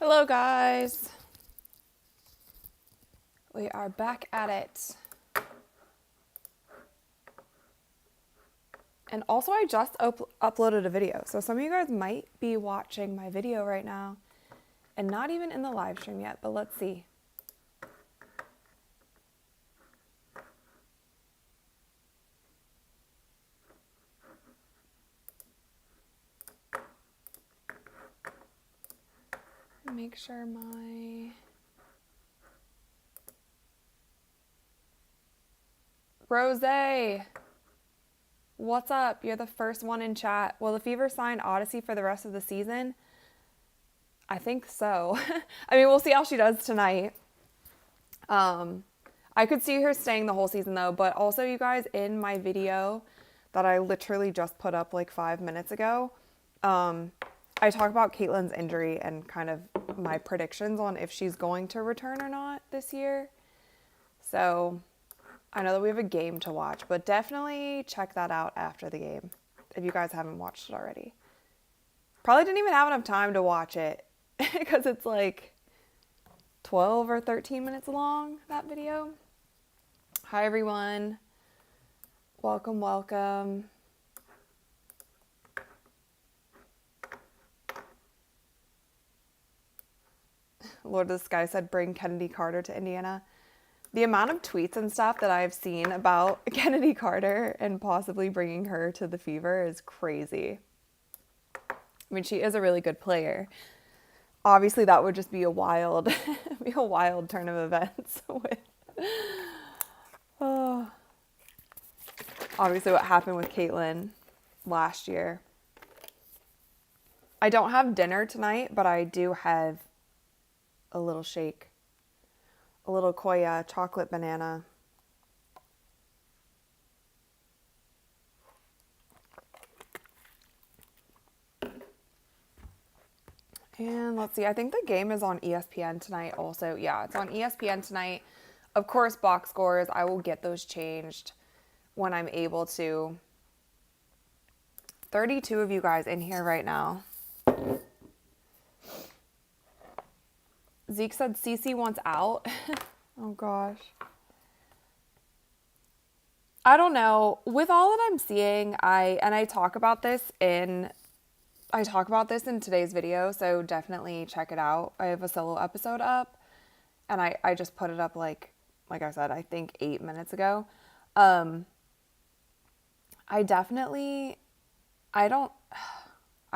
Hello guys, we are back at it. And also I just uploaded a video, so some of you guys might be watching my video right now and not even in the live stream yet, but let's see. Make sure my Rose, what's up? You're the first one in chat. Will the Fever sign Odyssey for the rest of the season? I think so. I mean, we'll see how she does tonight. I could see her staying the whole season though, but also you guys, in my video that I literally just put up like 5 minutes ago, I talk about Caitlin's injury and kind of my predictions on if she's going to return or not this year. So I know that we have a game to watch, but definitely check that out after the game if you guys haven't watched it already. Probably didn't even have enough time to watch it because it's like 12 or 13 minutes long, that video. Hi everyone. Welcome, welcome. Lord of the Sky said, bring Kennedy Carter to Indiana. The amount of tweets and stuff that I've seen about Kennedy Carter and possibly bringing her to the Fever is crazy. I mean, she is a really good player. Obviously, that would just be a wild, turn of events with, obviously what happened with Caitlin last year. I don't have dinner tonight, but I do have a little shake, a little Koya chocolate banana. And let's see, I think the game is on ESPN tonight also. Yeah, it's on ESPN tonight. Of course, box scores, I will get those changed when I'm able to. 32 of you guys in here right now. Zeke said Cece wants out. Oh gosh. I don't know. With all that I'm seeing, I talk about this in today's video, so definitely check it out. I have a solo episode up, and I just put it up like I said, I think 8 minutes ago. I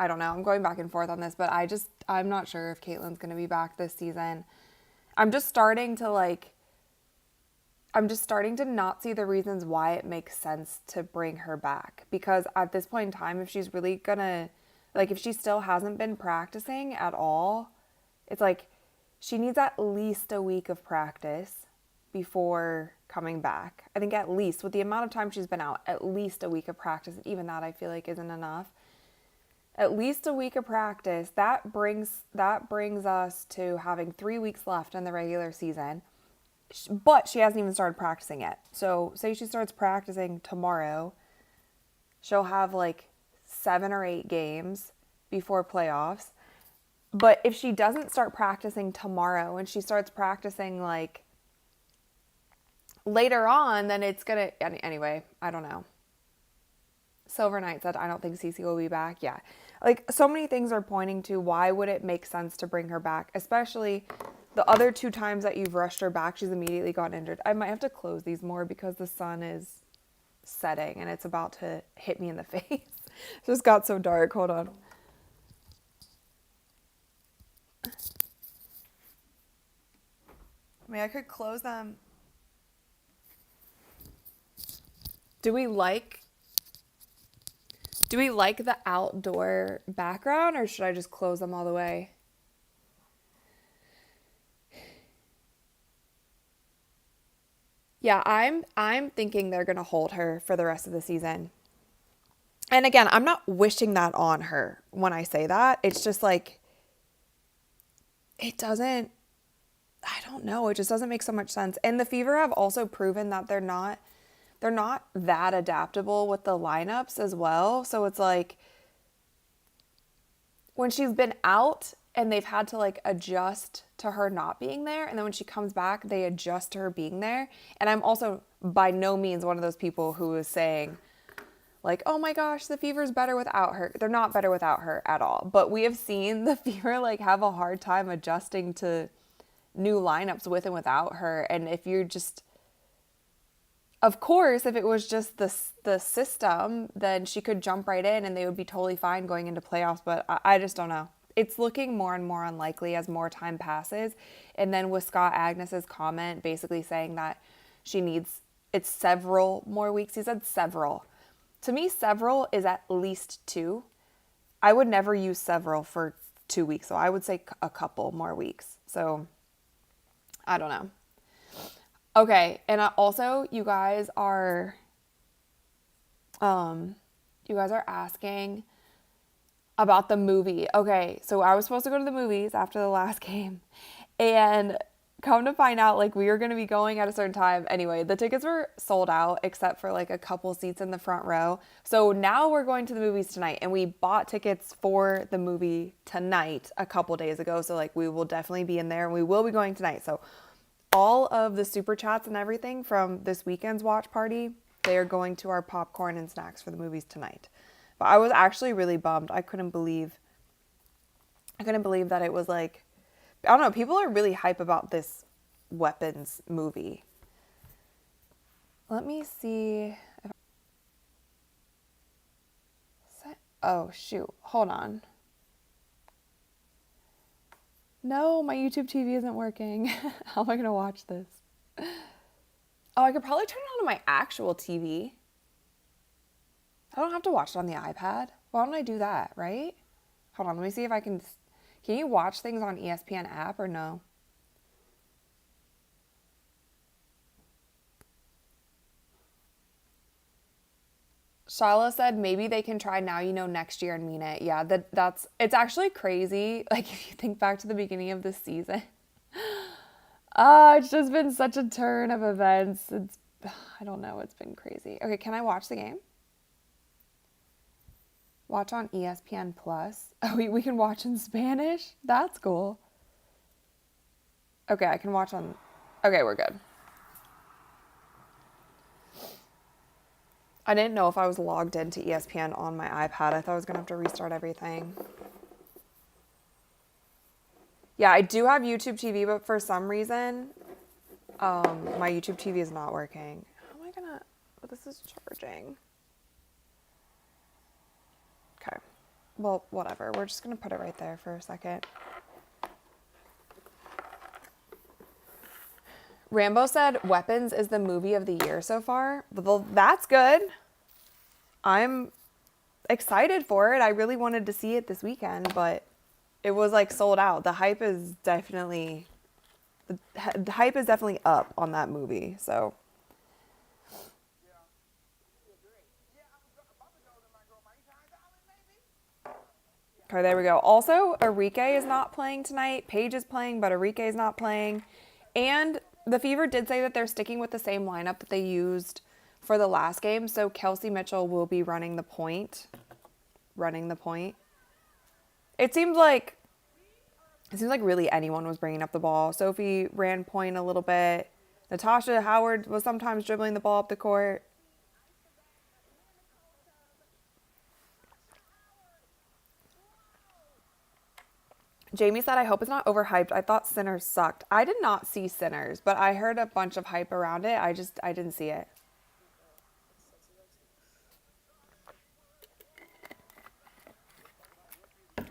don't know. I'm going back and forth on this, but I'm not sure if Caitlin's going to be back this season. I'm just starting to not see the reasons why it makes sense to bring her back. Because at this point in time, if she's really gonna, if she still hasn't been practicing at all, it's like she needs at least a week of practice before coming back. I think at least, with the amount of time she's been out, at least a week of practice. Even that I feel like isn't enough. At least a week of practice. That brings us to having 3 weeks left in the regular season. But she hasn't even started practicing yet. So say she starts practicing tomorrow, she'll have 7 or 8 games before playoffs. But if she doesn't start practicing tomorrow and she starts practicing later on, then it's gonna, anyway, I don't know. Silver Knight said, I don't think Cece will be back. Yeah. So many things are pointing to why would it make sense to bring her back, especially the other 2 times that you've rushed her back, she's immediately gotten injured. I might have to close these more because the sun is setting and it's about to hit me in the face. It just got so dark. Hold on. I mean, I could close them. Do we like the outdoor background, or should I just close them all the way? Yeah, I'm thinking they're going to hold her for the rest of the season. And again, I'm not wishing that on her when I say that. It's just it doesn't, I don't know, it just doesn't make so much sense. And the Fever have also proven that they're not that adaptable with the lineups as well. So it's when she's been out and they've had to like adjust to her not being there. And then when she comes back, they adjust to her being there. And I'm also by no means one of those people who is saying like, oh my gosh, the Fever's better without her. They're not better without her at all. But we have seen the Fever like have a hard time adjusting to new lineups with and without her. And if you're just, of course, if it was just the system, then she could jump right in and they would be totally fine going into playoffs. But I just don't know. It's looking more and more unlikely as more time passes. And then with Scott Agnes's comment basically saying that she needs, it's several more weeks. He said several. To me, several is at least 2. I would never use several for 2 weeks. So I would say a couple more weeks. So I don't know. Okay. And also you guys are asking about the movie. Okay, so I was supposed to go to the movies after the last game, and come to find out, like, we were going to be going at a certain time. Anyway, the tickets were sold out except for like a couple seats in the front row. So now we're going to the movies tonight, and we bought tickets for the movie tonight a couple days ago. So like we will definitely be in there, and we will be going tonight. So all of the super chats and everything from this weekend's watch party, they are going to our popcorn and snacks for the movies tonight. But I was actually really bummed. I couldn't believe that it was like, I don't know, people are really hype about this Weapons movie. Let me see. Oh, shoot. Hold on. No, my YouTube TV isn't working. How am I going to watch this? Oh, I could probably turn it on my actual TV. I don't have to watch it on the iPad. Why don't I do that, right? Hold on, let me see if I can... Can you watch things on ESPN app or no? Shala said maybe they can try Now You Know next year and mean it. Yeah, it's actually crazy. Like, if you think back to the beginning of this season. It's just been such a turn of events. I don't know, it's been crazy. Okay, can I watch the game? Watch on ESPN Plus. Oh, we can watch in Spanish? That's cool. Okay, I can watch on... Okay, we're good. I didn't know if I was logged into ESPN on my iPad. I thought I was going to have to restart everything. Yeah, I do have YouTube TV, but for some reason, my YouTube TV is not working. How am I going to... Oh, this is charging. Okay. Well, whatever. We're just going to put it right there for a second. Rambo said Weapons is the movie of the year so far. Well, that's good. I'm excited for it. I really wanted to see it this weekend, but it was like sold out. The hype is definitely up on that movie. So okay, there we go. Also, Enrique is not playing tonight. Paige is playing, but Enrique is not playing. And the Fever did say that they're sticking with the same lineup that they used for the last game. So Kelsey Mitchell will be running the point. It seems like really anyone was bringing up the ball. Sophie ran point a little bit. Natasha Howard was sometimes dribbling the ball up the court. Jamie said, I hope it's not overhyped. I thought Sinners sucked. I did not see Sinners, but I heard a bunch of hype around it. I didn't see it.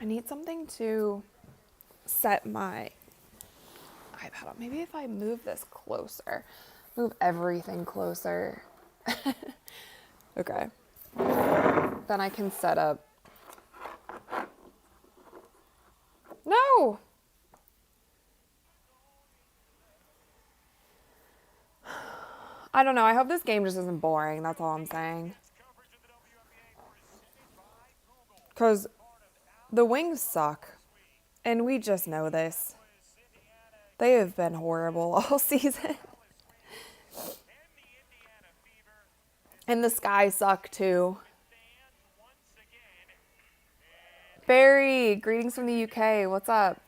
I need something to set my iPad up. Maybe if I move this closer. Move everything closer. Okay. Then I can set up. No! I don't know. I hope this game just isn't boring. That's all I'm saying. Because the Wings suck. And we just know this. They have been horrible all season. And the Sky suck too. Barry, greetings from the UK. What's up?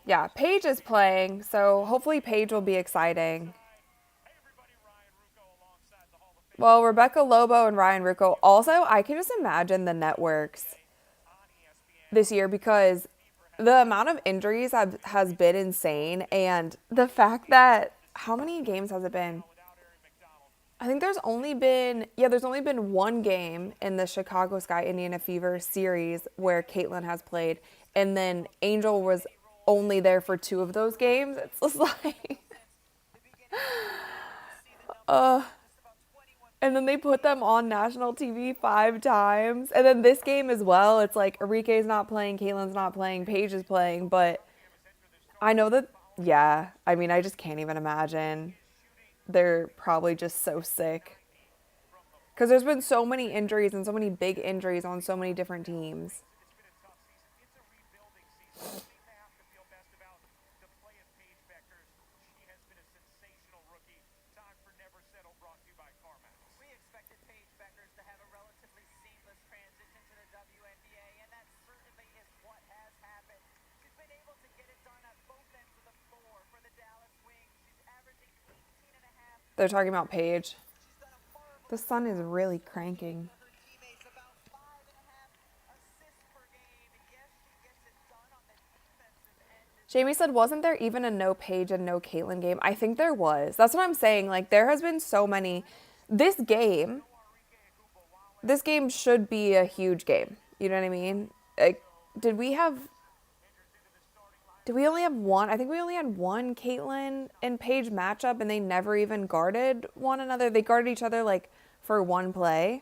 Yeah, Paige is playing, so hopefully Paige will be exciting. Well, Rebecca Lobo and Ryan Rucco. Also, I can just imagine the networks this year because the amount of injuries has been insane. And the fact that, how many games has it been? I think there's only been one game in the Chicago Sky Indiana Fever series where Caitlin has played. And then Angel was only there for two of those games. It's just like, and then they put them on national TV 5 times. And then this game as well, it's like Enrique's not playing, Caitlin's not playing, Paige is playing. But I know that, yeah, I mean, I just can't even imagine. They're probably just so sick. Because there's been so many injuries and so many big injuries on so many different teams. We expected Paige Bueckers to have a relatively seamless transition to the WNBA, and that certainly is what has happened. She's been able to get it done at both ends of the floor for the Dallas Wings. She's averaging 18 and a half. They're talking about Paige. The sun is really cranking. Her teammates about 5.5 assists per game. Yes, she gets it done on the defensive end. Jamie said, wasn't there even a no Paige and no Caitlin game? I think there was. That's what I'm saying. Like, there has been so many. This game should be a huge game. You know what I mean? Like, did we only have one? I think we only had one Caitlin and Paige matchup, and they never even guarded one another. They guarded each other, like, for one play.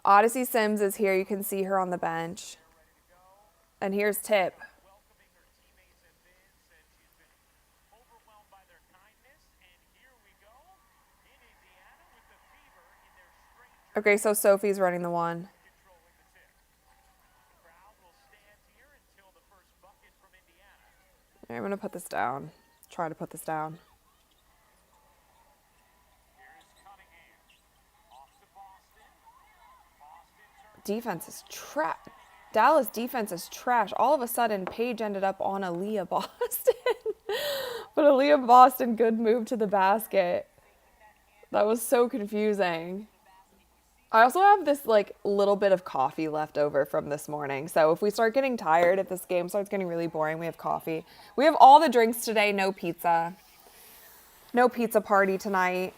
Odyssey Sims is here. You can see her on the bench. And here's Tip. Okay, so Sophie's running the one. I'm going to put this down. Try to put this down. Defense is trash. Dallas defense is trash. All of a sudden, Paige ended up on Aaliyah Boston. But Aaliyah Boston, good move to the basket. That was so confusing. I also have this like little bit of coffee left over from this morning. So if we start getting tired, if this game starts getting really boring, we have coffee. We have all the drinks today, no pizza. No pizza party tonight.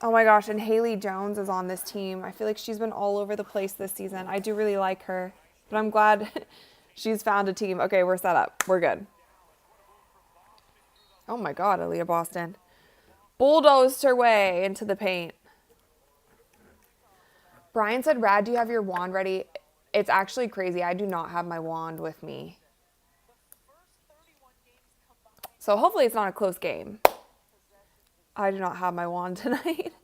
Oh my gosh, and Haley Jones is on this team. I feel like she's been all over the place this season. I do really like her, but I'm glad she's found a team. Okay, we're set up. We're good. Oh my God, Aaliyah Boston bulldozed her way into the paint. Brian said, Rad, do you have your wand ready? It's actually crazy. I do not have my wand with me. So hopefully it's not a close game. I do not have my wand tonight.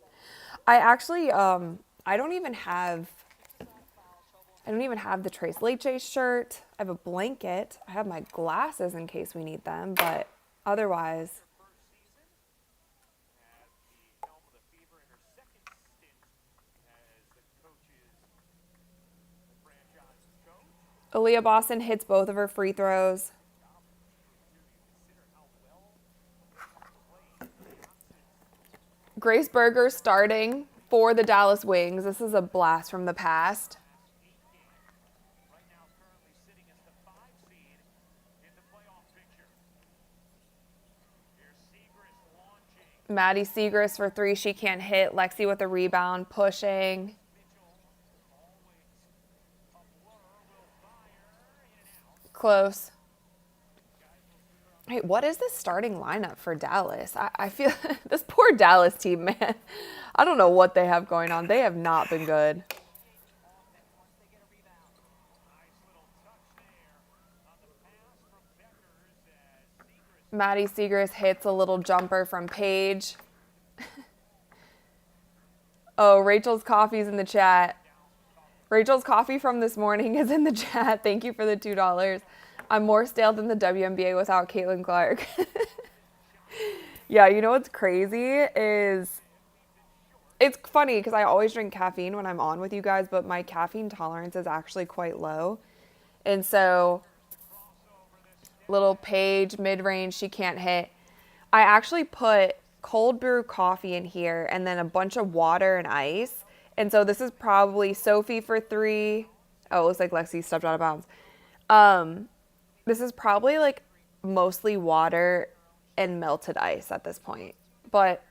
I actually, I don't even have the Trace Leche shirt. I have a blanket. I have my glasses in case we need them, but otherwise. Aaliyah Boston hits both of her free throws. Grace Berger starting for the Dallas Wings. This is a blast from the past. Maddie Siegrist for three. She can't hit. Lexi with a rebound, pushing. Close. Hey, what is this starting lineup for Dallas? I feel this poor Dallas team, man. I don't know what they have going on. They have not been good. Maddie Siegrist hits a little jumper from Paige. Oh, Rachel's coffee's in the chat. Rachel's coffee from this morning is in the chat. Thank you for the $2. I'm more stale than the WNBA without Caitlin Clark. Yeah, you know what's crazy is It's funny because I always drink caffeine when I'm on with you guys, but my caffeine tolerance is actually quite low. And so, little Paige mid-range, she can't hit. I actually put cold brew coffee in here and then a bunch of water and ice. And so this is probably Sophie for 3. Oh, it looks like Lexi stepped out of bounds. This is probably like mostly water and melted ice at this point. But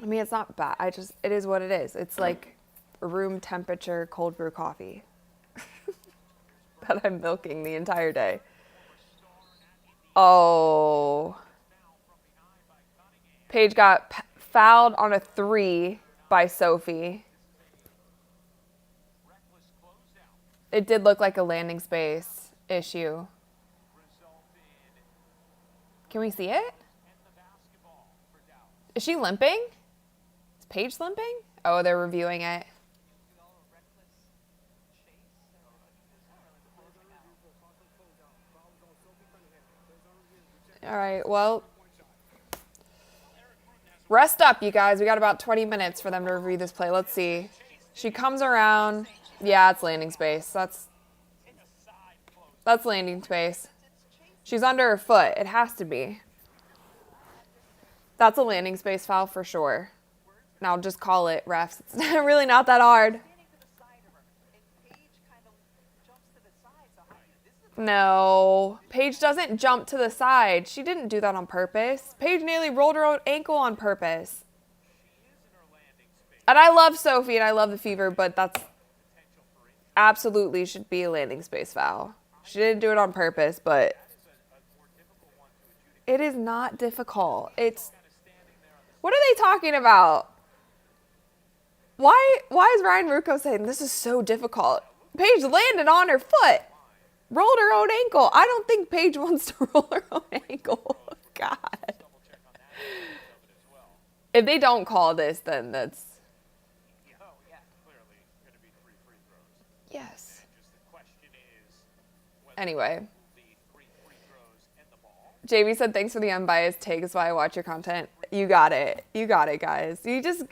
I mean, it's not bad. It is what it is. It's like room temperature cold brew coffee that I'm milking the entire day. Oh. Paige got fouled on a 3 by Sophie. It did look like a landing space issue. Can we see it? Is she limping? Is Paige limping? Oh, they're reviewing it. All right, well, rest up, you guys. We got about 20 minutes for them to review this play. Let's see. She comes around. Yeah, it's landing space. That's landing space. She's under her foot. It has to be. That's a landing space foul for sure. Now just call it, refs. It's really not that hard. No, Paige doesn't jump to the side. She didn't do that on purpose. Paige nearly rolled her own ankle on purpose. And I love Sophie and I love the fever, but that's absolutely should be a landing space foul. She didn't do it on purpose, but it is not difficult. What are they talking about? Why is Ryan Rucco saying this is so difficult? Paige landed on her foot. Rolled her own ankle. I don't think Paige wants to roll her own ankle. God. If they don't call this, then that's... Yes. Anyway. JB said, thanks for the unbiased take. That's why I watch your content. You got it. You got it, guys. We just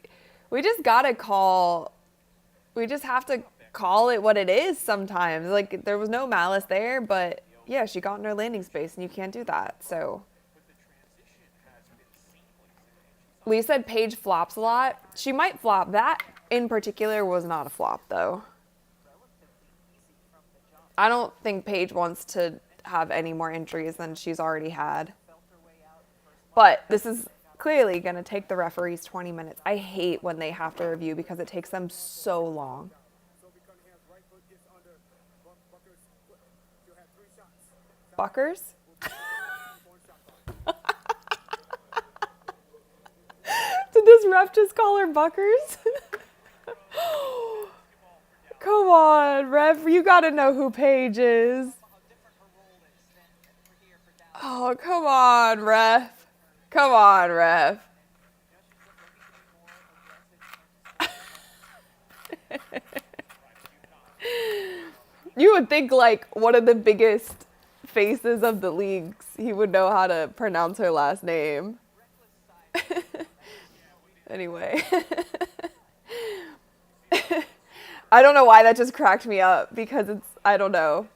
gotta call... We just have to call it what it is sometimes. Like, there was no malice there, but yeah, she got in her landing space and you can't do that. So Lee said Paige flops a lot. She might flop. That in particular was not a flop though. I don't think Paige wants to have any more injuries than she's already had. But this is clearly going to take the referees 20 minutes. I hate when they have to review because it takes them so long. Bueckers? Did this ref just call her Bueckers? Come on, ref. You got to know who Paige is. Oh, come on, ref. Come on, ref. You would think, like, one of the biggest faces of the leagues, he would know how to pronounce her last name. Anyway. I don't know why that just cracked me up, because it's, I don't know.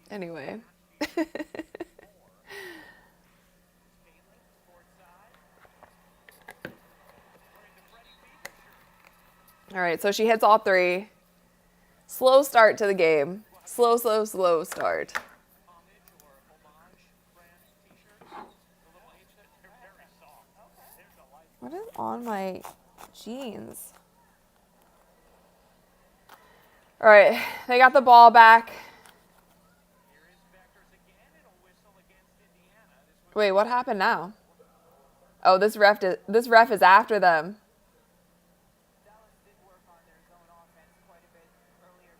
Anyway. All right, so she hits all 3. Slow start to the game. Slow start. What is on my jeans? All right, they got the ball back. Wait, what happened now? Oh, this ref is after them.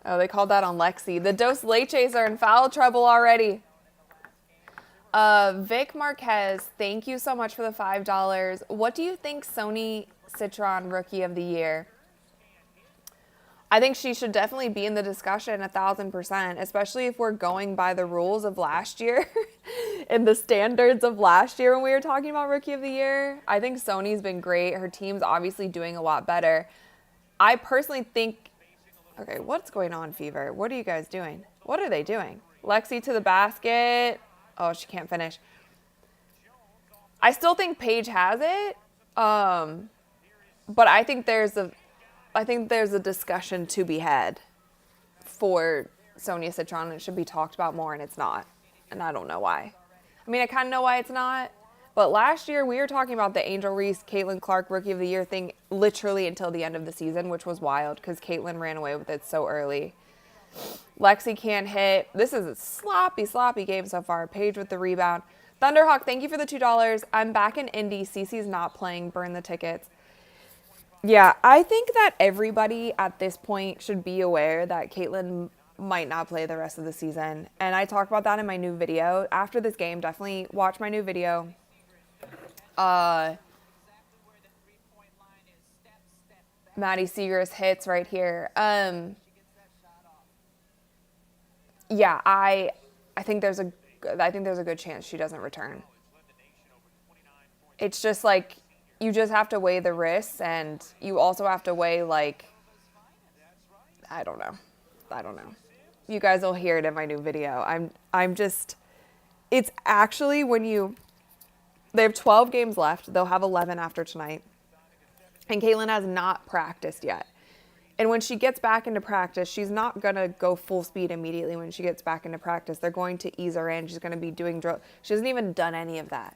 Oh, they called that on Lexi. The Dos Leches are in foul trouble already. Vic Marquez, thank you so much for the $5. What do you think Sony Citron Rookie of the Year? I think she should definitely be in the discussion 1,000%, especially if we're going by the rules of last year. in the standards of last year when we were talking about Rookie of the Year. I think Sony's been great. Her team's obviously doing a lot better. I personally think, okay, what's going on, Fever? What are you guys doing? What are they doing? Lexi to the basket. Oh, she can't finish. I still think Paige has it. But I think there's a discussion to be had for Sonia Citron. It should be talked about more, and it's not. And I don't know why. I mean, I kind of know why it's not. But last year, we were talking about the Angel Reese, Caitlin Clark Rookie of the Year thing literally until the end of the season, which was wild because Caitlin ran away with it so early. Lexi can't hit. This is a sloppy game so far. Paige with the rebound. Thunderhawk, thank you for the $2. I'm back in Indy. Cece's not playing. Burn the tickets. Yeah, I think that everybody at this point should be aware that Caitlin might not play the rest of the season. And I talked about that in my new video. After this game, definitely watch my new video. Maddie Seeger's hits right here. Yeah, I think there's a good chance she doesn't return. It's just like you just have to weigh the risks, and you also have to weigh like I don't know. You guys will hear it in my new video. I'm just it's actually they have 12 games left. They'll have 11 after tonight. And Caitlin has not practiced yet. And when she gets back into practice, she's not going to go full speed immediately when she gets back into practice. They're going to ease her in. She's going to be doing drill. She hasn't even done any of that.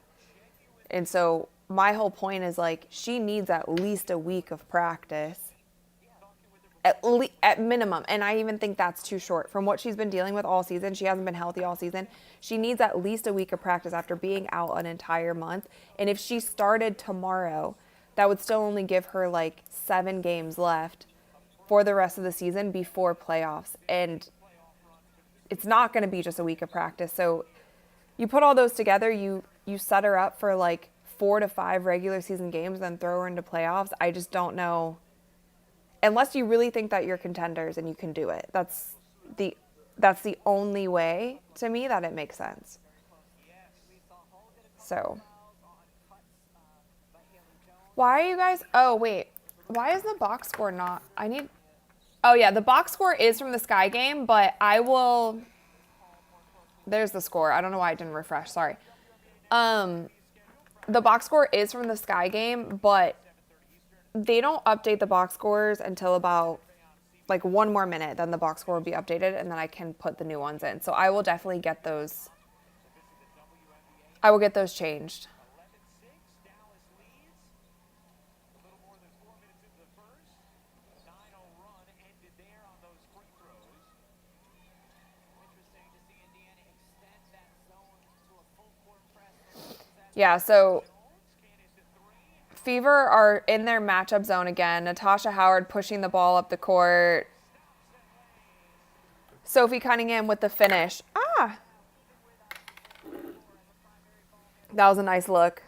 And so my whole point is like she needs at least a week of practice. At minimum. And I even think that's too short. From what she's been dealing with all season, she hasn't been healthy all season. She needs at least a week of practice after being out an entire month. And if she started tomorrow, that would still only give her like 7 games left for the rest of the season before playoffs. And it's not going to be just a week of practice. So you put all those together, you set her up for like 4 to 5 regular season games, then throw her into playoffs. I just don't know. Unless you really think that you're contenders and you can do it. That's the only way to me that it makes sense. So why are you guys, oh wait, why is the box score not, oh yeah, the box score is from the Sky game, but there's the score. I don't know why I didn't refresh, sorry. The box score is from the Sky game, but they don't update the box scores until about like 1 more minute. Then the box score will be updated, and then I can put the new ones in. So I will definitely get those. I will get those changed. Yeah, so Fever are in their matchup zone again. Natasha Howard pushing the ball up the court. Sophie Cunningham with the finish. That was a nice look.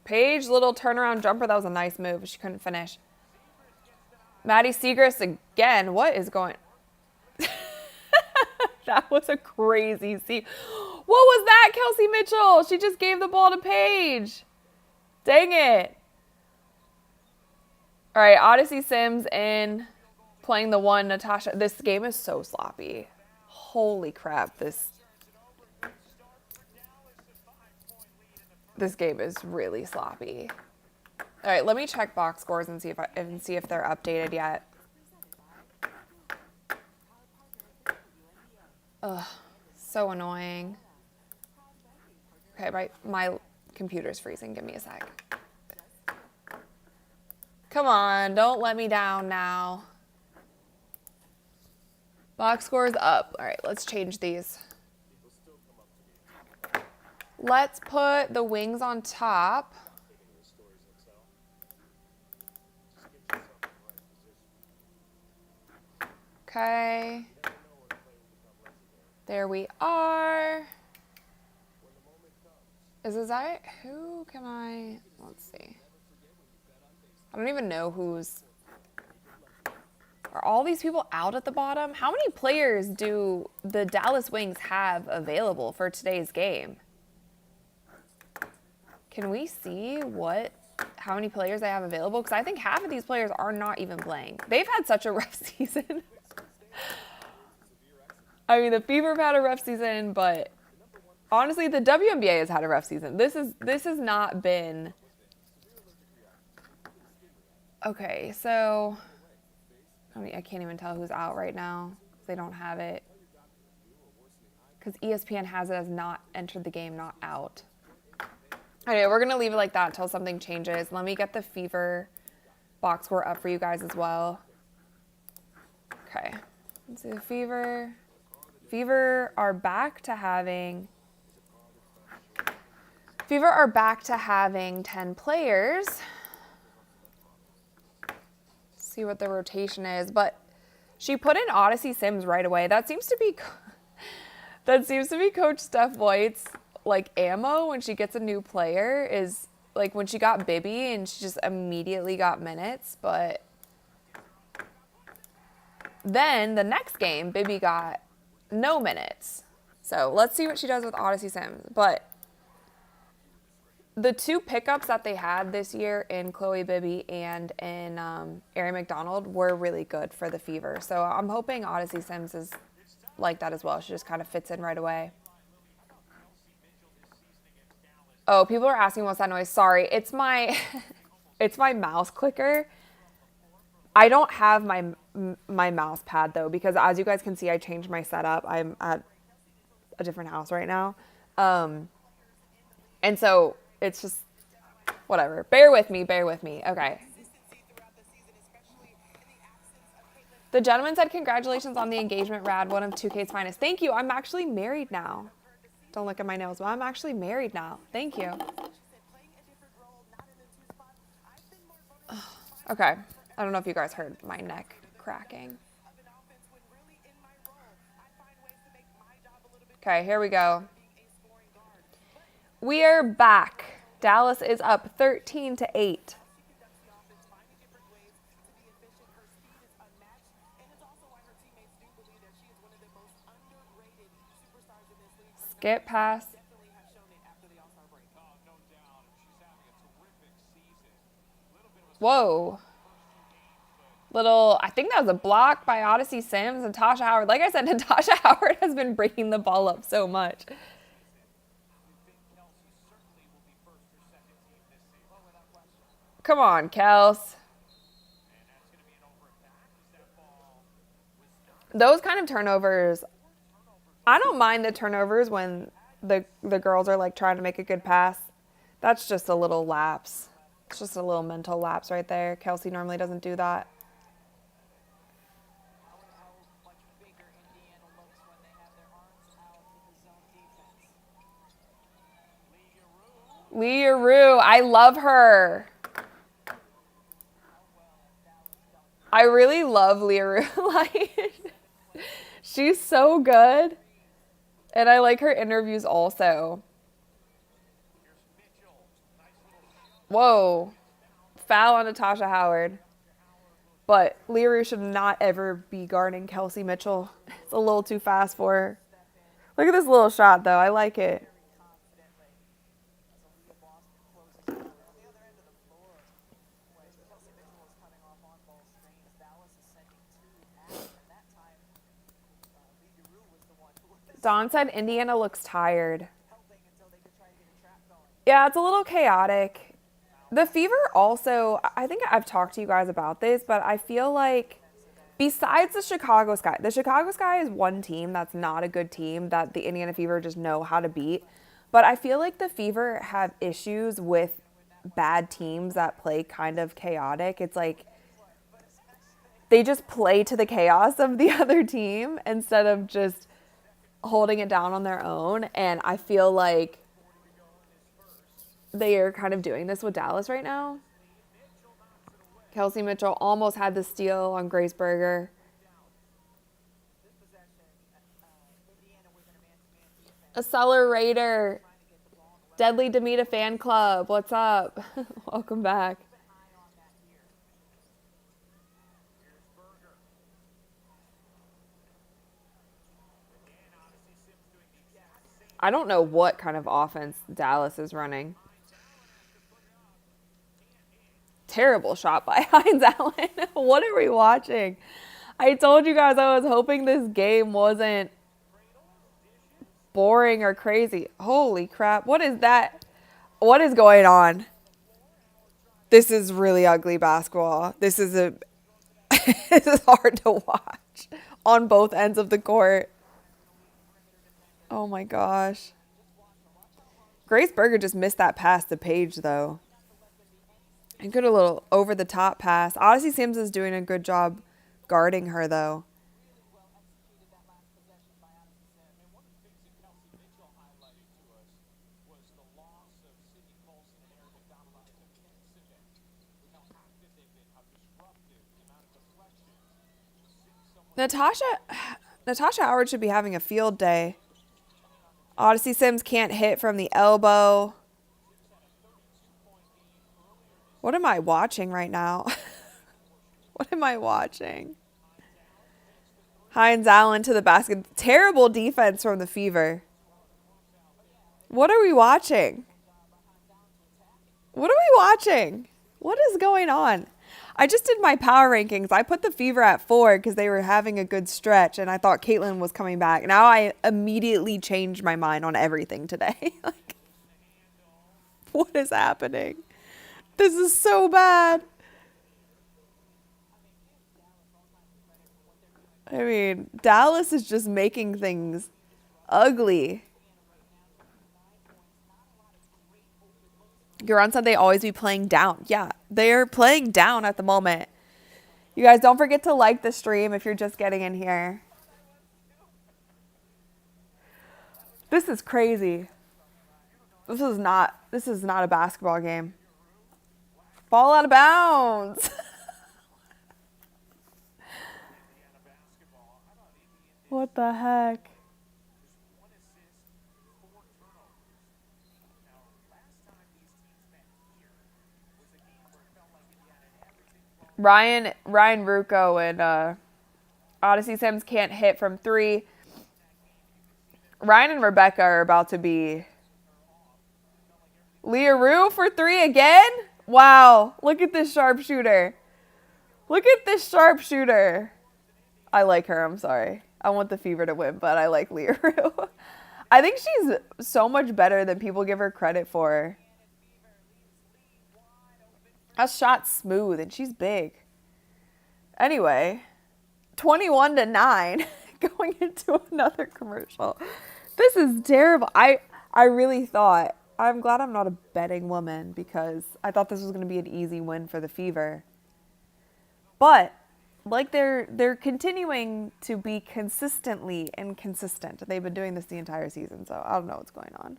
Paige, little turnaround jumper. That was a nice move. She couldn't finish. Maddie Segrist again. What is going? That was a crazy see. What was that, Kelsey Mitchell? She just gave the ball to Paige. Dang it. All right, Odyssey Sims in playing the one. Natasha. This game is so sloppy. Holy crap. This game is really sloppy. All right, let me check box scores and see if they're updated yet. Ugh, so annoying. Okay, my computer's freezing. Give me a sec. Come on, don't let me down now. Box scores up. All right, let's change these. Let's put the wings on top. Okay. There we are. Is that who can I? Let's see. I don't even know who's. Are all these people out at the bottom? How many players do the Dallas Wings have available for today's game? Can we see how many players they have available? Because I think half of these players are not even playing. They've had such a rough season. I mean, the Fever have had a rough season, but honestly, the WNBA has had a rough season. This has not been. Okay, so I can't even tell who's out right now. They don't have it. Because ESPN has it as not entered the game, not out. Anyway, we're going to leave it like that until something changes. Let me get the Fever box score up for you guys as well. Okay. Let's see the Fever. Fever are back to having 10 players. See what the rotation is, but she put in Odyssey Sims right away. That seems to be Coach Steph White's like ammo when she gets a new player, is like when she got Bibby and she just immediately got minutes, but then the next game Bibby got no minutes. So let's see what she does with Odyssey Sims. But the two pickups that they had this year in Chloe Bibby and in Ari McDonald were really good for the Fever. So I'm hoping Odyssey Sims is like that as well. She just kind of fits in right away. Oh, people are asking what's that noise. Sorry, it's my it's my mouse clicker. I don't have my mouse pad though, because as you guys can see, I changed my setup. I'm at a different house right now. And so it's just whatever. Bear with me. Okay. The gentleman said, congratulations on the engagement, Rad, one of 2K's finest. Thank you. I'm actually married now. Don't look at my nails, but I'm actually married now. Thank you. Okay. I don't know if you guys heard my neck cracking. Okay, here we go. We are back. Dallas is up 13-8. Skip pass. Whoa. I think that was a block by Odyssey Sims and Tasha Howard. Like I said, Natasha Howard has been breaking the ball up so much. Come on, Kels. Those kind of turnovers, I don't mind the turnovers when the girls are like trying to make a good pass. That's just a little lapse. It's just a little mental lapse right there. Kelsey normally doesn't do that. Leah Rue, I love her. I really love Leah Rue. Like, she's so good. And I like her interviews also. Whoa. Foul on Natasha Howard. But Leah Rue should not ever be guarding Kelsey Mitchell. It's a little too fast for her. Look at this little shot, though. I like it. Dawn said Indiana looks tired. Yeah, it's a little chaotic. The Fever also, I think I've talked to you guys about this, but I feel like besides the Chicago Sky is one team that's not a good team that the Indiana Fever just know how to beat. But I feel like the Fever have issues with bad teams that play kind of chaotic. It's like they just play to the chaos of the other team instead of just holding it down on their own. And I feel like they are kind of doing this with Dallas right now. Kelsey Mitchell almost had the steal on Grace Berger. Accelerator. Deadly Demita fan club. What's up? Welcome back. I don't know what kind of offense Dallas is running. Terrible shot by Hines Allen. What are we watching? I told you guys I was hoping this game wasn't boring or crazy. Holy crap. What is that? What is going on? This is really ugly basketball. This is this is hard to watch on both ends of the court. Oh my gosh. Grace Berger just missed that pass to Paige though. And good a little over the top pass. Odyssey Sims is doing a good job guarding her though. Natasha Howard should be having a field day. Odyssey Sims can't hit from the elbow. What am I watching right now? What am I watching? Hines Allen to the basket. Terrible defense from the Fever. What are we watching? What are we watching? What is going on? I just did my power rankings. I put the Fever at 4 because they were having a good stretch and I thought Caitlin was coming back. Now I immediately changed my mind on everything today. Like, what is happening? This is so bad. I mean, Dallas is just making things ugly. Garon said they always be playing down. Yeah, they're playing down at the moment. You guys don't forget to like the stream if you're just getting in here. This is crazy. This is not a basketball game. Ball out of bounds. What the heck? Ryan Rucco and Odyssey Sims can't hit from 3. Ryan and Rebecca are about to be... Leah Rue for 3 again? Wow. Look at this sharpshooter. Look at this sharpshooter. I like her. I'm sorry. I want the Fever to win, but I like Leah Rue. I think she's so much better than people give her credit for. That shot's smooth, and she's big. Anyway, 21-9 going into another commercial. This is terrible. I really thought... I'm glad I'm not a betting woman because I thought this was going to be an easy win for the Fever. But like they're continuing to be consistently inconsistent. They've been doing this the entire season, so I don't know what's going on.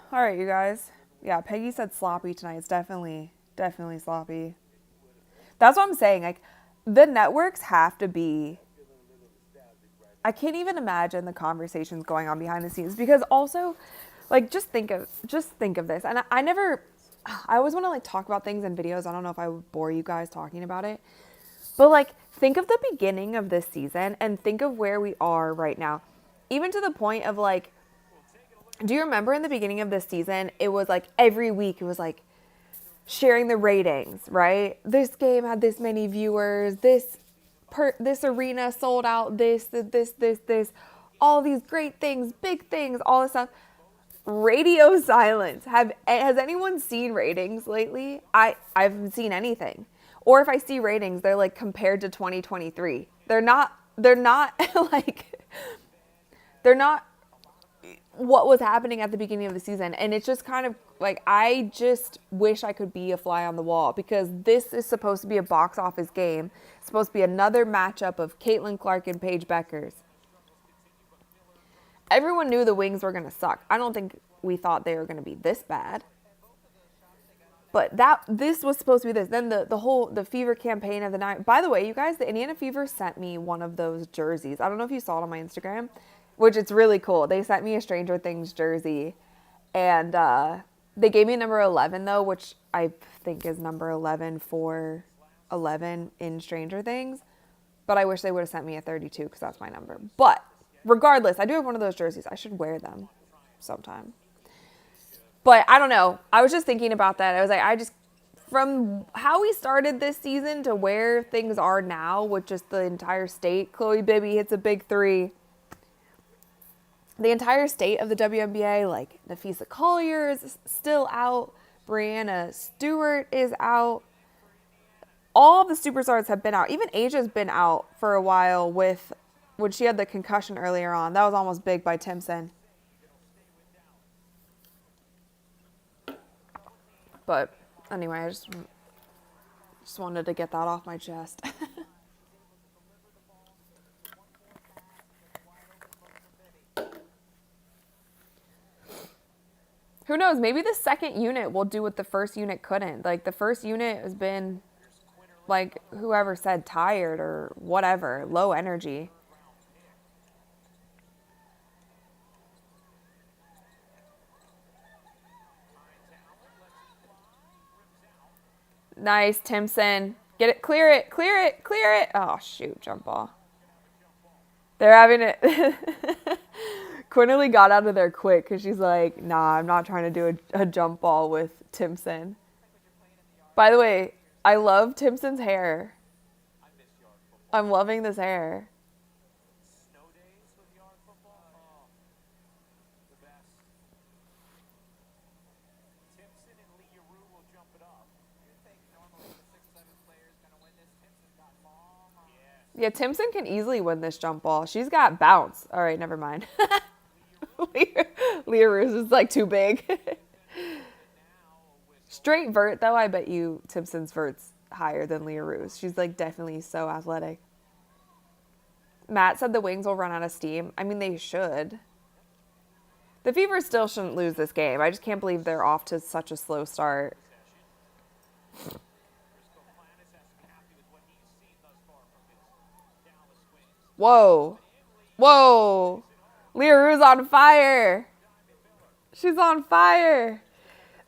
All right, you guys. Yeah, Peggy said sloppy tonight. It's definitely sloppy. That's what I'm saying. Like, the networks have to be... I can't even imagine the conversations going on behind the scenes because also, like, just think of this. And I always want to, like, talk about things in videos. I don't know if I would bore you guys talking about it. But, like, think of the beginning of this season and think of where we are right now. Even to the point of, like, do you remember in the beginning of this season, it was, like, every week it was, like, sharing the ratings, right? This game had this many viewers. This arena sold out this, all these great things, big things, all this stuff. Radio silence. Has anyone seen ratings lately? I haven't seen anything. Or if I see ratings, they're like compared to 2023. They're not like, they're not what was happening at the beginning of the season. And it's just kind of like, I just wish I could be a fly on the wall because this is supposed to be a box office game. It's supposed to be another matchup of Caitlin Clark and Paige Bueckers. Everyone knew the Wings were going to suck. I don't think we thought they were going to be this bad. But this was supposed to be this. Then the Fever campaign of the night. By the way, you guys, the Indiana Fever sent me one of those jerseys. I don't know if you saw it on my Instagram, which it's really cool. They sent me a Stranger Things jersey, and they gave me a number 11 though, which I think is number 11 for 11 in Stranger Things. But I wish they would have sent me a 32 because that's my number. But regardless, I do have one of those jerseys. I should wear them sometime. But I don't know. I was just thinking about that. I was like, from how we started this season to where things are now with just the entire state, Chloe Bibby hits a big three. The entire state of the WNBA, like Nafisa Collier is still out. Brianna Stewart is out. All the superstars have been out. Even Asia's been out for a while when she had the concussion earlier on. That was almost big by Timpson. But anyway, I just wanted to get that off my chest. Who knows? Maybe the second unit will do what the first unit couldn't. Like, the first unit has been, like, whoever said tired or whatever, low energy. Nice, Timpson. Get it, clear it, clear it, clear it. Oh, shoot, jump ball. They're having it. Quinterly got out of there quick because she's like, nah, I'm not trying to do a jump ball with Timpson. By the way, I love Timpson's hair. I'm loving this hair. Yeah, Timpson can easily win this jump ball. She's got bounce. All right, never mind. Leah Ruse is like too big. Straight vert, though, I bet you Timpson's vert's higher than Leah Ruse. She's like definitely so athletic. Matt said the Wings will run out of steam. I mean, they should. The Fever still shouldn't lose this game. I just can't believe they're off to such a slow start. Whoa. Whoa. Leah Rue's on fire. She's on fire.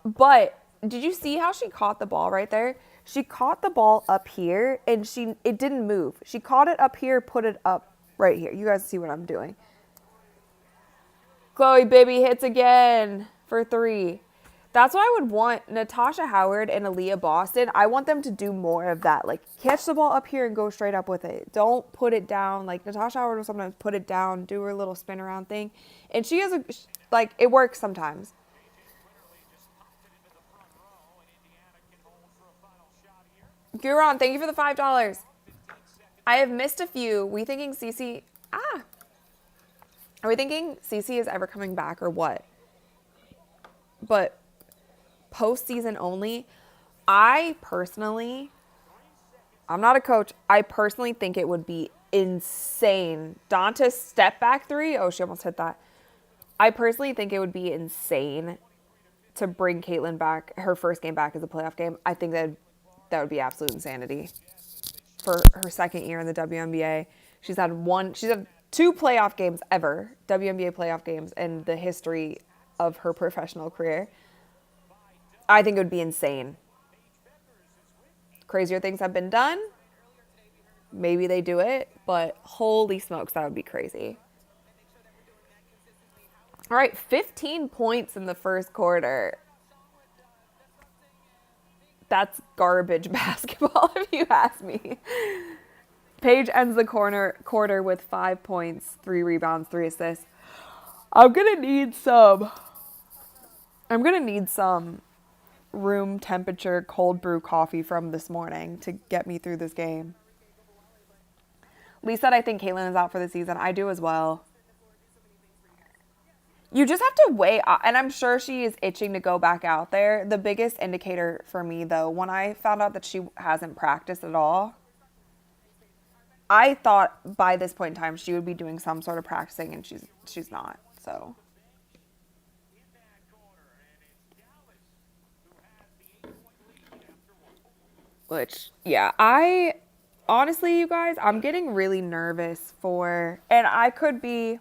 But did you see how she caught the ball right there? She caught the ball up here and it didn't move. She caught it up here, put it up right here. You guys see what I'm doing. Chloe Bibby hits again for 3. That's what I would want Natasha Howard and Aaliyah Boston. I want them to do more of that. Like, catch the ball up here and go straight up with it. Don't put it down. Like, Natasha Howard will sometimes put it down, do her little spin around thing. And she has it works sometimes. Guron, thank you for the $5. I have missed a few. Are we thinking Cece is ever coming back or what? But postseason only, I'm not a coach. I personally think it would be insane. Danta's step back 3. Oh, she almost hit that. I personally think it would be insane to bring Caitlin back, her first game back as a playoff game. I think that would be absolute insanity for her second year in the WNBA. She's had 2 playoff games ever, WNBA playoff games, in the history of her professional career. I think it would be insane. Crazier things have been done. Maybe they do it, but holy smokes, that would be crazy. All right, 15 points in the first quarter. That's garbage basketball, if you ask me. Paige ends the quarter with 5 points, 3 rebounds, 3 assists. I'm gonna need some room temperature cold brew coffee from this morning to get me through this game. Lee said, I think Caitlin is out for the season. I do as well. You just have to wait, and I'm sure she is itching to go back out there. The biggest indicator for me, though, when I found out that she hasn't practiced at all, I thought by this point in time she would be doing some sort of practicing, and she's not. So Which, yeah, honestly, you guys, I'm getting really nervous for, and I could be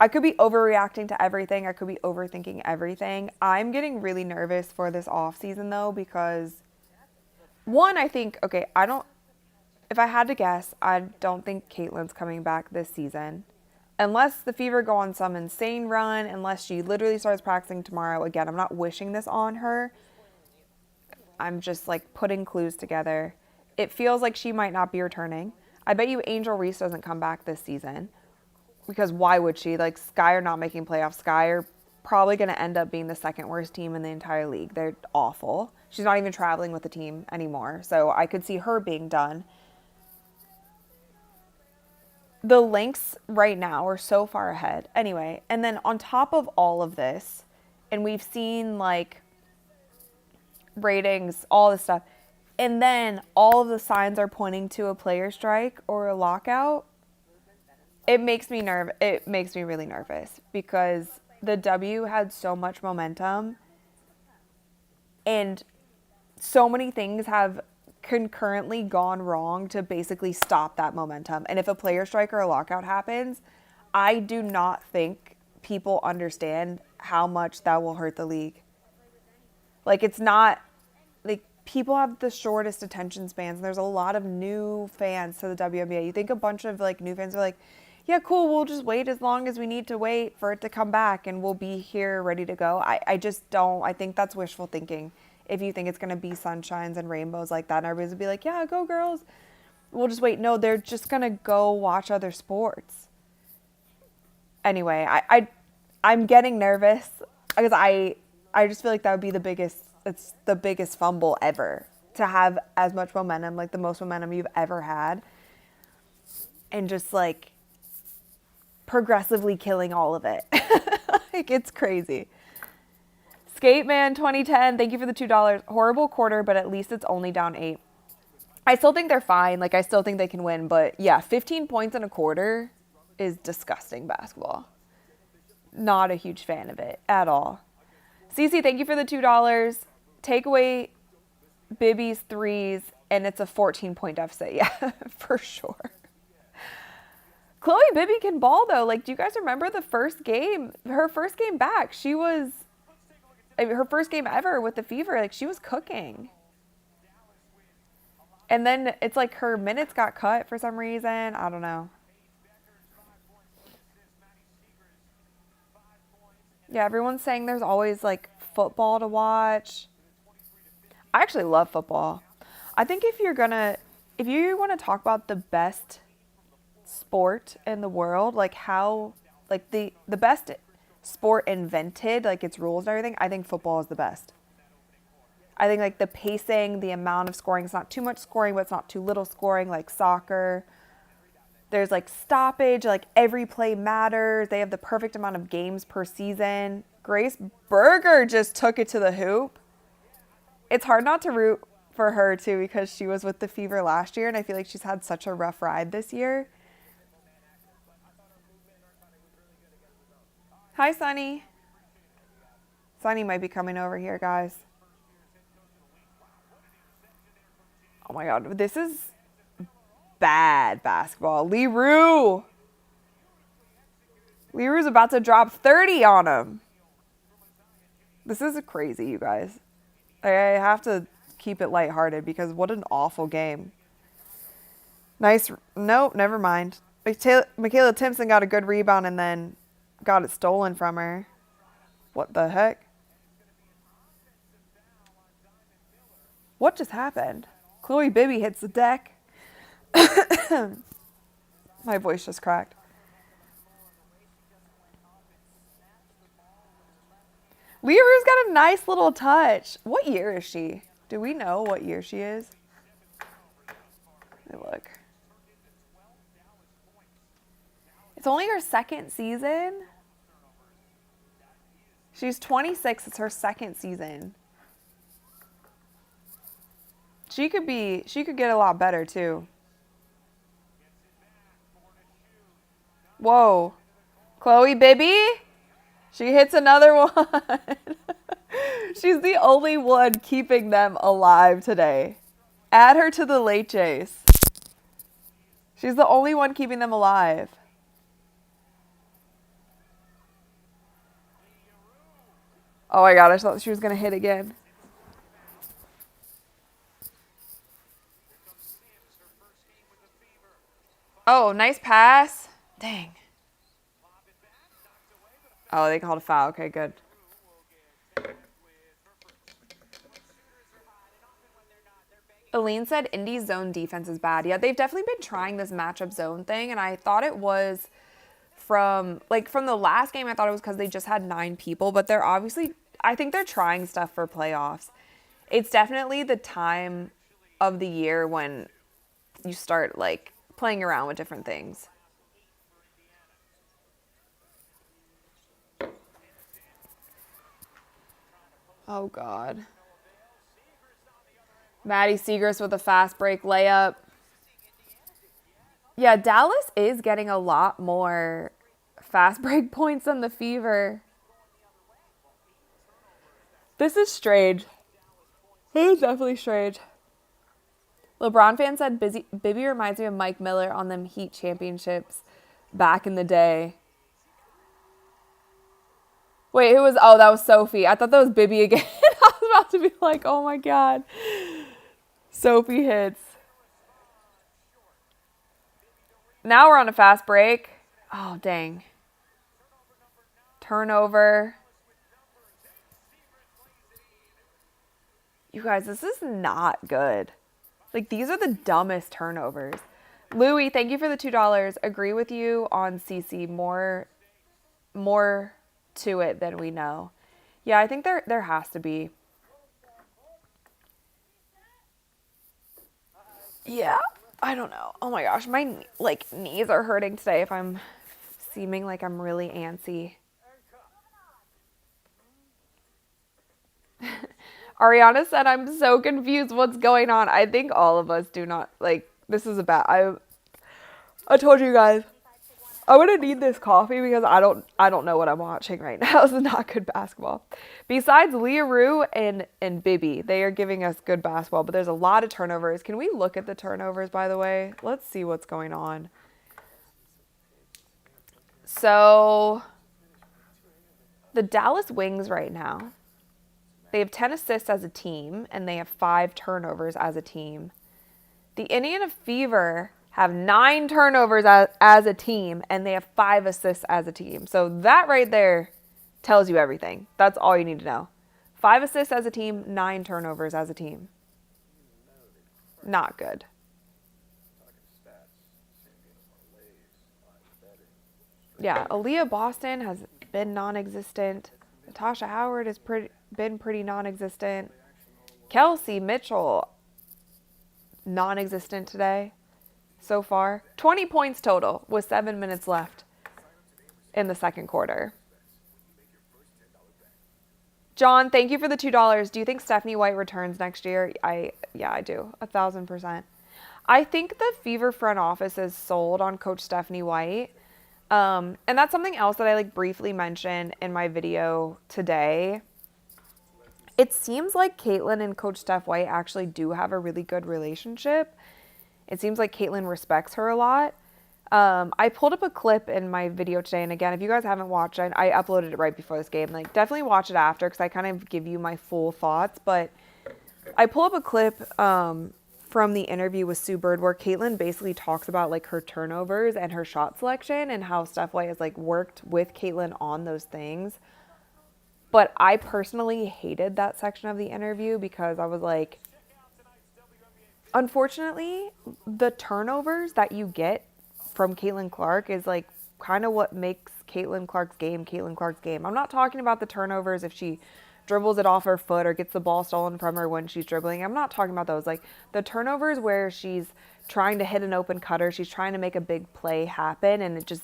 overreacting to everything. I could be overthinking everything. I'm getting really nervous for this off season though, because one, I think, okay, if I had to guess, I don't think Caitlin's coming back this season. Unless the Fever go on some insane run, unless she literally starts practicing tomorrow. Again, I'm not wishing this on her. I'm just like putting clues together. It feels like she might not be returning. I bet you Angel Reese doesn't come back this season. Because why would she? Like, Sky are not making playoffs. Sky are probably going to end up being the second worst team in the entire league. They're awful. She's not even traveling with the team anymore. So I could see her being done. The Lynx right now are so far ahead. Anyway, and then on top of all of this, and we've seen like ratings, all this stuff, and then all of the signs are pointing to a player strike or a lockout. It makes me really nervous because the W had so much momentum and so many things have concurrently gone wrong to basically stop that momentum. And if a player strike or a lockout happens, I do not think people understand how much that will hurt the league. Like, it's not like people have the shortest attention spans. And there's a lot of new fans to the WNBA. You think a bunch of like new fans are like, yeah, cool, we'll just wait as long as we need to wait for it to come back and we'll be here ready to go. I just don't. I think that's wishful thinking. If you think it's going to be sunshines and rainbows like that, and everybody's going to be like, yeah, go girls. We'll just wait. No, they're just going to go watch other sports. Anyway, I'm getting nervous because I just feel like that would be it's the biggest fumble ever to have as much momentum, like the most momentum you've ever had. And just like progressively killing all of it. Like, it's crazy. Skate Man 2010, thank you for the $2. Horrible quarter, but at least it's only down 8. I still think they're fine. Like, I still think they can win. But yeah, 15 points in a quarter is disgusting basketball. Not a huge fan of it at all. Cece, thank you for the $2. Take away Bibby's threes, and it's a 14-point deficit. Yeah, for sure. Chloe Bibby can ball, though. Like, do you guys remember the first game? Her first game back, her first game ever with the Fever, like, she was cooking. And then it's like her minutes got cut for some reason. I don't know. Yeah, everyone's saying there's always, like, football to watch. I actually love football. I think if you want to talk about the best sport in the world, like how, like the best sport invented, like its rules and everything, I think football is the best. I think like the pacing, the amount of scoring, it's not too much scoring, but it's not too little scoring, like soccer. There's like stoppage, like every play matters. They have the perfect amount of games per season. Grace Berger just took it to the hoop. It's hard not to root for her too because she was with the Fever last year and I feel like she's had such a rough ride this year. Hi, Sunny. Sunny might be coming over here, guys. Oh my God, this is bad basketball. Leroux's about to drop 30 on him. This is crazy, you guys. I have to keep it lighthearted because what an awful game. Nice. Nope, never mind. Michaela Timpson got a good rebound and then got it stolen from her. What the heck? What just happened? Chloe Bibby hits the deck. My voice just cracked. Leroux's got a nice little touch. What year is she? Do we know what year she is? Let me look. It's only her second season. She's 26. It's her second season. She could get a lot better too. Whoa. Chloe Bibby? She hits another one. She's the only one keeping them alive today. Add her to the late chase. She's the only one keeping them alive. Oh my god, I thought she was going to hit again. Oh, nice pass. Dang. Oh, they called a foul. Okay, good. Aline said Indy's zone defense is bad. Yeah, they've definitely been trying this matchup zone thing, and I thought it was from the last game, I thought it was because they just had 9 people, but they're obviously, I think they're trying stuff for playoffs. It's definitely the time of the year when you start like playing around with different things. Oh God. Maddie Siegrist with a fast break layup. Yeah, Dallas is getting a lot more fast break points than the Fever. This is strange. This is definitely strange. LeBron fan said Bibby reminds me of Mike Miller on them Heat championships back in the day. Wait, who was... Oh, that was Sophie. I thought that was Bibby again. I was about to be like, oh my God. Sophie hits. Now we're on a fast break. Oh, dang. Turnover. You guys, this is not good. Like, these are the dumbest turnovers. Louie, thank you for the $2. Agree with you on CC. More to it than we know. Yeah, I think there has to be. Yeah, I don't know. Oh my gosh, my knees are hurting today if I'm seeming like I'm really antsy. Ariana said, I'm so confused what's going on. I think all of us do not, this is a bad, I told you guys, I'm going to need this coffee because I don't know what I'm watching right now. This is not good basketball. Besides Leah Rue and Bibby, they are giving us good basketball, but there's a lot of turnovers. Can we look at the turnovers, by the way? Let's see what's going on. So, the Dallas Wings right now, they have 10 assists as a team, and they have 5 turnovers as a team. The Indiana Fever have 9 turnovers as a team, and they have 5 assists as a team. So that right there tells you everything. That's all you need to know. 5 assists as a team, 9 turnovers as a team. Not good. Yeah, Aaliyah Boston has been non-existent. Natasha Howard has been pretty non-existent. Kelsey Mitchell, non-existent today so far. 20 points total with 7 minutes left in the second quarter. John, thank you for the $2. Do you think Stephanie White returns next year? Yeah, I do. 1,000%. I think the Fever front office is sold on Coach Stephanie White. And that's something else that I briefly mentioned in my video today. It seems like Caitlin and Coach Steph White actually do have a really good relationship. It seems like Caitlin respects her a lot. I pulled up a clip in my video today, and again, if you guys haven't watched it, I uploaded it right before this game. Definitely watch it after because I kind of give you my full thoughts. But I pull up a clip from the interview with Sue Bird where Caitlin basically talks about her turnovers and her shot selection and how Steph White has worked with Caitlin on those things. But I personally hated that section of the interview because I was like, unfortunately, the turnovers that you get from Caitlin Clark is kind of what makes Caitlin Clark's game. I'm not talking about the turnovers if she dribbles it off her foot or gets the ball stolen from her when she's dribbling. I'm not talking about those. The turnovers where she's trying to hit an open cutter, she's trying to make a big play happen, and it just,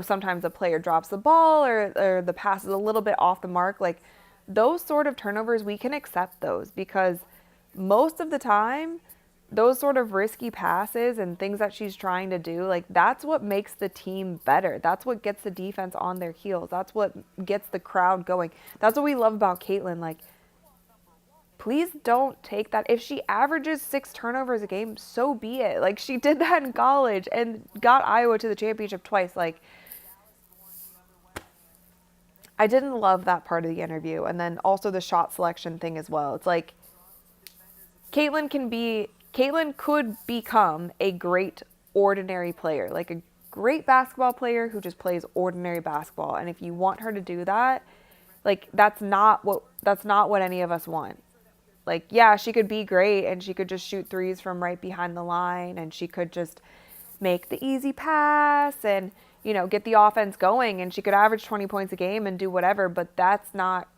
sometimes a player drops the ball or the pass is a little bit off the mark. Those sort of turnovers, we can accept those because most of the time, those sort of risky passes and things that she's trying to do, that's what makes the team better. That's what gets the defense on their heels. That's what gets the crowd going. That's what we love about Caitlin. please don't take that. If she averages 6 turnovers a game, so be it. Like, she did that in college and got Iowa to the championship twice. Like, I didn't love that part of the interview. And then also the shot selection thing as well. It's like, Caitlin could become a great ordinary player, like a great basketball player who just plays ordinary basketball. And if you want her to do that, like that's not what any of us want. Like, yeah, she could be great and she could just shoot threes from right behind the line and she could just make the easy pass and, get the offense going and she could average 20 points a game and do whatever, but that's not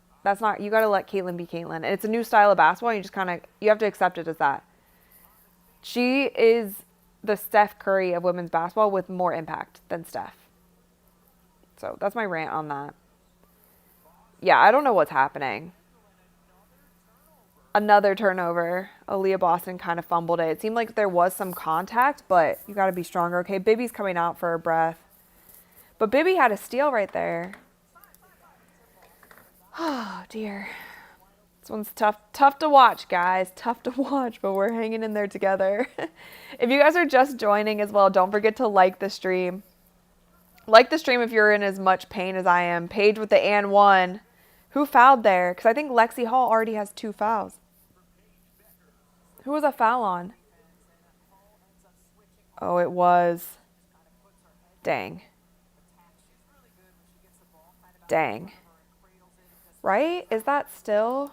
you got to let Caitlin be Caitlin. And it's a new style of basketball and you have to accept it as that. She is the Steph Curry of women's basketball with more impact than Steph. So that's my rant on that. Yeah, I don't know what's happening. Another turnover. Aaliyah Boston kind of fumbled it. It seemed like there was some contact, but you got to be stronger. Okay, Bibby's coming out for a breath. But Bibby had a steal right there. Oh, dear. This one's tough to watch, guys. Tough to watch, but we're hanging in there together. If you guys are just joining as well, don't forget to like the stream. Like the stream if you're in as much pain as I am. Paige with the and one. Who fouled there? Because I think Lexi Hall already has 2 fouls. Who was a foul on? Oh, it was. Dang. Dang. Right? Is that still?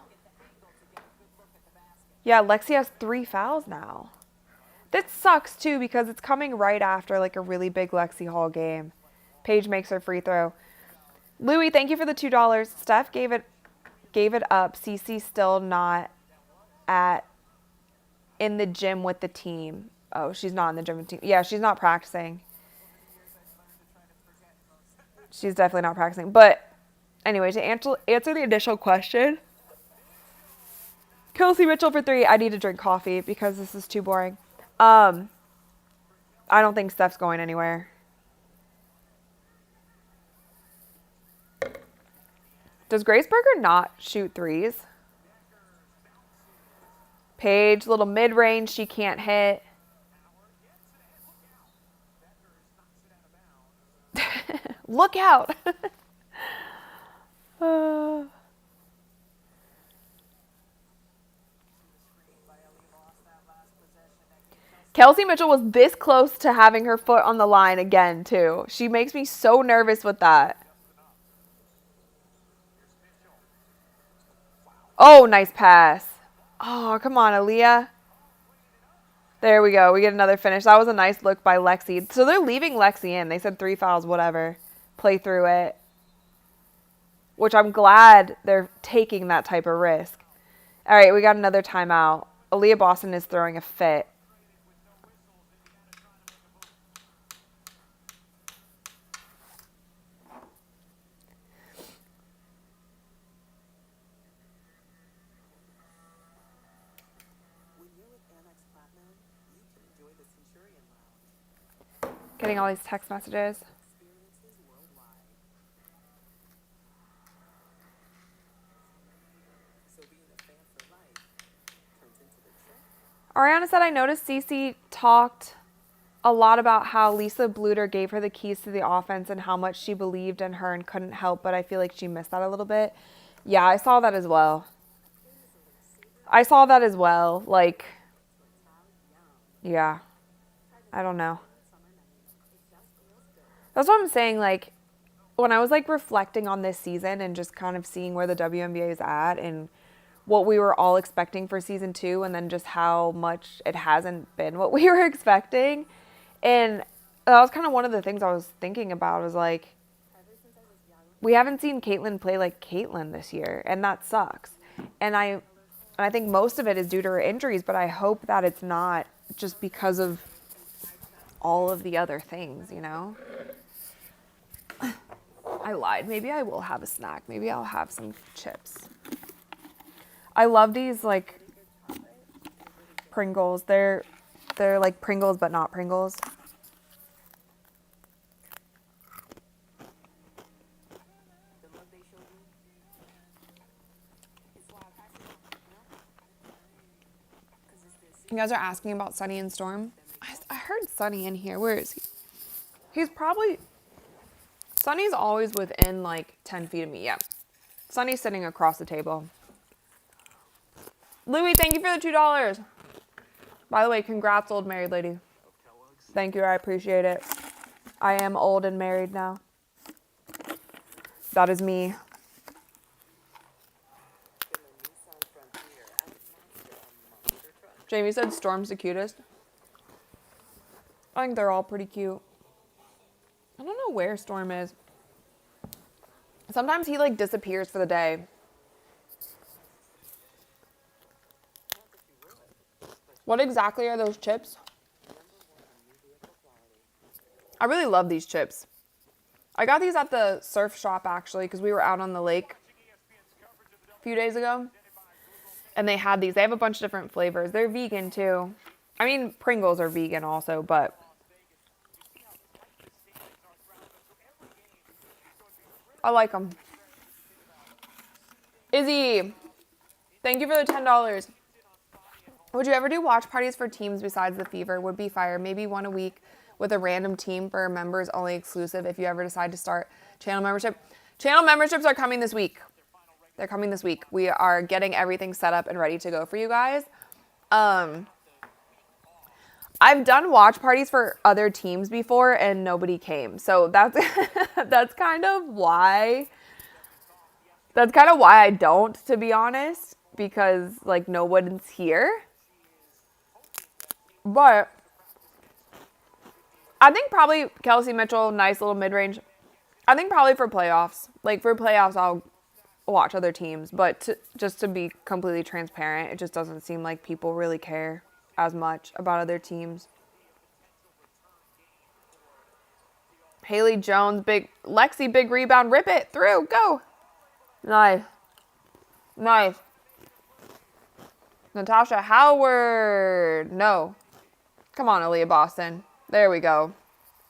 Yeah, Lexi has 3 fouls now. This sucks too because it's coming right after like a really big Lexi Hall game. Paige makes her free throw. Louie, thank you for the $2. Steph gave it up. Cece still not in the gym with the team. Oh, she's not in the gym with the team. Yeah, she's not practicing. She's definitely not practicing. But anyway, to answer the initial question, Kelsey Mitchell for 3. I need to drink coffee because this is too boring. I don't think Steph's going anywhere. Does Grace Berger not shoot threes? Paige, little mid-range she can't hit. Look out. Kelsey Mitchell was this close to having her foot on the line again, too. She makes me so nervous with that. Oh, nice pass. Oh, come on, Aaliyah. There we go. We get another finish. That was a nice look by Lexi. So they're leaving Lexi in. They said 3 fouls, whatever. Play through it. Which I'm glad they're taking that type of risk. All right, we got another timeout. Aaliyah Boston is throwing a fit. Getting all these text messages. Ariana said, I noticed Cece talked a lot about how Lisa Bluter gave her the keys to the offense and how much she believed in her and couldn't help, but I feel like she missed that a little bit. Yeah, I saw that as well. Like, yeah, I don't know. That's what I'm saying. Like, when I was like reflecting on this season and just kind of seeing where the WNBA is at and what we were all expecting for season 2 and then just how much it hasn't been what we were expecting. And that was kind of one of the things I was thinking about was like, we haven't seen Caitlin play like Caitlin this year, and that sucks. And I think most of it is due to her injuries, but I hope that it's not just because of all of the other things, you know? I lied. Maybe I will have a snack. Maybe I'll have some chips. I love these like Pringles. They're like Pringles but not Pringles. You guys are asking about Sunny and Storm. I heard Sunny in here. Where is he? He's probably... Sunny's always within like 10 feet of me. Yeah. Sunny's sitting across the table. Louie, thank you for the $2. By the way, congrats, old married lady. Thank you. I appreciate it. I am old and married now. That is me. Jamie said Storm's the cutest. I think they're all pretty cute. I don't know where Storm is. Sometimes he like disappears for the day. What exactly are those chips? I really love these chips. I got these at the surf shop actually because we were out on the lake a few days ago. And they had these. They have a bunch of different flavors. They're vegan too. I mean, Pringles are vegan also, but I like them. Izzy, thank you for the $10. Would you ever do watch parties for teams besides the Fever? Would be fire. Maybe one a week with a random team for members only exclusive if you ever decide to start channel membership. Channel memberships are coming this week. They're coming this week. We are getting everything set up and ready to go for you guys. I've done watch parties for other teams before and nobody came. So that's that's kind of why I don't, to be honest, because like no one's here. But I think probably Kelsey Mitchell, nice little mid-range. I think probably for playoffs. Like for playoffs, I'll watch other teams. But just to be completely transparent, it just doesn't seem like people really care as much about other teams. Haley Jones, Lexi, big rebound. Rip it through. Go. Nice. Nice. Natasha Howard. No. Come on, Aaliyah Boston. There we go.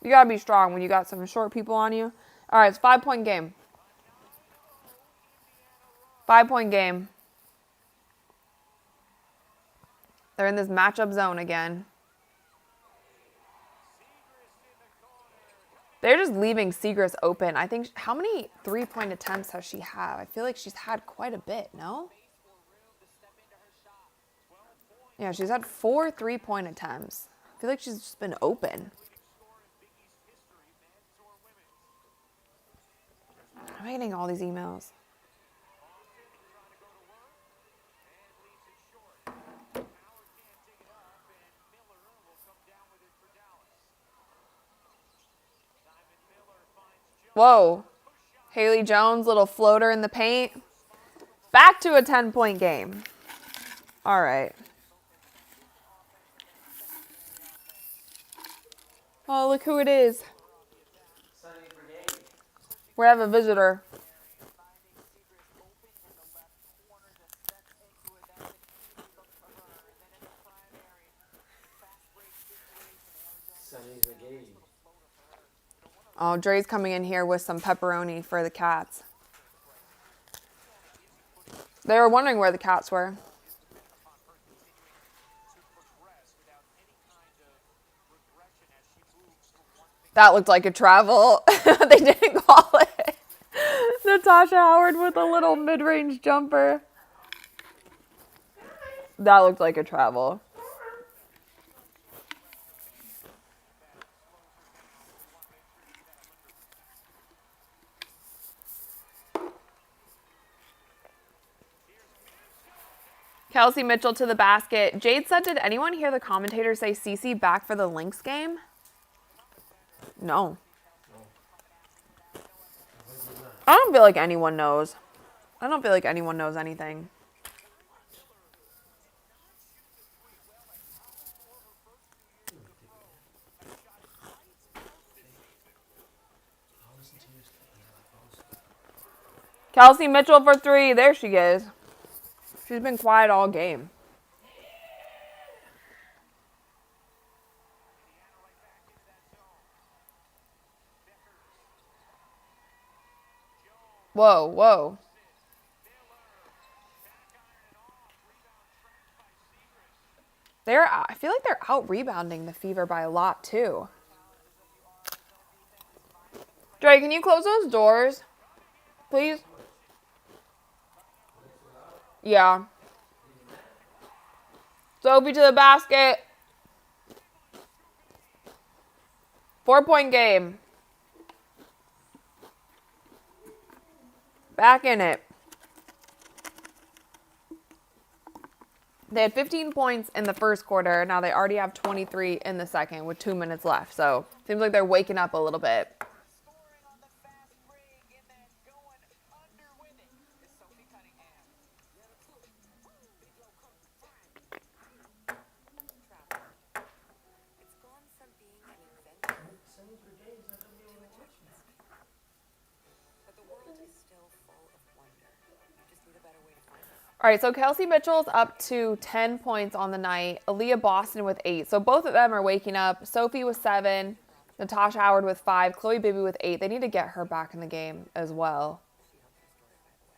You got to be strong when you got some short people on you. All right, it's 5-point game. 5-point game. They're in this matchup zone again. They're just leaving Seagrass open. I think, how many 3-point attempts has she had? I feel like she's had quite a bit, no? Yeah, she's had 4 3-point attempts. I feel like she's just been open. I'm getting all these emails. Whoa. Haley Jones, little floater in the paint. Back to a 10-point game. All right. Oh, look who it is. We have a visitor. Oh, Dre's coming in here with some pepperoni for the cats. They were wondering where the cats were. That looked like a travel. They didn't call it. Natasha Howard with a little mid-range jumper. That looked like a travel. Kelsey Mitchell to the basket. Jade said, did anyone hear the commentator say Cece back for the Lynx game? No. I don't feel like anyone knows. I don't feel like anyone knows anything. Kelsey Mitchell for 3. There she is. She's been quiet all game. Whoa, whoa. I feel like they're out rebounding the Fever by a lot too. Dre, can you close those doors, please? Yeah. Sophie to the basket. 4-point game. Back in it. They had 15 points in the first quarter. Now they already have 23 in the second with 2 minutes left. So seems like they're waking up a little bit. Scoring on the fast break and then going under with it is Sophie Cunningham. It's gone from being an adventure to a judgment. But the world is still full of wonder. You just need a better way to find it. All right, so Kelsey Mitchell's up to 10 points on the night. Aaliyah Boston with 8. So both of them are waking up. Sophie with 7. Natasha Howard with 5. Chloe Bibby with 8. They need to get her back in the game as well.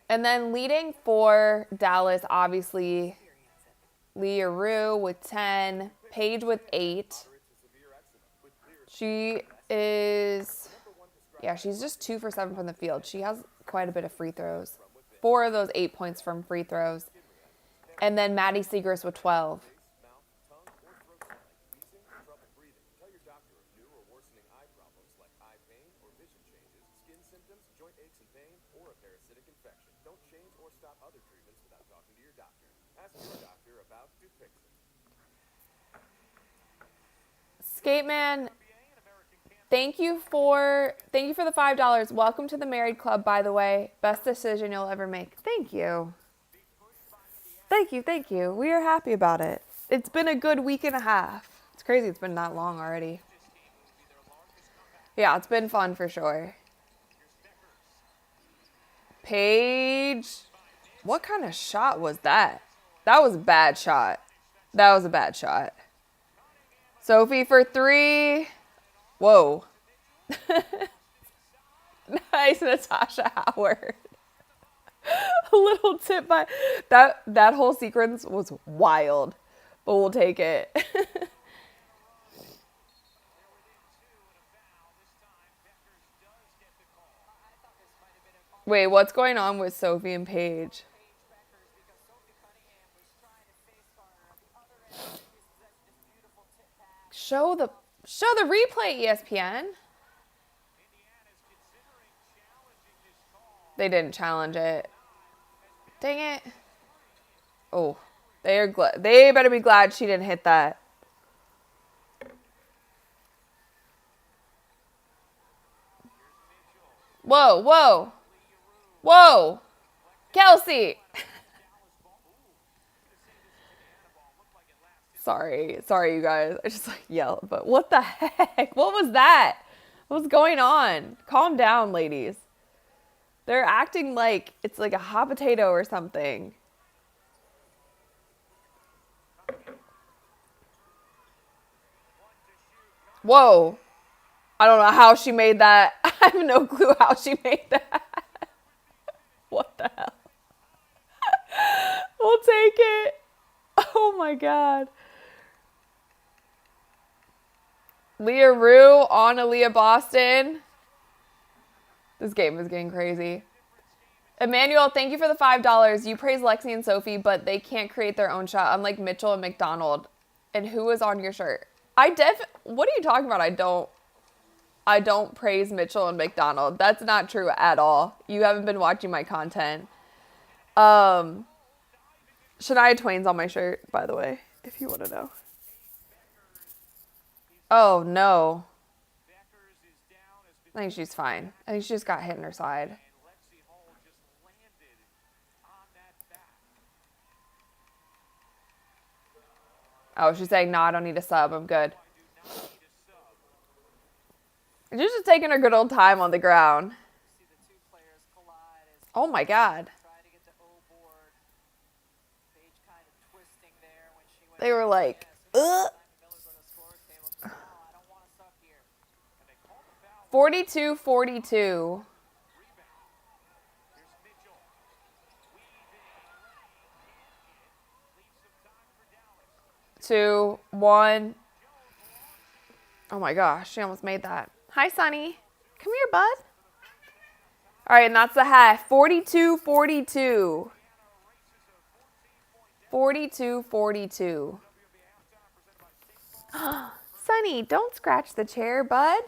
And then leading for Dallas, obviously, Leah Rue with 10. Paige with 8. She is, she's just 2 for 7 from the field. She has quite a bit of free throws. 4 of those 8 points from free throws. And then Maddie Segrist with 12. Skate Man, thank you for the $5. Welcome to the Married Club, by the way. Best decision you'll ever make. Thank you. Thank you. We are happy about it. It's been a good week and a half. It's crazy it's been that long already. Yeah, it's been fun for sure. Paige. What kind of shot was that? That was a bad shot. Sophie for 3. Whoa. Nice, Natasha Howard. A little tip by that whole sequence was wild, but we'll take it. Wait, what's going on with Sophie and Paige? Show the replay, ESPN. They didn't challenge it. Dang it. Oh, they better be glad she didn't hit that. Whoa. Kelsey. Sorry, you guys. I just yelled, but what the heck? What was that? What's going on? Calm down, ladies. They're acting like it's like a hot potato or something. Whoa. I don't know how she made that. I have no clue how she made that. What the hell? We'll take it. Oh my God. Leah Rue on Aaliyah Boston. This game is getting crazy. Emmanuel, thank you for the $5. You praise Lexi and Sophie, but they can't create their own shot, unlike Mitchell and McDonald. And who was on your shirt? What are you talking about? I don't praise Mitchell and McDonald. That's not true at all. You haven't been watching my content. Shania Twain's on my shirt, by the way, if you want to know. Oh, no. I think she's fine. I think she just got hit in her side. Oh, she's saying, no, I don't need a sub. I'm good. She's just taking her good old time on the ground. Oh, my God. They were like, ugh. 42-42. 2, 1. Oh my gosh, she almost made that. Hi, Sonny. Come here, bud. All right, and that's the half. 42-42. 42-42. Sonny, don't scratch the chair, bud.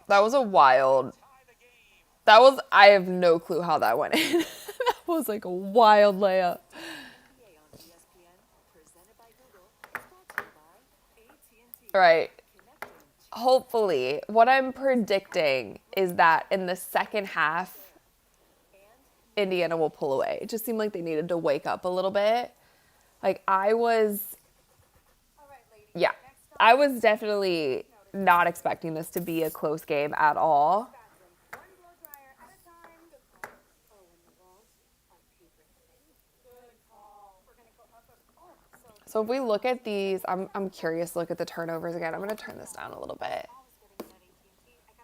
That was a wild. That was, I have no clue how that went in. That was like a wild layup. All right. Hopefully, what I'm predicting is that in the second half, Indiana will pull away. It just seemed like they needed to wake up a little bit. Like I was definitely not expecting this to be a close game at all. So if we look at these, I'm curious to look at the turnovers again. I'm going to turn this down a little bit.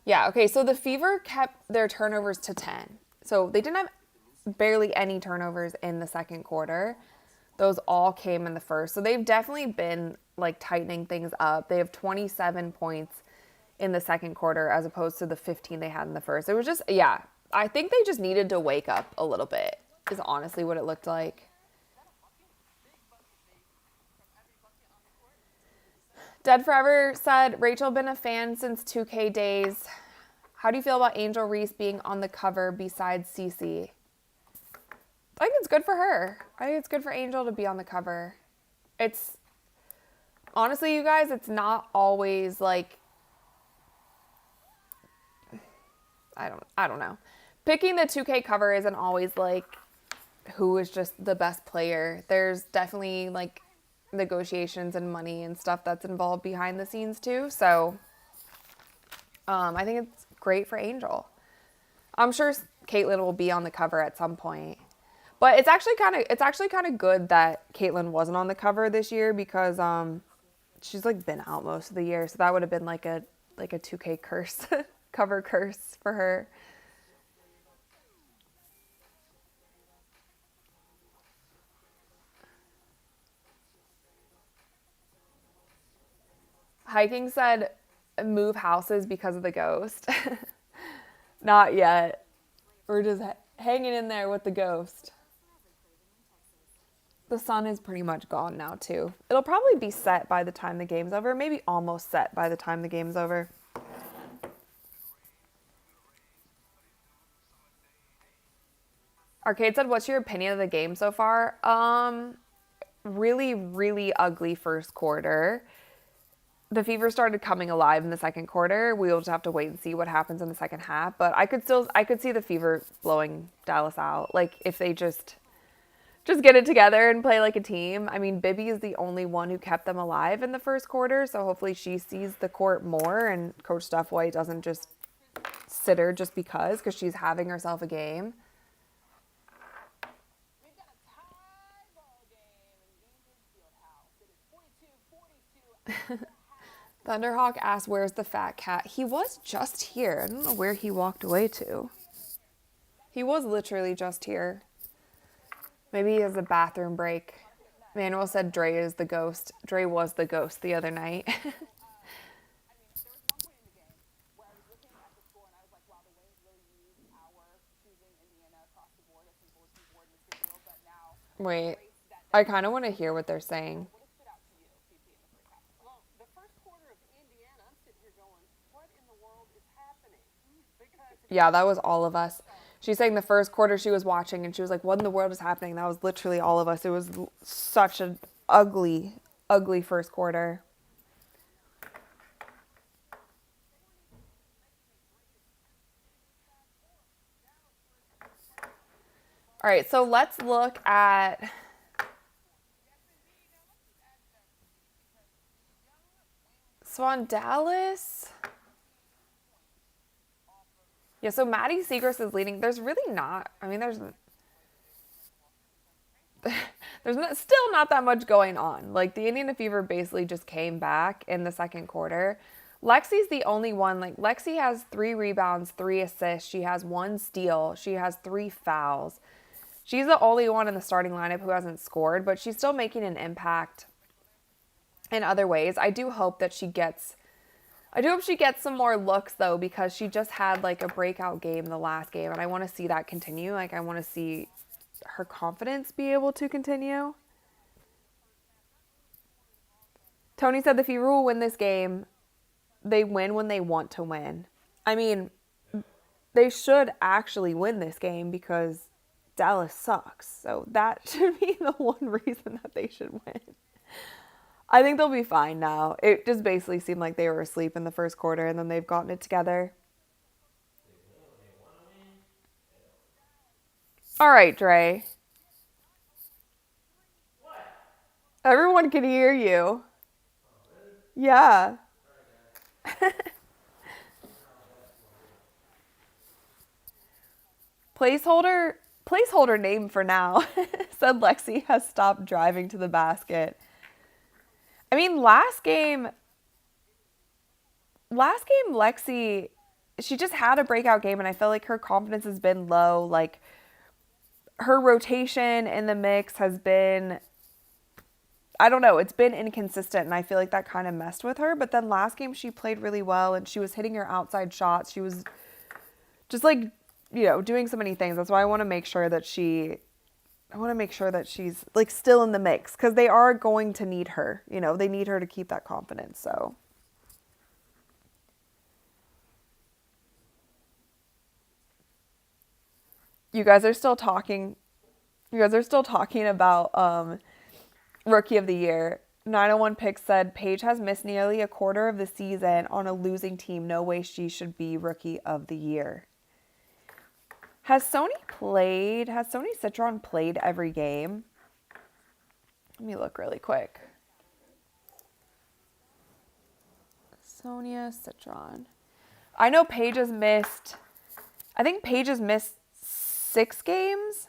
Yeah, okay, so the Fever kept their turnovers to 10. So they didn't have barely any turnovers in the second quarter. Those all came in the first. So they've definitely been like tightening things up. They have 27 points in the second quarter as opposed to the 15 they had in the first. It was just, yeah, I think they just needed to wake up a little bit is honestly what it looked like. Dead Forever said, Rachel, been a fan since 2K days. How do you feel about Angel Reese being on the cover besides Cece? I think it's good for her. I think it's good for Angel to be on the cover. It's, honestly, you guys, it's not always like, I don't know. Picking the 2K cover isn't always like who is just the best player. There's definitely like negotiations and money and stuff that's involved behind the scenes too. So I think it's great for Angel. I'm sure Caitlyn will be on the cover at some point. But it's actually kind of good that Caitlyn wasn't on the cover this year because she's like been out most of the year. So that would have been like a 2K curse, cover curse for her. Hiking said, move houses because of the ghost. Not yet. We're just hanging in there with the ghost. The sun is pretty much gone now, too. It'll probably be set by the time the game's over. Maybe almost set by the time the game's over. Arcade said, what's your opinion of the game so far? Really, really ugly first quarter. The Fever started coming alive in the second quarter. We'll just have to wait and see what happens in the second half. But I could see the Fever blowing Dallas out. Like if they just get it together and play like a team. I mean, Bibby is the only one who kept them alive in the first quarter. So hopefully she sees the court more and Coach Steph White doesn't just sit her just because she's having herself a game. We've got a tie ball game in Gainwood Fieldhouse. It is 42-42. Thunderhawk asked, where's the fat cat? He was just here. I don't know where he walked away to. He was literally just here. Maybe he has a bathroom break. Manuel said Dre is the ghost. Dre was the ghost the other night. There was one point in the game where I was looking at the score and I was like, wow, the Wings really used our choosing Indiana across the board as some bulletin board material, but now Wait, I kind of want to hear what they're saying. what stood out to you, PP, in the first half? Well, the first quarter of Indiana, I'm sitting here going, what in the world is happening? Because Yeah, that was all of us. She's saying the first quarter she was watching and she was like, what in the world is happening? That was literally all of us. It was such an ugly, ugly first quarter. All right, so let's look at so on Dallas. Yeah, so Maddie Siegrist is leading. There's really not. I mean, there's still not that much going on. Like the Indiana Fever basically just came back in the second quarter. Lexi's the only one. Like, Lexi has 3 rebounds, 3 assists. She has 1 steal. She has 3 fouls. She's the only one in the starting lineup who hasn't scored, but she's still making an impact in other ways. I do hope she gets some more looks, though, because she just had, like, a breakout game the last game, and I want to see that continue. Like, I want to see her confidence be able to continue. Tony said the Fever will win this game. They win when they want to win. I mean, they should actually win this game because Dallas sucks. So that should be the one reason that they should win. I think they'll be fine now. It just basically seemed like they were asleep in the first quarter, and then they've gotten it together. All right, Dre. Everyone can hear you. Yeah. Placeholder name for now. Said Lexi has stopped driving to the basket. I mean, last game Lexi, she just had a breakout game, and I feel like her confidence has been low. Like, her rotation in the mix has been, I don't know, it's been inconsistent, and I feel like that kind of messed with her. But then last game she played really well, and she was hitting her outside shots. She was just, like, you know, doing so many things. That's why I want to make sure that she's like still in the mix, because they are going to need her. You know, they need her to keep that confidence. So you guys are still talking about Rookie of the Year. 901 Picks said Paige has missed nearly a quarter of the season on a losing team. No way she should be Rookie of the Year. Has Sony Citron played every game? Let me look really quick. Sonia Citron. I know Paige has missed 6 games.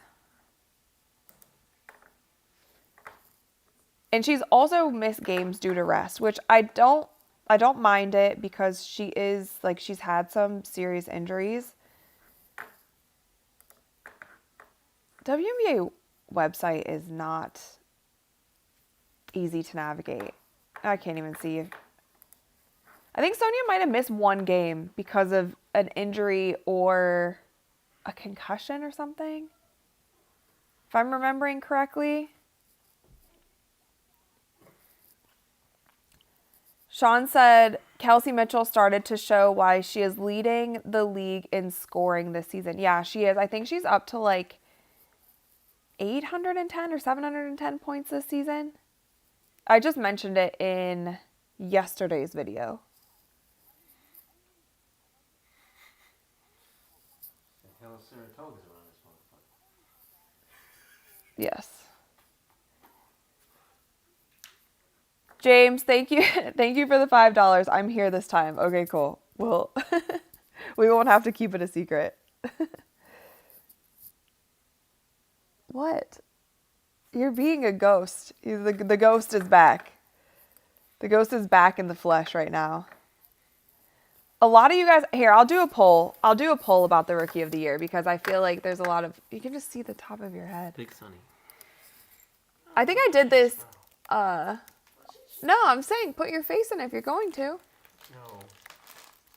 And she's also missed games due to rest, which I don't mind it, because she's had some serious injuries. WNBA website is not easy to navigate. I can't even see. I think Sonia might have missed 1 game because of an injury or a concussion or something, if I'm remembering correctly. Sean said Kelsey Mitchell started to show why she is leading the league in scoring this season. Yeah, she is. I think she's up to like 810 or 710 points this season. I just mentioned it in yesterday's video. The hell is Saratoga's around this motherfucker? Yes. James, thank you. Thank you for the $5. I'm here this time. Okay, cool. Well, we won't have to keep it a secret. What? You're being a ghost. The ghost is back. The ghost is back in the flesh right now. A lot of you guys, here, I'll do a poll. I'll do a poll about the Rookie of the Year, because I feel like there's a lot of, you can just see the top of your head. Big Sunny. I think I did this, no, I'm saying put your face in if you're going to. No.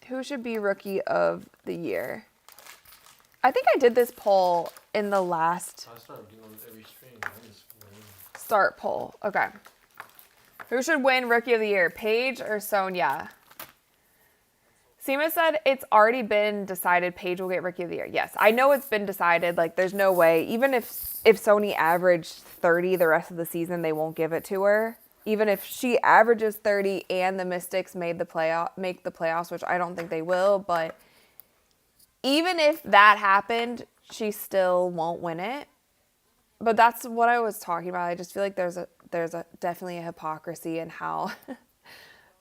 Who should be Rookie of the Year? I think I did this poll in the last I started doing every string. I just went in. start poll. Okay. Who should win Rookie of the Year, Paige or Sonia? Seema said it's already been decided Paige will get Rookie of the Year. Yes, I know it's been decided. Like, there's no way. Even if Sony averaged 30 the rest of the season, they won't give it to her. Even if she averages 30 and the Mystics make the playoffs, which I don't think they will, but even if that happened, she still won't win it. But that's what I was talking about. I just feel like there's definitely a hypocrisy in how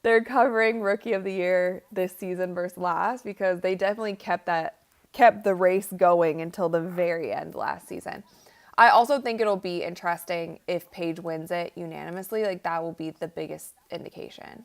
they're covering Rookie of the Year this season versus last, because they definitely kept the race going until the very end last season. I also think it'll be interesting if Paige wins it unanimously. Like, that will be the biggest indication.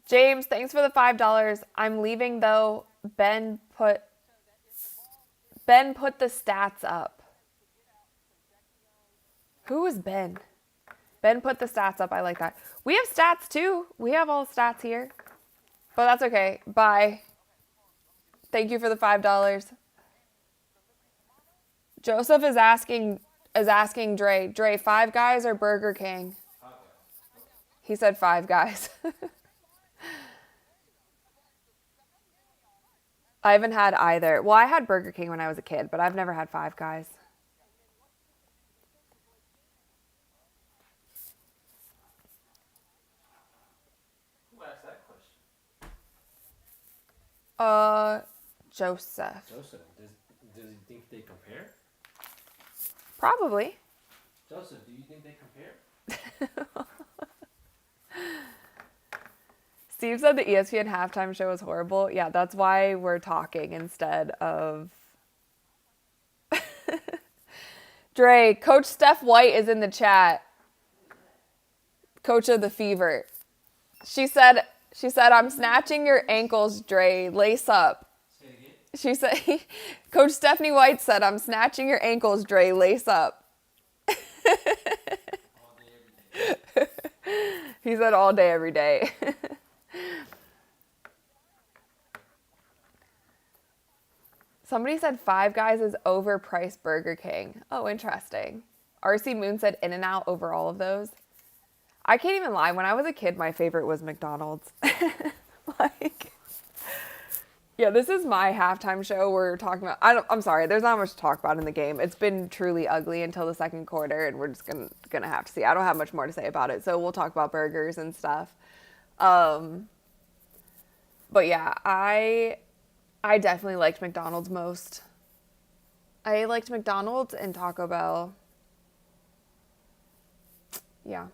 James, thanks for the $5. I'm leaving though. Ben put the stats up. Who is Ben? Ben put the stats up. I like that. We have stats too. We have all the stats here. But that's okay. Bye. Thank you for the $5. Joseph is asking Dre, Five Guys or Burger King? He said Five Guys. I haven't had either. Well, I had Burger King when I was a kid, but I've never had Five Guys. Who asked that question? Joseph. Joseph. Does he think they compare? Probably. Joseph, do you think they compare? Steve said the ESPN halftime show was horrible. Yeah, that's why we're talking instead of... Dre, Coach Steph White is in the chat. Coach of the Fever. She said, I'm snatching your ankles, Dre. Lace up. Say it again. She said, Coach Stephanie White said, I'm snatching your ankles, Dre. Lace up. All day, every day. He said all day, every day. Somebody said Five Guys is overpriced Burger King. Oh, interesting. RC Moon said In-N-Out over all of those. I can't even lie. When I was a kid, my favorite was McDonald's. Yeah, this is my halftime show. We're talking about... I'm sorry. There's not much to talk about in the game. It's been truly ugly until the second quarter, and we're just gonna have to see. I don't have much more to say about it, so we'll talk about burgers and stuff. But yeah, I definitely liked McDonald's most. I liked McDonald's and Taco Bell. Yeah.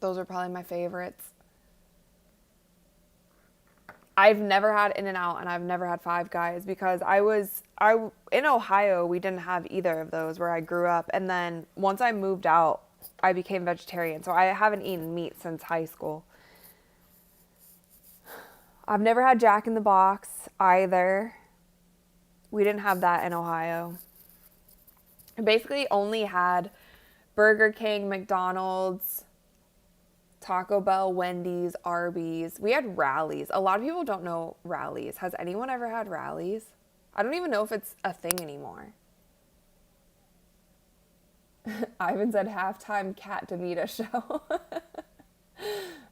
Those are probably my favorites. I've never had In-N-Out and I've never had Five Guys because in Ohio, we didn't have either of those where I grew up. And then once I moved out, I became vegetarian. So I haven't eaten meat since high school. I've never had Jack in the Box either. We didn't have that in Ohio. I basically only had Burger King, McDonald's, Taco Bell, Wendy's, Arby's. We had Rallies. A lot of people don't know Rallies. Has anyone ever had Rallies? I don't even know if it's a thing anymore. Ivan said halftime Cat Demita show.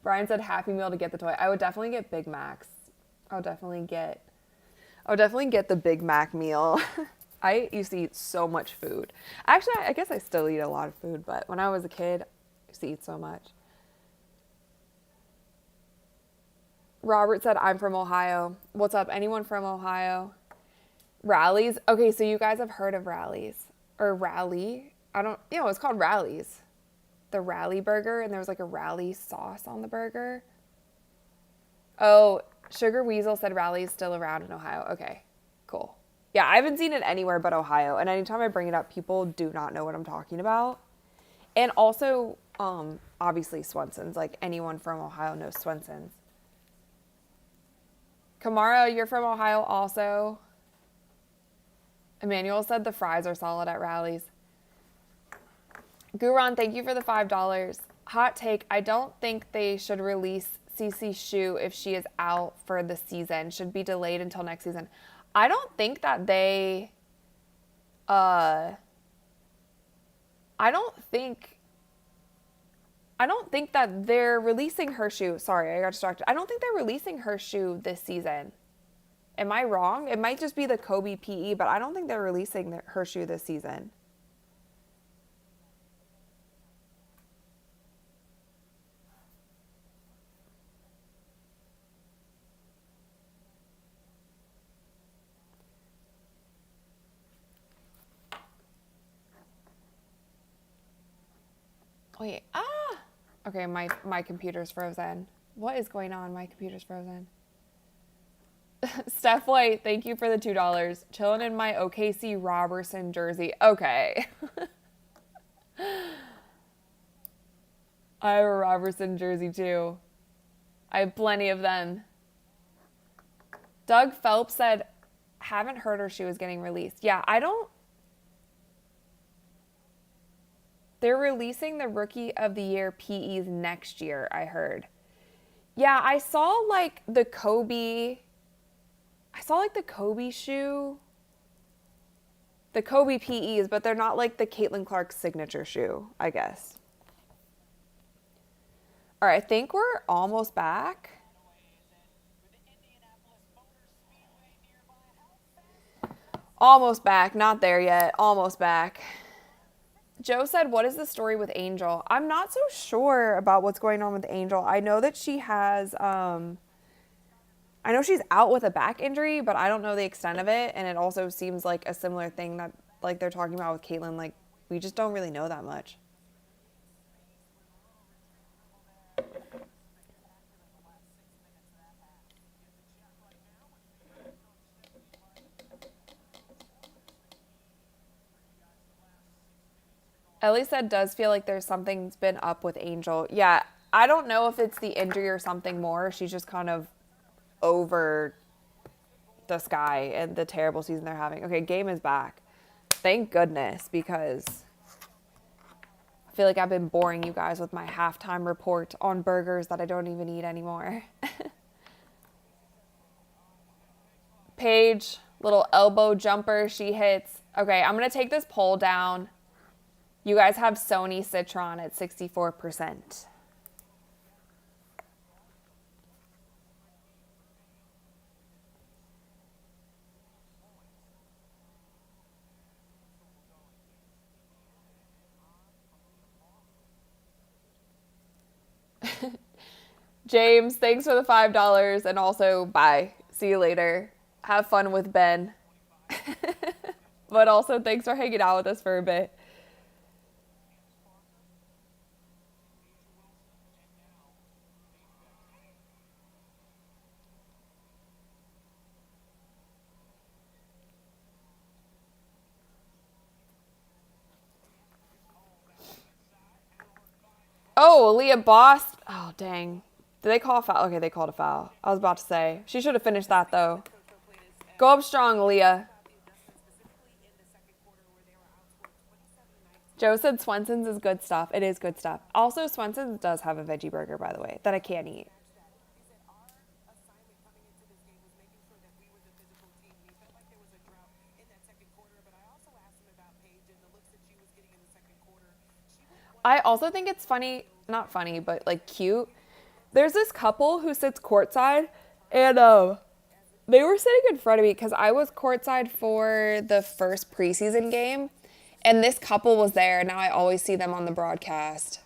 Brian said Happy Meal to get the toy. I would definitely get Big Macs. I would definitely get the Big Mac meal. I used to eat so much food. Actually, I guess I still eat a lot of food, but when I was a kid, I used to eat so much. Robert said, I'm from Ohio. What's up? Anyone from Ohio? Rallies? Okay, so you guys have heard of Rallies. Or Rally. It's called Rallies. The Rally burger, and there was like a Rally sauce on the burger. Oh, Sugar Weasel said Rally's still around in Ohio. Okay, cool. Yeah, I haven't seen it anywhere but Ohio, and anytime I bring it up, people do not know what I'm talking about. And also, obviously Swenson's. Like, anyone from Ohio knows Swenson's. Kamara, you're from Ohio also. Emmanuel said the fries are solid at Rallies. Guron, thank you for the $5. Hot take, I don't think they should release Cece Shu if she is out for the season. Should be delayed until next season. I don't think that they... I don't think that they're releasing her shoe. Sorry, I got distracted. I don't think they're releasing her shoe this season. Am I wrong? It might just be the Kobe PE, but I don't think they're releasing her shoe this season. Wait, okay, my computer's frozen. What is going on? My computer's frozen. Steph White, thank you for the $2. Chilling in my OKC Robertson jersey. Okay. I have a Robertson jersey too. I have plenty of them. Doug Phelps said, haven't heard her she was getting released. Yeah, I don't. They're releasing the Rookie of the Year PEs next year, I heard. Yeah, I saw like the Kobe shoe. The Kobe PEs, but they're not like the Caitlin Clark signature shoe, I guess. All right, I think we're almost back. Almost back. Not there yet. Almost back. Joe said, what is the story with Angel? I'm not so sure about what's going on with Angel. I know that she has, I know she's out with a back injury, but I don't know the extent of it. And it also seems like a similar thing that like they're talking about with Caitlin. Like, we just don't really know that much. Ellie said, does feel like there's something's been up with Angel. Yeah, I don't know if it's the injury or something more. She's just kind of over the sky and the terrible season they're having. Okay, game is back. Thank goodness, because I feel like I've been boring you guys with my halftime report on burgers that I don't even eat anymore. Paige, little elbow jumper she hits. Okay, I'm going to take this poll down. You guys have Sony Citron at 64%. James, thanks for the $5 and also bye. See you later. Have fun with Ben. But also thanks for hanging out with us for a bit. Oh, Leah Boss. Oh, dang. Did they call a foul? Okay, they called a foul. I was about to say. She should have finished that, though. Go up strong, Leah. Joe said Swenson's is good stuff. It is good stuff. Also, Swenson's does have a veggie burger, by the way, that I can't eat. I also think it's funny, not funny, but like cute. There's this couple who sits courtside, and they were sitting in front of me because I was courtside for the first preseason game, and this couple was there. Now I always see them on the broadcast.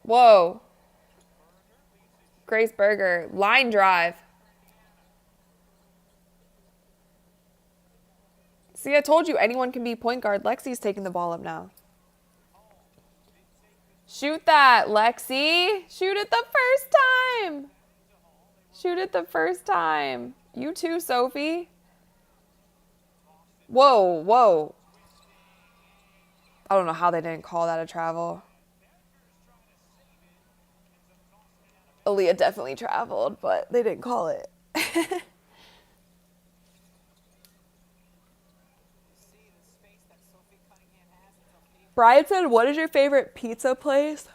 Whoa. Grace Berger, line drive. See, I told you anyone can be point guard. Lexi's taking the ball up now. Shoot that, Lexi. Shoot it the first time. Shoot it the first time. You too, Sophie. Whoa, whoa. I don't know how they didn't call that a travel. Aaliyah definitely traveled, but they didn't call it. Brian said, what is your favorite pizza place?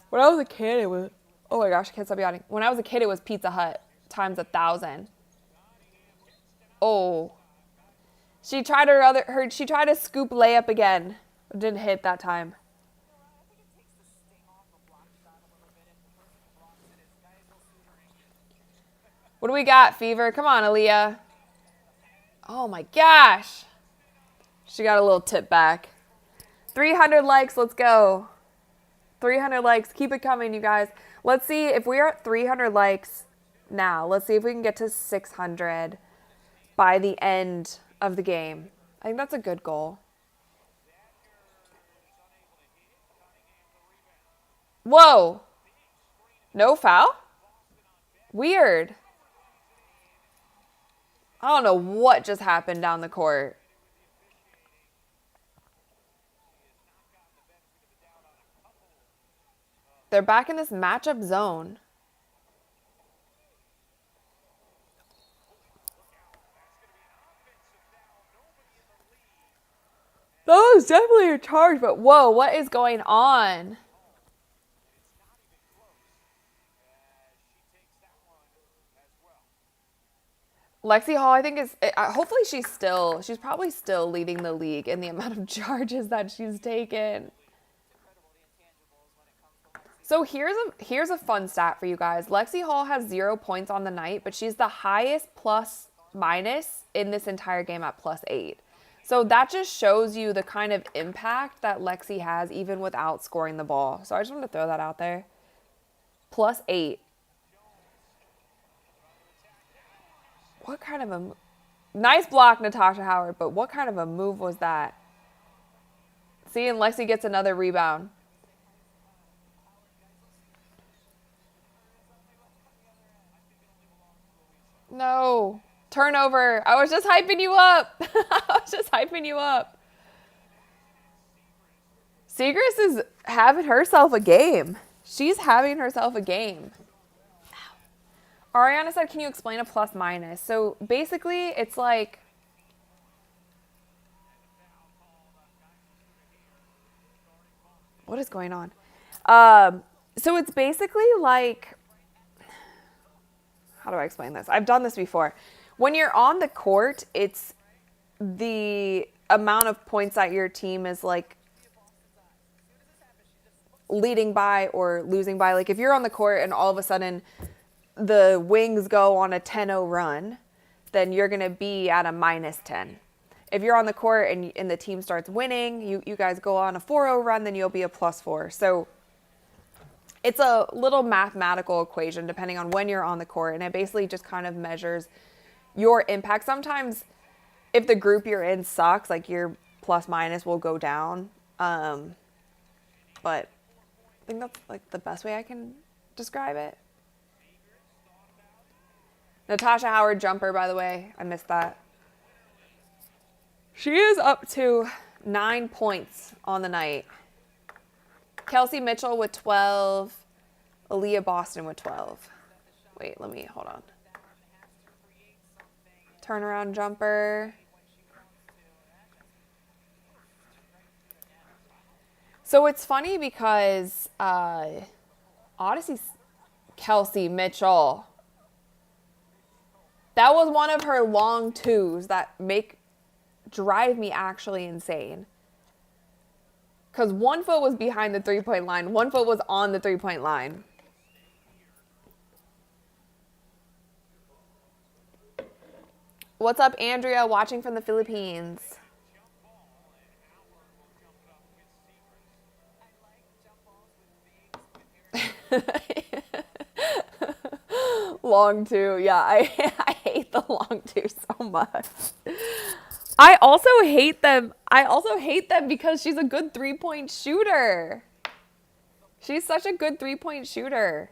When I was a kid, it was... Oh my gosh, I can't stop yawning. When I was a kid, it was Pizza Hut times 1,000. Oh. She tried she tried a scoop layup again. It didn't hit that time. What do we got, Fever? Come on, Aaliyah. Oh my gosh. She got a little tip back. 300 likes, let's go. 300 likes, keep it coming, you guys. Let's see if we're at 300 likes now. Let's see if we can get to 600 by the end of the game. I think that's a good goal. Whoa. No foul? Weird. I don't know what just happened down the court. They're back in this matchup zone. That was definitely a charge, but whoa, what is going on? Lexi Hall, I think is hopefully she's probably still leading the league in the amount of charges that she's taken. So here's a fun stat for you guys. Lexi Hall has 0 points on the night, but she's the highest plus minus in this entire game at +8. So that just shows you the kind of impact that Lexi has even without scoring the ball. So I just wanted to throw that out there. +8. What kind of a nice block, Natasha Howard, but what kind of a move was that? See, and Lexi gets another rebound. No. Turnover. I was just hyping you up. I was just hyping you up. Seagrass is having herself a game. She's having herself a game. Ariana said, can you explain a plus minus? So basically, it's like... What is going on? So it's basically like... How do I explain this? I've done this before. When you're on the court, it's the amount of points that your team is like leading by or losing by. Like if you're on the court and all of a sudden the Wings go on a 10-0 run, then you're going to be at a -10. If you're on the court and the team starts winning, you guys go on a 4-0 run, then you'll be a +4. So it's a little mathematical equation depending on when you're on the court, and it basically just kind of measures your impact. Sometimes if the group you're in sucks, like your plus minus will go down. But I think that's like the best way I can describe it. Natasha Howard jumper, by the way. I missed that. She is up to 9 points on the night. Kelsey Mitchell with 12. Aaliyah Boston with 12. Wait, hold on. Turnaround jumper. So it's funny because Odyssey's Kelsey Mitchell. That was one of her long twos that drive me actually insane. Because one foot was behind the 3-point line. One foot was on the 3-point line. What's up, Andrea, watching from the Philippines? Long two. Yeah, I hate the long two so much. I also hate them because she's a good 3-point shooter. She's such a good 3-point shooter.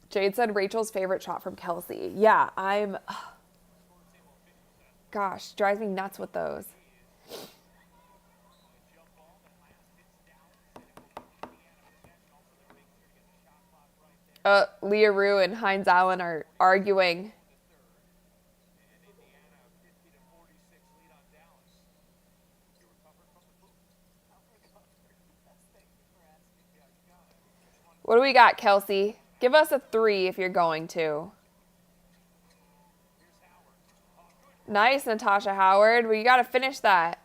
Jade said Rachel's favorite shot from Kelsey. Yeah, gosh, drives me nuts with those. Leah Rue and Heinz Allen are arguing. What do we got, Kelsey? Give us a 3 if you're going to. Nice, Natasha Howard. Well, you got to finish that.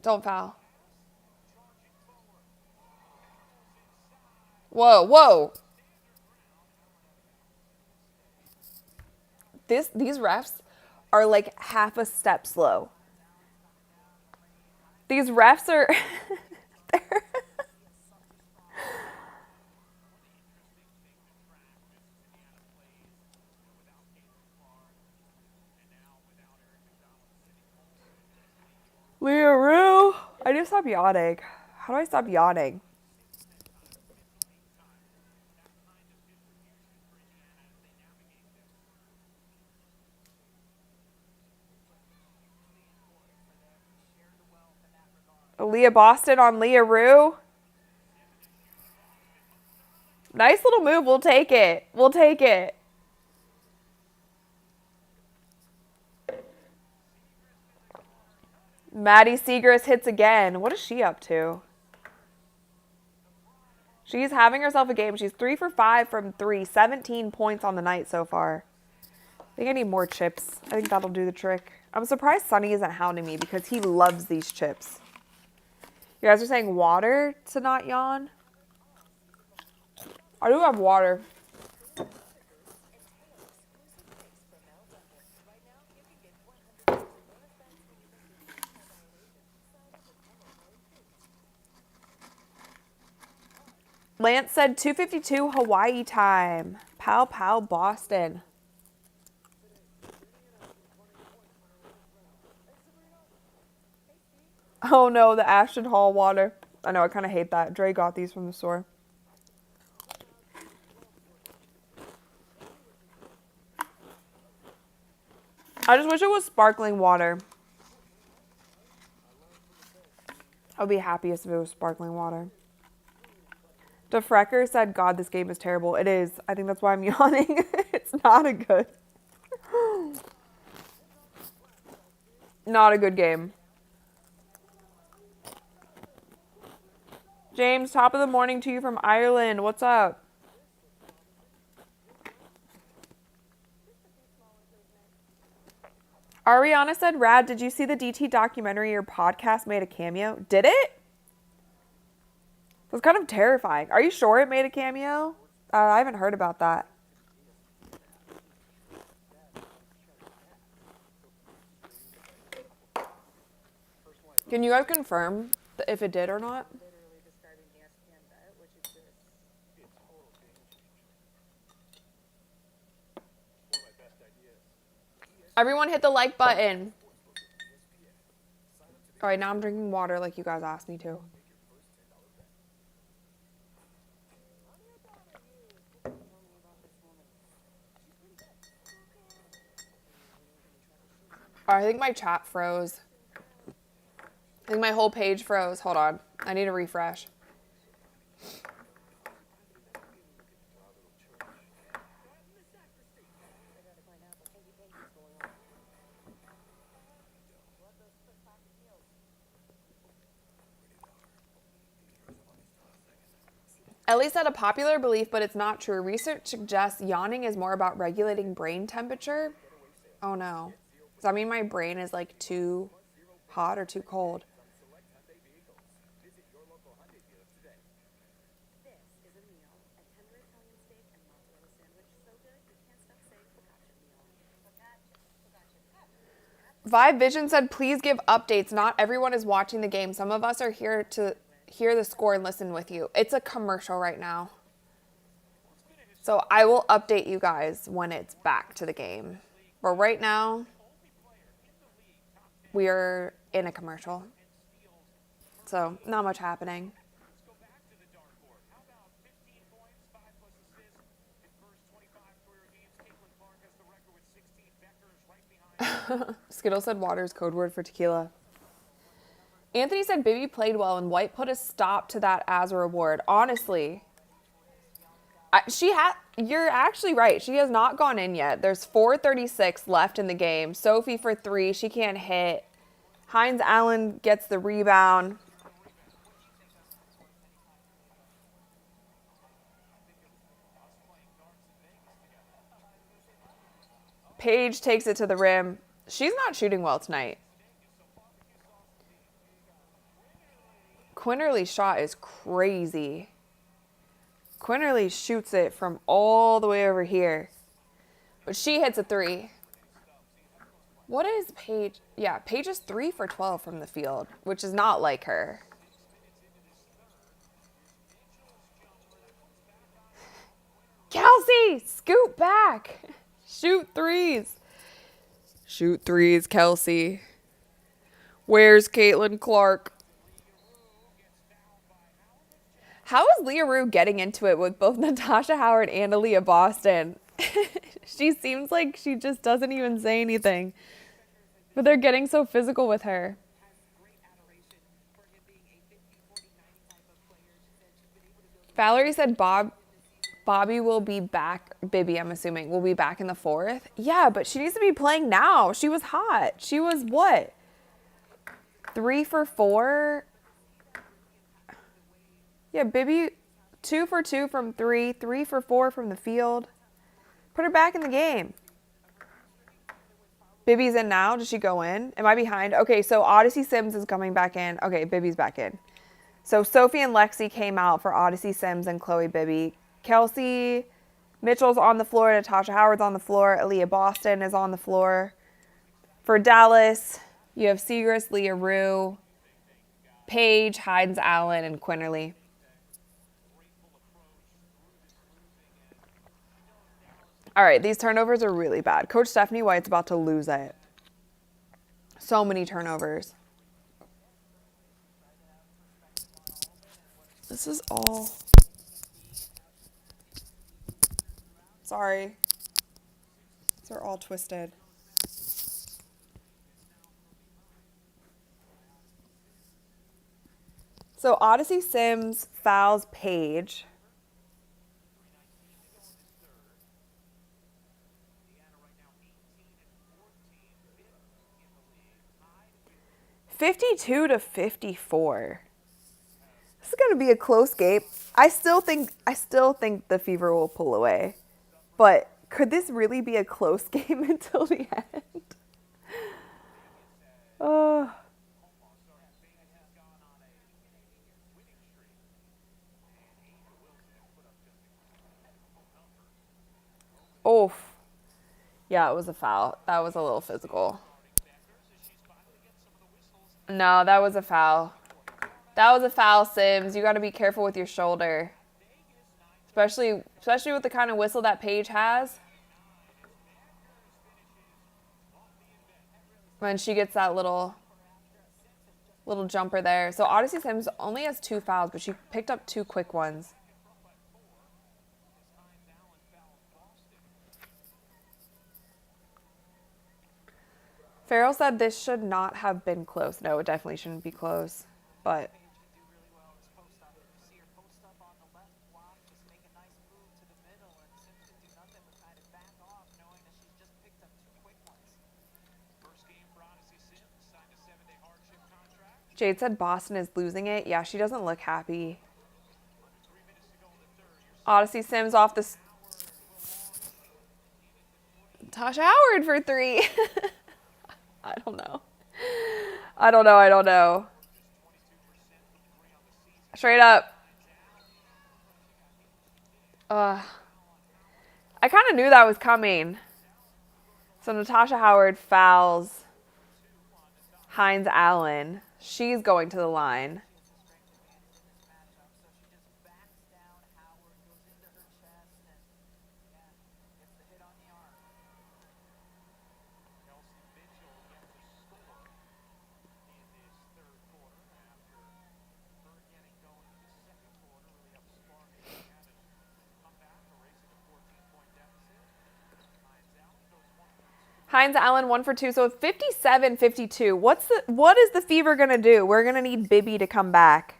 Don't foul. Whoa, whoa. These refs are like half a step slow. These refs are... Leah Rue. I need to stop yawning. How do I stop yawning? Leah Boston on Leah Rue. Nice little move. We'll take it. We'll take it. Maddie Segrist hits again. What is she up to? She's having herself a game. She's 3 for 5 from 3. 17 points on the night so far. I think I need more chips. I think that'll do the trick. I'm surprised Sonny isn't hounding me because he loves these chips. You guys are saying water to not yawn? I do have water. Lance said 2:52 Hawaii time. Pow pow Boston. Oh no, the Ashton Hall water. I know, I kind of hate that. Dre got these from the store. I just wish it was sparkling water. I would be happiest if it was sparkling water. DeFrecker said, God, this game is terrible. It is. I think that's why I'm yawning. It's not a good. Not a good game. James, top of the morning to you from Ireland. What's up? Ariana said, Rad, did you see the DT documentary your podcast made a cameo? Did it? It was kind of terrifying. Are you sure it made a cameo? I haven't heard about that. Can you guys confirm if it did or not? Everyone hit the like button. All right, now I'm drinking water like you guys asked me to. All right, I think my chat froze. I think my whole page froze. Hold on. I need a refresh. Ellie said a popular belief, but it's not true. Research suggests yawning is more about regulating brain temperature. Oh no. Does that mean my brain is like too hot or too cold? Vibe Vision said, please give updates. Not everyone is watching the game. Some of us are here to hear the score and listen with you. It's a commercial right now. So I will update you guys when it's back to the game. But right now, we are in a commercial. So not much happening. Skittle said water is code word for tequila. Anthony said Bibby played well and White put a stop to that as a reward. Honestly, you're actually right. She has not gone in yet. There's 4:36 left in the game. Sophie for 3. She can't hit. Hines Allen gets the rebound. Paige takes it to the rim. She's not shooting well tonight. Quinterly's shot is crazy. Quinterly shoots it from all the way over here. But she hits a 3. What is Paige? Yeah, Paige is 3 for 12 from the field, which is not like her. Kelsey, scoot back. Shoot threes. Shoot threes, Kelsey. Where's Caitlin Clark? How is Leah Rue getting into it with both Natasha Howard and Aaliyah Boston? She seems like she just doesn't even say anything. But they're getting so physical with her. Valerie said Bobby will be back. Bibby, I'm assuming, will be back in the fourth. Yeah, but she needs to be playing now. She was hot. She was what? 3 for 4? Yeah, Bibby, 2 for 2 from 3, 3 for 4 from the field. Put her back in the game. Bibby's in now. Does she go in? Am I behind? Okay, so Odyssey Sims is coming back in. Okay, Bibby's back in. So Sophie and Lexi came out for Odyssey Sims and Chloe Bibby. Kelsey Mitchell's on the floor. Natasha Howard's on the floor. Aaliyah Boston is on the floor. For Dallas, you have Segrist, Leah Rue, Paige, Hines Allen, and Quinterly. All right, these turnovers are really bad. Coach Stephanie White's about to lose it. So many turnovers. This is all... Sorry. These are all twisted. So Odyssey Sims fouls Paige. $52-54. This is going to be a close game. I still think the Fever will pull away. But could this really be a close game until the end? Oof. Yeah, it was a foul. That was a little physical. No, that was a foul. That was a foul, Sims. You got to be careful with your shoulder. Especially with the kind of whistle that Paige has. When she gets that little jumper there. So Odyssey Sims only has 2 fouls, but she picked up 2 quick ones. Farrell said this should not have been close. No, it definitely shouldn't be close. But Jade said Boston is losing it. Yeah, she doesn't look happy. Odyssey Sims off the... Tasha Howard for 3. I don't know. Straight up. I kind of knew that was coming. So Natasha Howard fouls Hines Allen. She's going to the line. Hines Allen 1 for 2, so 57-52. What is the Fever gonna do? We're gonna need Bibby to come back.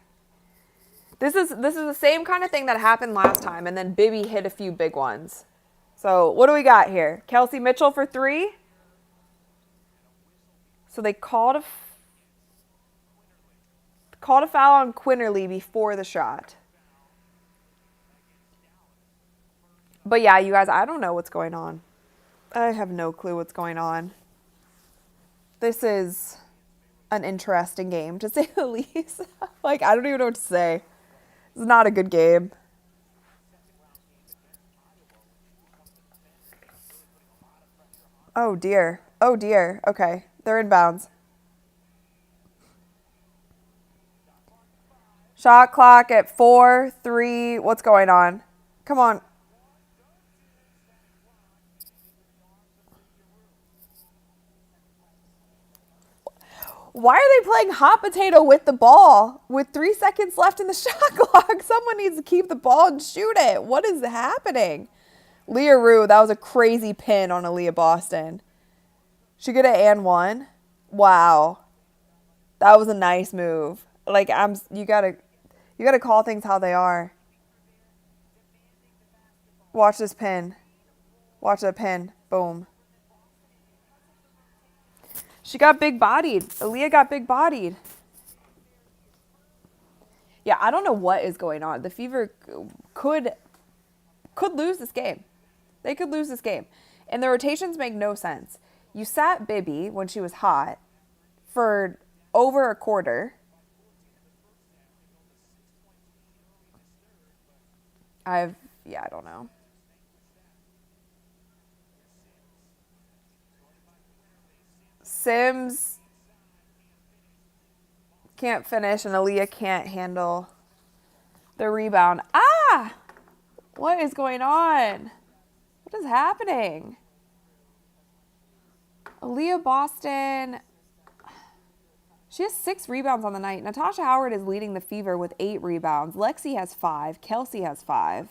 This is the same kind of thing that happened last time, and then Bibby hit a few big ones. So what do we got here? Kelsey Mitchell for 3. So they called a foul on Quinterly before the shot. But yeah, you guys, I don't know what's going on. I have no clue what's going on. This is an interesting game, to say the least. Like, I don't even know what to say. It's not a good game. Oh, dear. Oh, dear. Okay. They're in bounds. Shot clock at 4, 3. What's going on? Come on. Why are they playing hot potato with the ball with 3 seconds left in the shot clock? Someone needs to keep the ball and shoot it. What is happening? Leah Rue, that was a crazy pin on Aaliyah Boston. She get an and 1. Wow. That was a nice move. Like, you gotta call things how they are. Watch this pin. Watch that pin. Boom. She got big bodied. Aaliyah got big bodied. Yeah, I don't know what is going on. The Fever could lose this game. They could lose this game. And the rotations make no sense. You sat Bibby when she was hot for over a quarter. I don't know. Sims can't finish and Aaliyah can't handle the rebound. Ah! What is going on? What is happening? Aaliyah Boston. She has 6 rebounds on the night. Natasha Howard is leading the Fever with 8 rebounds. Lexi has 5. Kelsey has 5.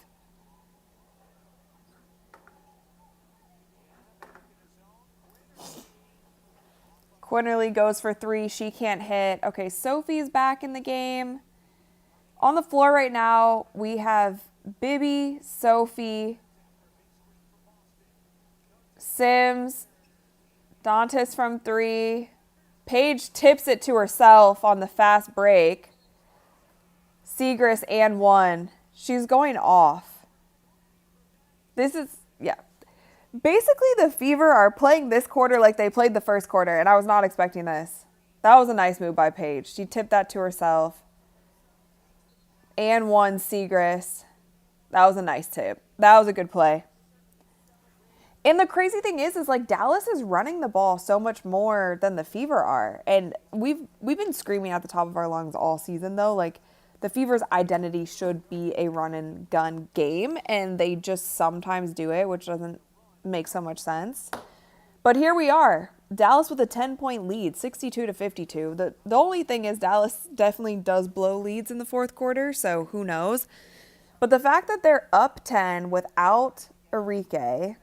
Quinterly goes for 3. She can't hit. Okay, Sophie's back in the game. On the floor right now, we have Bibby, Sophie, Sims, Dantas from 3. Paige tips it to herself on the fast break. Segrist and 1. She's going off. This is, yeah. Basically, the Fever are playing this quarter like they played the first quarter, and I was not expecting this. That was a nice move by Paige. She tipped that to herself. And 1 Segrist. That was a nice tip. That was a good play. And the crazy thing is like Dallas is running the ball so much more than the Fever are. And we've been screaming at the top of our lungs all season, though. Like, the Fever's identity should be a run and gun game, and they just sometimes do it, which doesn't make so much sense. But here we are. Dallas with a 10-point lead, 62-52. The only thing is Dallas definitely does blow leads in the fourth quarter, so who knows. But the fact that they're up 10 without Enrique,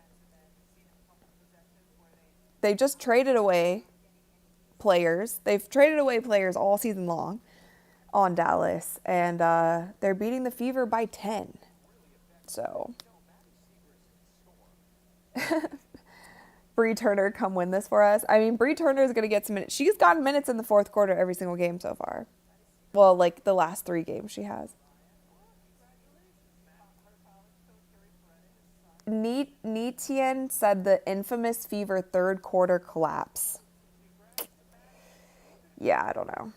they just traded away players. They've traded away players all season long on Dallas, and they're beating the Fever by 10. So, Bree Turner, come win this for us. I mean, Bree Turner is going to get some minutes. She's gotten minutes in the fourth quarter every single game so far. Well, like the last 3 games she has. Nitian said the infamous Fever third quarter collapse. Yeah, I don't know.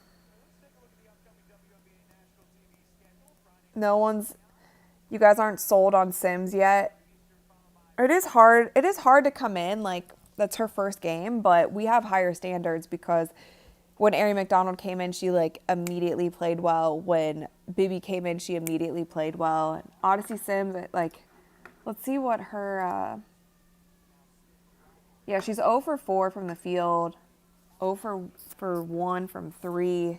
You guys aren't sold on Sims yet. It is hard to come in, like, that's her first game, but we have higher standards because when Ari McDonald came in, she, like, immediately played well. When Bibby came in, she immediately played well. Odyssey Sims, like, let's see what her, yeah, she's 0 for 4 from the field, 0 for 1 from 3,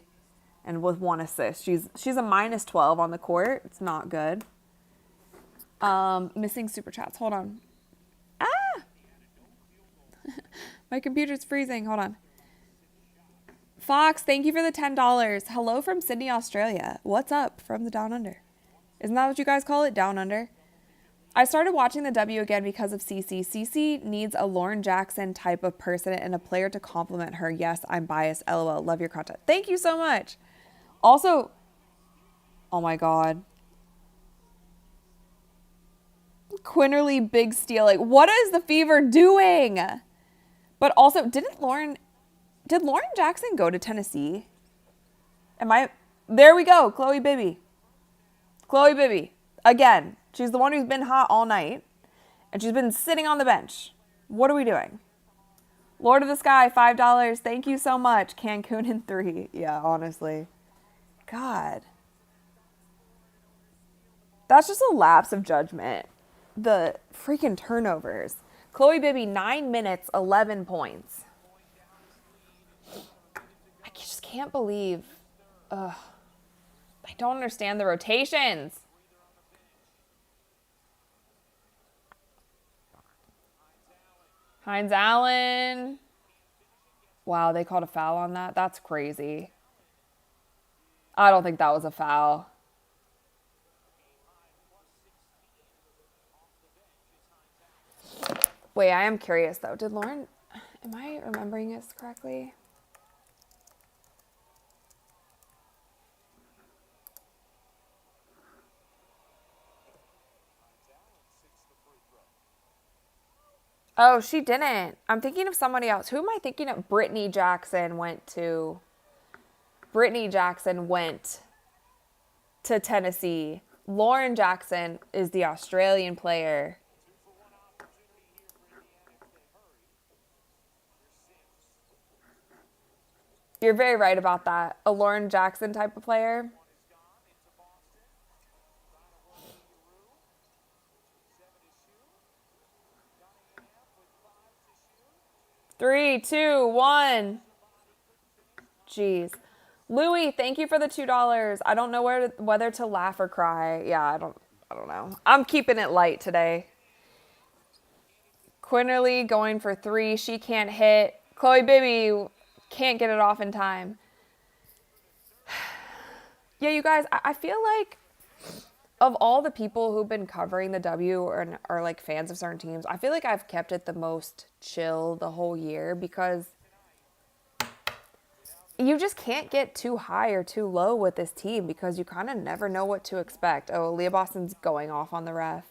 and with 1 assist. She's a minus 12 on the court. It's not good. Missing super chats. Hold on. Ah! My computer's freezing. Hold on. Fox, thank you for the $10. Hello from Sydney, Australia. What's up from the Down Under? Isn't that what you guys call it? Down Under? I started watching the W again because of Cece. Cece needs a Lauren Jackson type of person and a player to complement her. Yes, I'm biased. LOL. Love your content. Thank you so much. Also, oh my God. Quinterly big steal. Like, what is the Fever doing? But also, did Lauren Jackson go to Tennessee? There we go. Chloe Bibby. Again, she's the one who's been hot all night, and she's been sitting on the bench. What are we doing? Lord of the Sky, $5. Thank you so much. Cancun in 3. Yeah, honestly. God. That's just a lapse of judgment. The freaking turnovers. Chloe Bibby, 9 minutes, 11 points. I just can't believe. I don't understand the rotations. Hines Allen. Wow, they called a foul on that? That's crazy. I don't think that was a foul. Wait, I am curious though. Did Lauren, am I remembering this correctly? Oh, she didn't. I'm thinking of somebody else. Who am I thinking of? Brittany Jackson went to Tennessee. Lauren Jackson is the Australian player. You're very right about that. A Lauren Jackson type of player. 3, 2, 1. Jeez. Louie, thank you for the $2. I don't know whether to laugh or cry. Yeah, I don't know. I'm keeping it light today. Quinterly going for 3. She can't hit. Chloe Bibby can't get it off in time. Yeah, you guys, I feel like of all the people who've been covering the W or are like fans of certain teams, I feel like I've kept it the most chill the whole year because you just can't get too high or too low with this team because you kind of never know what to expect. Oh, Leah Boston's going off on the ref.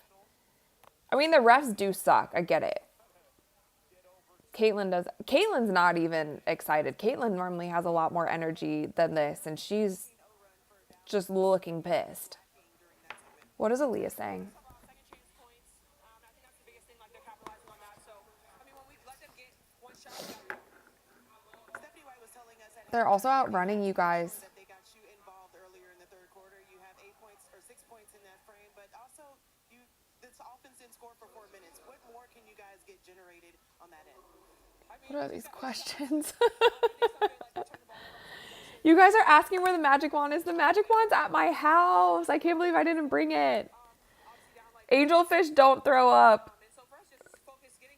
I mean, the refs do suck. I get it. Caitlin's not even excited. Caitlin normally has a lot more energy than this, and she's just looking pissed. What is Aaliyah saying? They're also outrunning you guys. They got you involved earlier in the third quarter. You have 8 points or 6 points in that frame, but also this offense didn't score for 4 minutes. What more can you guys get generated on that end? What are these questions? You guys are asking where the magic wand is. The magic wand's at my house. I can't believe I didn't bring it. Angelfish don't throw up.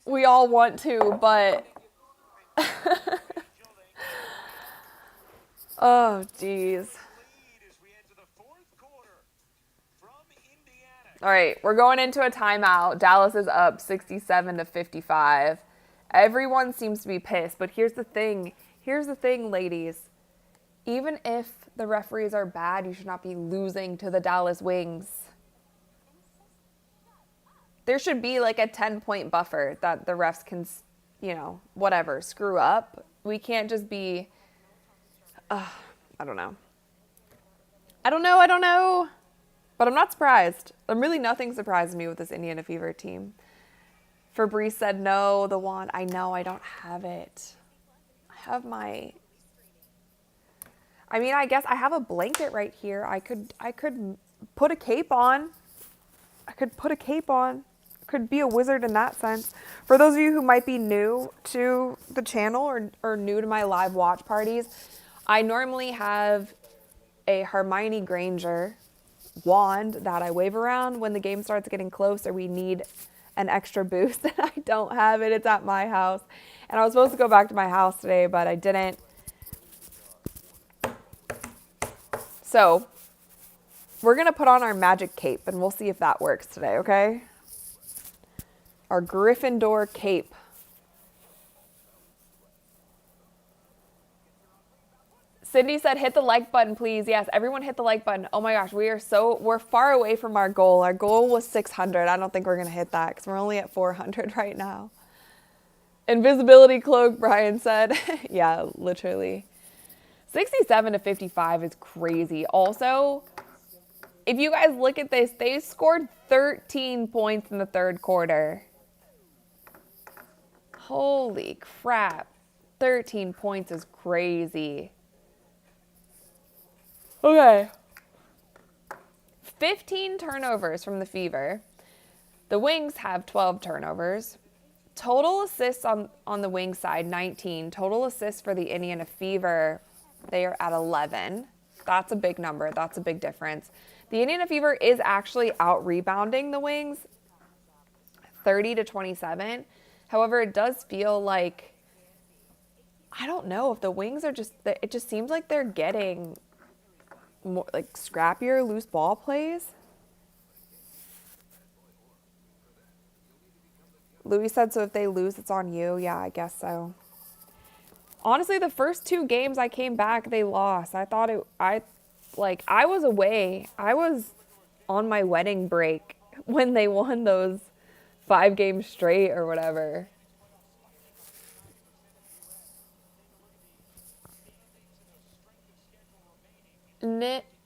We all want to, but... Oh, jeez. All right, we're going into a timeout. Dallas is up 67-55. Everyone seems to be pissed, but here's the thing. Here's the thing, ladies. Even if the referees are bad, you should not be losing to the Dallas Wings. There should be like a 10-point buffer that the refs can, whatever, screw up. We can't just be... I don't know. I don't know. But I'm not surprised. Really nothing surprised me with this Indiana Fever team. Fabrice said no, the wand. I know, I don't have it. I have my... I mean, I guess I have a blanket right here. I could put a cape on. Could be a wizard in that sense. For those of you who might be new to the channel or new to my live watch parties, I normally have a Hermione Granger wand that I wave around when the game starts getting close or we need an extra boost. And I don't have it. It's at my house. And I was supposed to go back to my house today, but I didn't. So we're going to put on our magic cape and we'll see if that works today, okay? Our Gryffindor cape. Cindy said, hit the like button, please. Yes, everyone hit the like button. Oh my gosh, we're far away from our goal. Our goal was 600. I don't think we're going to hit that because we're only at 400 right now. Invisibility cloak, Brian said. Yeah, literally. 67-55 is crazy. Also, if you guys look at this, they scored 13 points in the third quarter. Holy crap. 13 points is crazy. Okay. 15 turnovers from the Fever. The Wings have 12 turnovers. Total assists on the Wings side, 19. Total assists for the Indiana Fever, they are at 11. That's a big number. That's a big difference. The Indiana Fever is actually out-rebounding the Wings, 30-27. However, it does feel like, I don't know if the Wings are just, it just seems like they're getting more like scrappier loose ball plays. Louis said, so if they lose, it's on you. Yeah, I guess so. Honestly, the first 2 games I came back, they lost. I was away. I was on my wedding break when they won those 5 games straight or whatever.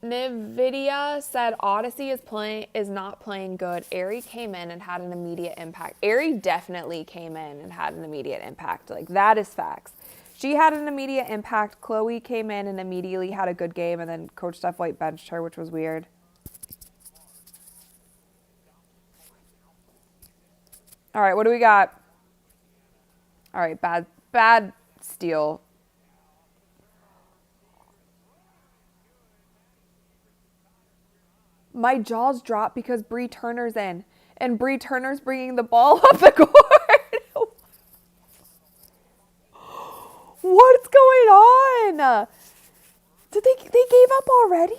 Nvidia said Odyssey is not playing good. Aerie came in and had an immediate impact. Aerie definitely came in and had an immediate impact. Like, that is facts. She had an immediate impact. Chloe came in and immediately had a good game, and then Coach Steph White benched her, which was weird. All right, what do we got? All right, bad steal. My jaws dropped because Bree Turner's in, and Bree Turner's bringing the ball up the court. What's going on? Did they gave up already?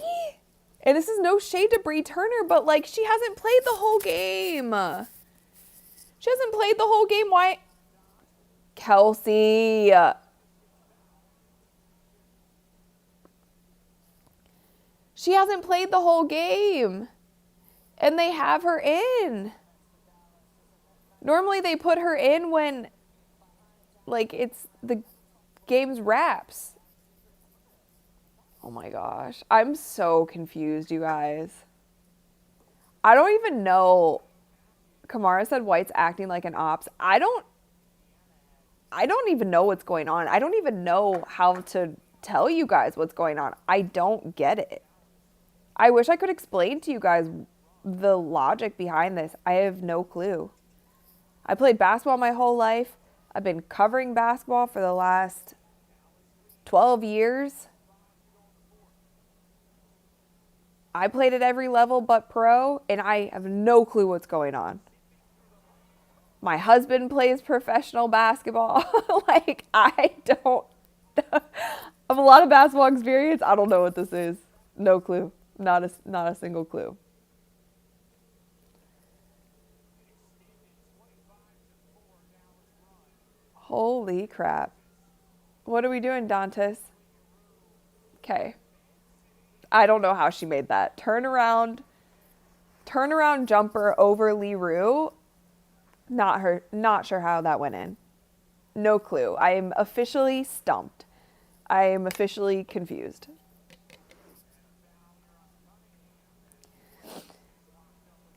And this is no shade to Bree Turner, but like, she hasn't played the whole game. She hasn't played the whole game. Why? Kelsey. She hasn't played the whole game. And they have her in. Normally they put her in when, like, it's the game's wraps. Oh my gosh. I'm so confused, you guys. I don't even know. Kamara said White's acting like an ops. I don't even know what's going on. I don't even know how to tell you guys what's going on. I don't get it. I wish I could explain to you guys the logic behind this. I have no clue. I played basketball my whole life. I've been covering basketball for the last 12 years. I played at every level but pro, and I have no clue what's going on. My husband plays professional basketball. Like, I don't I have a lot of basketball experience. I don't know what this is. No clue. Not a single clue. Holy crap. What are we doing, Dantas? Okay. I don't know how she made that. Turnaround jumper over Leroux. Not sure how that went in. No clue. I am officially stumped. I am officially confused.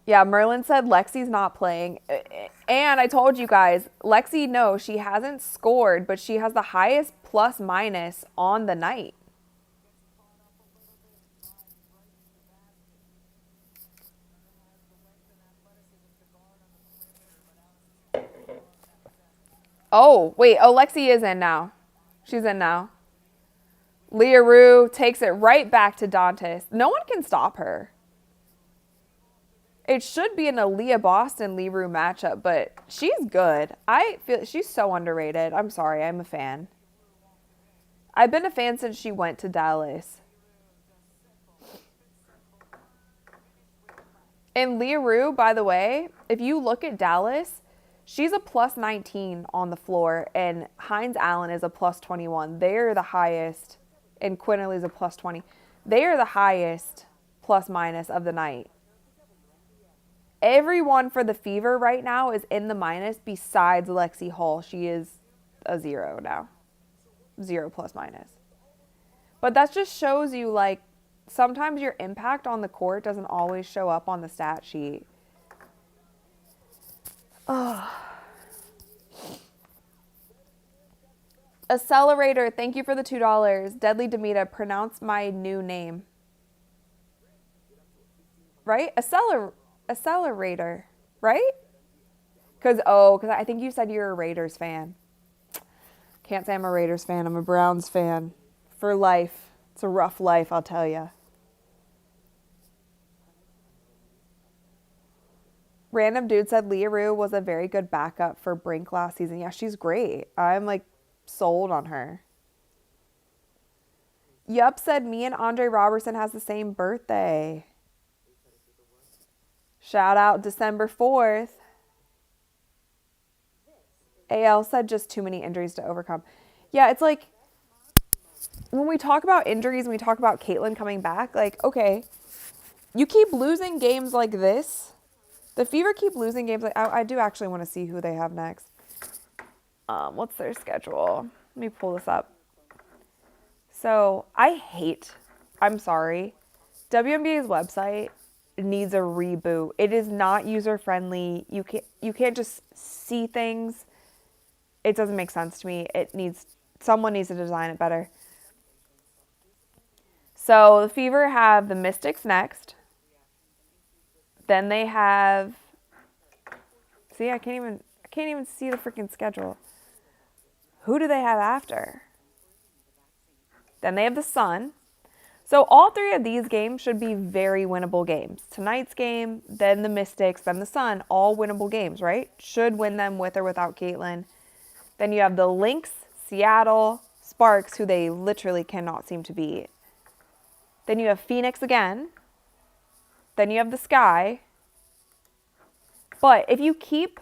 Yeah, Merlin said Lexi's not playing. And I told you guys, Lexi, no, she hasn't scored, but she has the highest plus minus on the night. Oh, wait. Oh, Lexi is in now. She's in now. Leroux takes it right back to Dantas. No one can stop her. It should be an Aaliyah Boston Leroux matchup, but she's good. I feel she's so underrated. I'm sorry. I'm a fan. I've been a fan since she went to Dallas. And Leroux, by the way, if you look at Dallas, she's a plus 19 on the floor, and Hines Allen is a plus 21. They're the highest, and Quinterly's a plus 20. They are the highest plus minus of the night. Everyone for the Fever right now is in the minus besides Lexi Hall. She is a 0 now. 0 plus minus. But that just shows you, like, sometimes your impact on the court doesn't always show up on the stat sheet. Oh. Accelerator, thank you for the $2. Deadly Demita, pronounce my new name. Right? Accelerator, right? Because I think you said you're a Raiders fan. Can't say I'm a Raiders fan. I'm a Browns fan. For life. It's a rough life, I'll tell you. Random dude said Leroux was a very good backup for Brink last season. Yeah, she's great. I'm, like, sold on her. Yup said me and Andre Robertson has the same birthday. Shout out December 4th. AL said just too many injuries to overcome. Yeah, it's like when we talk about injuries and we talk about Caitlyn coming back, like, okay, you keep losing games like this. The Fever keep losing games. Like I do actually want to see who they have next. What's their schedule? Let me pull this up. So I'm sorry, WNBA's website needs a reboot. It is not user friendly. You can't just see things. It doesn't make sense to me. Someone needs to design it better. So the Fever have the Mystics next. Then they have, see, I can't even see the freaking schedule. Who do they have after? Then they have the Sun. So all three of these games should be very winnable games. Tonight's game, then the Mystics, then the Sun, all winnable games, right? Should win them with or without Caitlyn. Then you have the Lynx, Seattle, Sparks, who they literally cannot seem to beat. Then you have Phoenix again. Then you have the Sky. But if you keep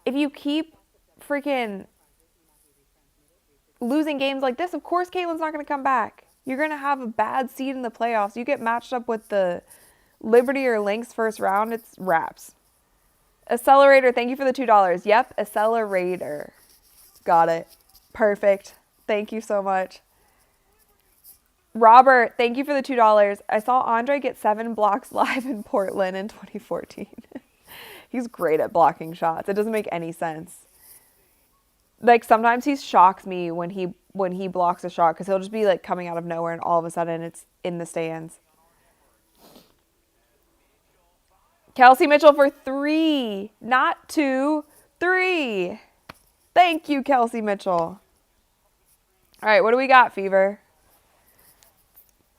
freaking losing games like this, of course Caitlyn's not going to come back. You're going to have a bad seed in the playoffs. You get matched up with the Liberty or Lynx first round, it's wraps. Accelerator, thank you for the $2. Yep, Accelerator. Got it. Perfect. Thank you so much. Robert, thank you for the $2. I saw Andre get 7 blocks live in Portland in 2014. He's great at blocking shots. It doesn't make any sense. Like sometimes he shocks me when he blocks a shot because he'll just be like coming out of nowhere and all of a sudden it's in the stands. Kelsey Mitchell for 3, not 2, 3. Thank you, Kelsey Mitchell. All right, what do we got, Fever?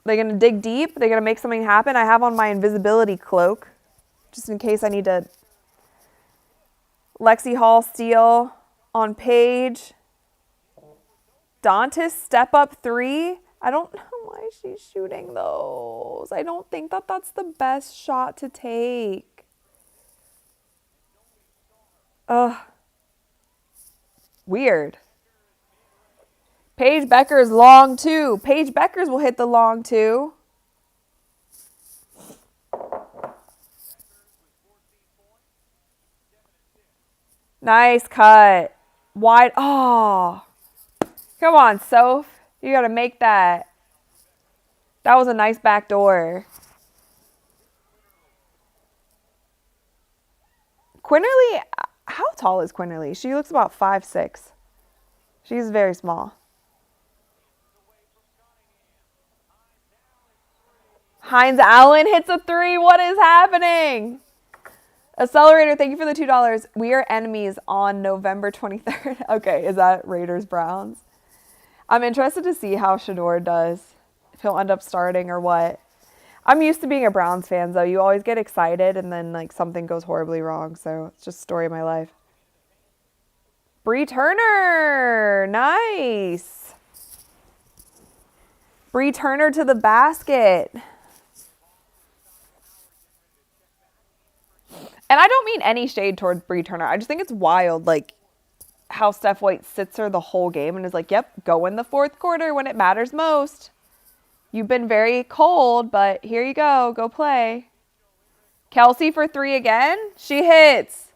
They're going to dig deep. They're going to make something happen. I have on my invisibility cloak just in case I need to. Lexi Hall steal on Paige. Dantas step up 3. I don't know why she's shooting those. I don't think that that's the best shot to take. Ugh. Weird. Paige Bueckers long 2. Paige Bueckers will hit the long 2. Nice cut. Wide. Oh. Come on, Soph. You got to make that. That was a nice back door. Quinterly, how tall is Quinterly? She looks about 5'6". She's very small. Hines Allen hits a 3. What is happening? Accelerator, thank you for the $2. We are enemies on November 23rd. Okay, is that Raiders Browns? I'm interested to see how Shador does. If he'll end up starting or what. I'm used to being a Browns fan, though. You always get excited and then like something goes horribly wrong. So it's just a story of my life. Bree Turner. Nice. Bree Turner to the basket. And I don't mean any shade towards Bree Turner. I just think it's wild, like, how Steph White sits her the whole game and is like, yep, go in the fourth quarter when it matters most. You've been very cold, but here you go. Go play. Kelsey for 3 again. She hits.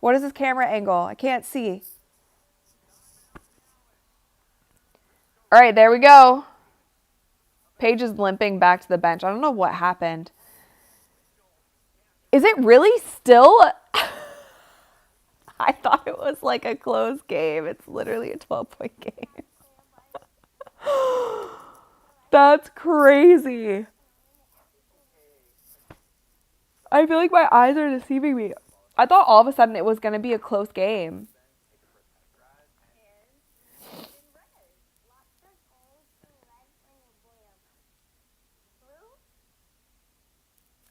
What is this camera angle? I can't see. All right, there we go. Paige is limping back to the bench. I don't know what happened. Is it really still? I thought it was like a close game. It's literally a 12-point game. That's crazy. I feel like my eyes are deceiving me. I thought all of a sudden it was going to be a close game.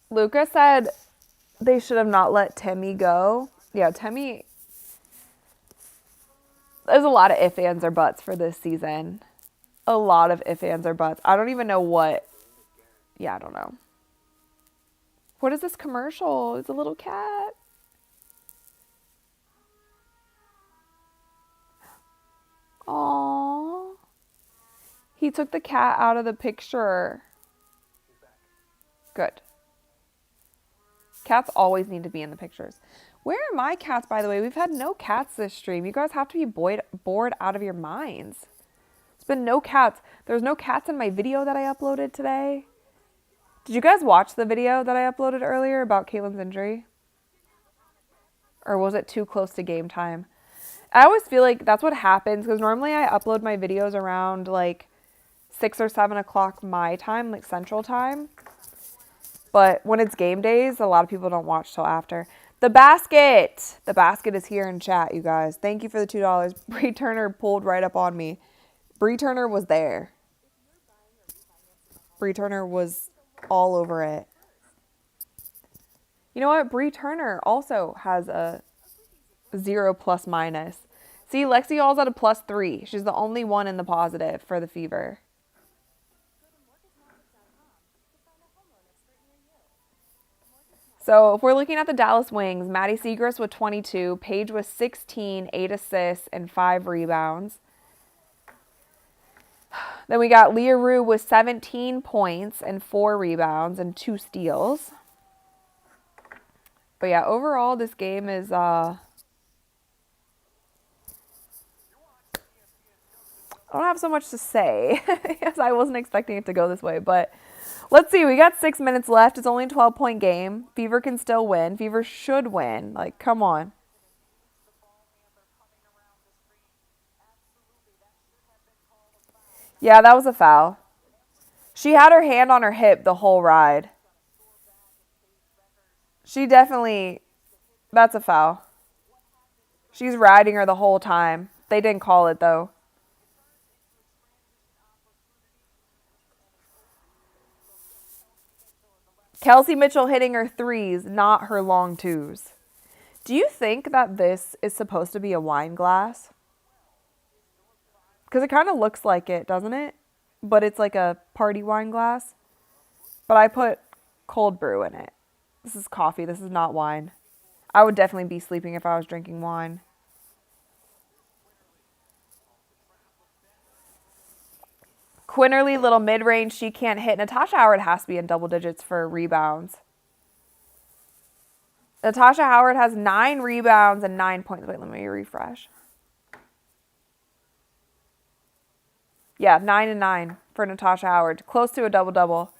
Luca said they should have not let Timmy go. Yeah, Timmy. There's a lot of ifs, ands, or buts for this season. A lot of ifs, ands, or buts. I don't even know what. Yeah, I don't know. What is this commercial? It's a little cat. Aww. He took the cat out of the picture. Good. Cats always need to be in the pictures. Where are my cats, by the way? We've had no cats this stream. You guys have to be bored out of your minds. It's been no cats. There's no cats in my video that I uploaded today. Did you guys watch the video that I uploaded earlier about Caitlin's injury? Or was it too close to game time? I always feel like that's what happens because normally I upload my videos around like 6 or 7 o'clock my time, like Central Time. But when it's game days, a lot of people don't watch till after. The basket! The basket is here in chat, you guys. Thank you for the $2. Bree Turner pulled right up on me. Bree Turner was there. Bree Turner was all over it. You know what? Bree Turner also has a 0 plus minus. See, Lexi Hall's at a +3. She's the only one in the positive for the fever. So if we're looking at the Dallas Wings, Maddie Segrist with 22, Paige with 16, 8 assists, and 5 rebounds. Then we got Leah Rue with 17 points and 4 rebounds and 2 steals. But yeah, overall, this game is, I don't have so much to say. Yes, I wasn't expecting it to go this way, but let's see. We got 6 minutes left. It's only a 12-point game. Fever can still win. Fever should win. Like, come on. Yeah, that was a foul. She had her hand on her hip the whole ride. She definitely, that's a foul. She's riding her the whole time. They didn't call it, though. Kelsey Mitchell hitting her threes, not her long twos. Do you think that this is supposed to be a wine glass? Because it kind of looks like it, doesn't it? But it's like a party wine glass. But I put cold brew in it. This is coffee. This is not wine. I would definitely be sleeping if I was drinking wine. Quinterly, little mid-range, she can't hit. Natasha Howard has to be in double digits for rebounds. Natasha Howard has 9 rebounds and 9 points. Wait, let me refresh. Yeah, 9 and 9 for Natasha Howard. Close to a double-double.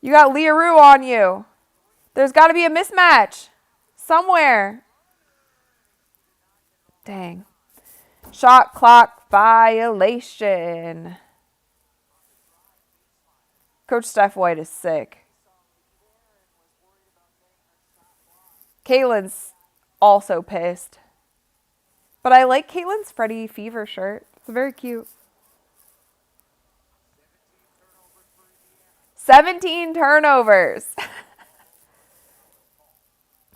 You got Leah Rue on you. There's got to be a mismatch somewhere. Dang. Shot clock violation. Coach Steph White is sick. Caitlin's also pissed. But I like Caitlin's Freddy Fever shirt. It's very cute. 17 turnovers.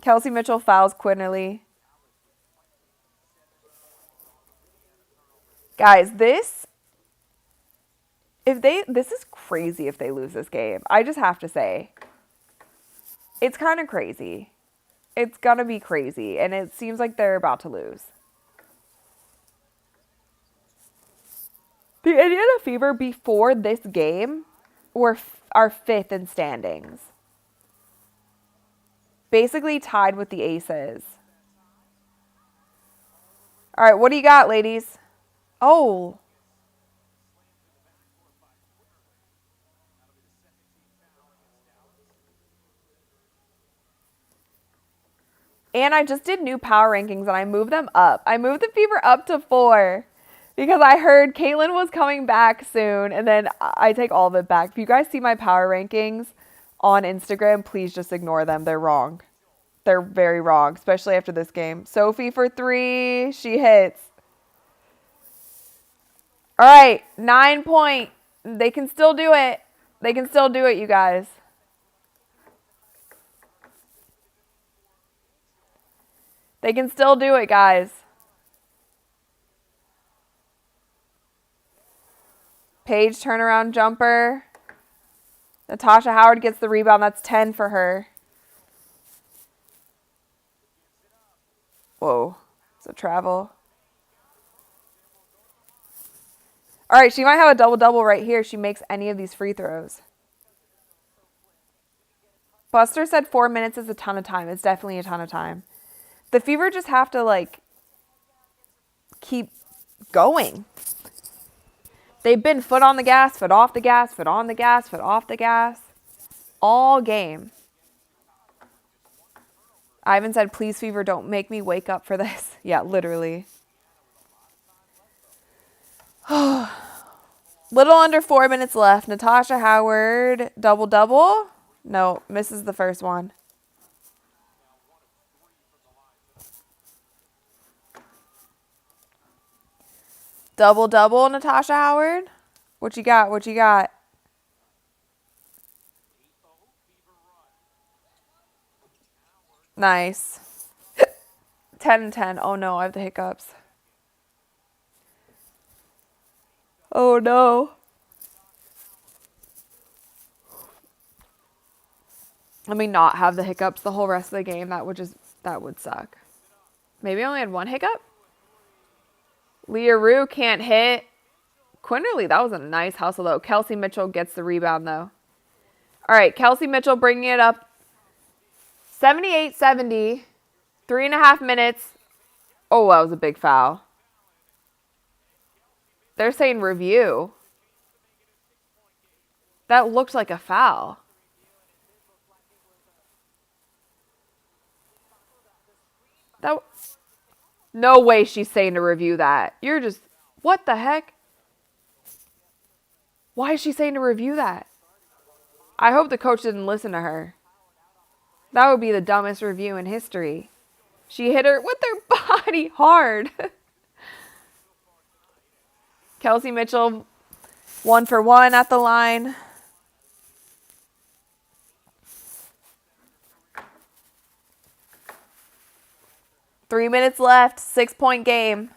Kelsey Mitchell fouls Quinterly. Guys, this is crazy if they lose this game. I just have to say. It's kind of crazy. It's going to be crazy, and it seems like they're about to lose. The Indiana Fever before this game are 5th in standings. Basically tied with the Aces. All right, what do you got, ladies? Oh. And I just did new power rankings and I moved them up. I moved the Fever up to 4 because I heard Caitlin was coming back soon, and then I take all of it back. If you guys see my power rankings on Instagram, please just ignore them. They're wrong. They're very wrong, especially after this game. Sophie for 3. She hits. All right, 9 point. They can still do it. They can still do it, you guys. They can still do it, guys. Paige turnaround jumper. Natasha Howard gets the rebound. That's 10 for her. Whoa. It's a travel. All right, she might have a double-double right here if she makes any of these free throws. Buster said 4 minutes is a ton of time. It's definitely a ton of time. The Fever just have to, like, keep going. They've been foot on the gas, foot off the gas, foot on the gas, foot off the gas all game. Ivan said, please, Fever, don't make me wake up for this. Yeah, literally. Little under 4 minutes left. Natasha Howard, double-double. No, misses the first one. Double-double, Natasha Howard. What you got? What you got? Nice. 10-10. Oh, no, I have the hiccups. Oh, no. Let me not have the hiccups the whole rest of the game. That would suck. Maybe I only had one hiccup? Leah Rue can't hit. Quinterly, that was a nice hustle, though. Kelsey Mitchell gets the rebound, though. All right, Kelsey Mitchell bringing it up. 78-70. 3.5 minutes. Oh, that was a big foul. They're saying review. That looked like a foul. No way she's saying to review that. You're just, what the heck? Why is she saying to review that? I hope the coach didn't listen to her. That would be the dumbest review in history. She hit her with her body hard. Kelsey Mitchell, 1 for 1 at the line. Three minutes left. 6-point game.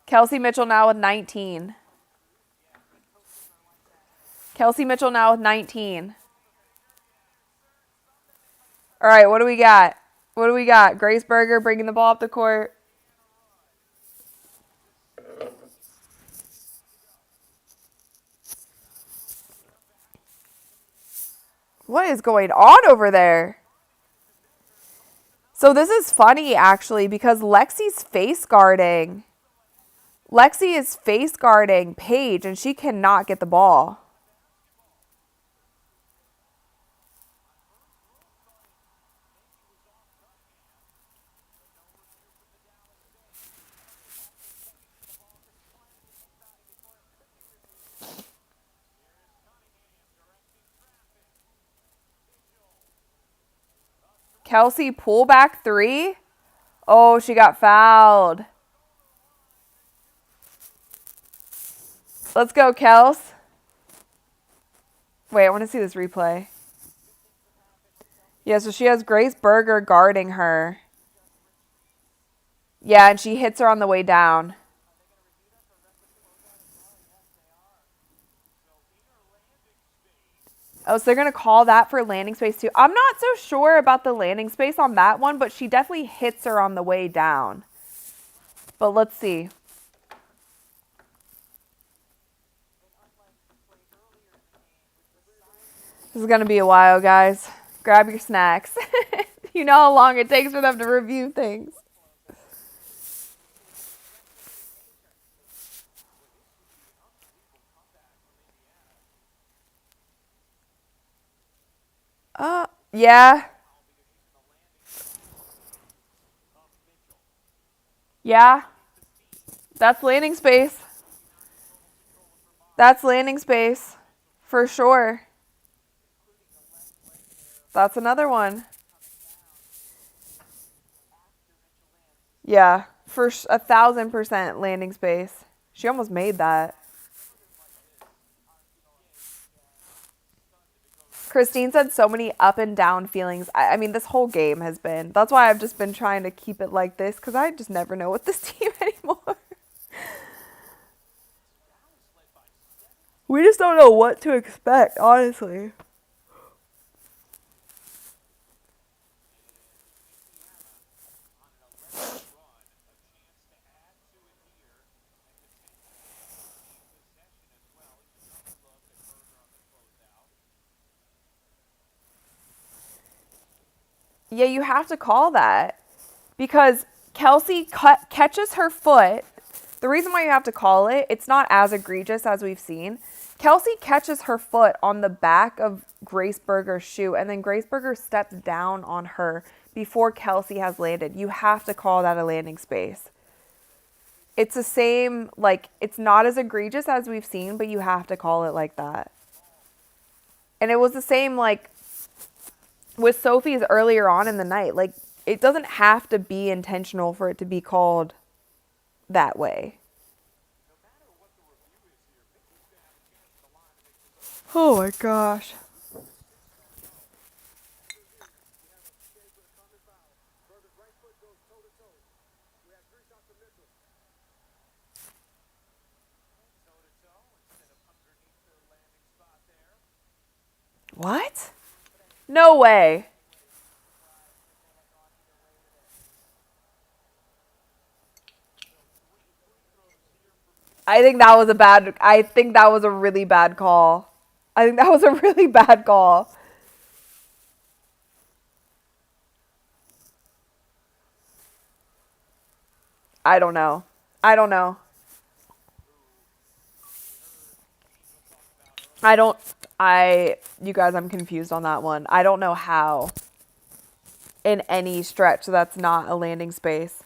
Kelsey Mitchell now with 19. Kelsey Mitchell now with 19. All right, what do we got? What do we got? Grace Berger bringing the ball up the court. What is going on over there? So this is funny, actually, because Lexi's face guarding. Lexi is face guarding Paige, and she cannot get the ball. Kelsey, pull back 3. Oh, she got fouled. Let's go, Kels. Wait, I want to see this replay. Yeah, so she has Grace Berger guarding her. Yeah, and she hits her on the way down. Oh, so they're going to call that for landing space too. I'm not so sure about the landing space on that one, but she definitely hits her on the way down. But let's see. This is going to be a while, guys. Grab your snacks. You know how long it takes for them to review things. Yeah. Yeah. That's landing space. That's landing space. For sure. That's another one. Yeah. For 1,000% landing space. She almost made that. Christine said so many up and down feelings. I mean, this whole game has been. That's why I've just been trying to keep it like this, because I just never know with this team anymore. We just don't know what to expect, honestly. Yeah, you have to call that because Kelsey catches her foot. The reason why you have to call it, it's not as egregious as we've seen. Kelsey catches her foot on the back of Grace Berger's shoe, and then Grace Berger steps down on her before Kelsey has landed. You have to call that a landing space. It's the same, like, it's not as egregious as we've seen, but you have to call it like that. And it was the same, like, with Sophie's earlier on in the night. Like, it doesn't have to be intentional for it to be called that way. Oh my gosh. What? No way. I think that was a really bad call. I think that was a really bad call. I don't know. I don't know. You guys, I'm confused on that one. I don't know how in any stretch that's not a landing space.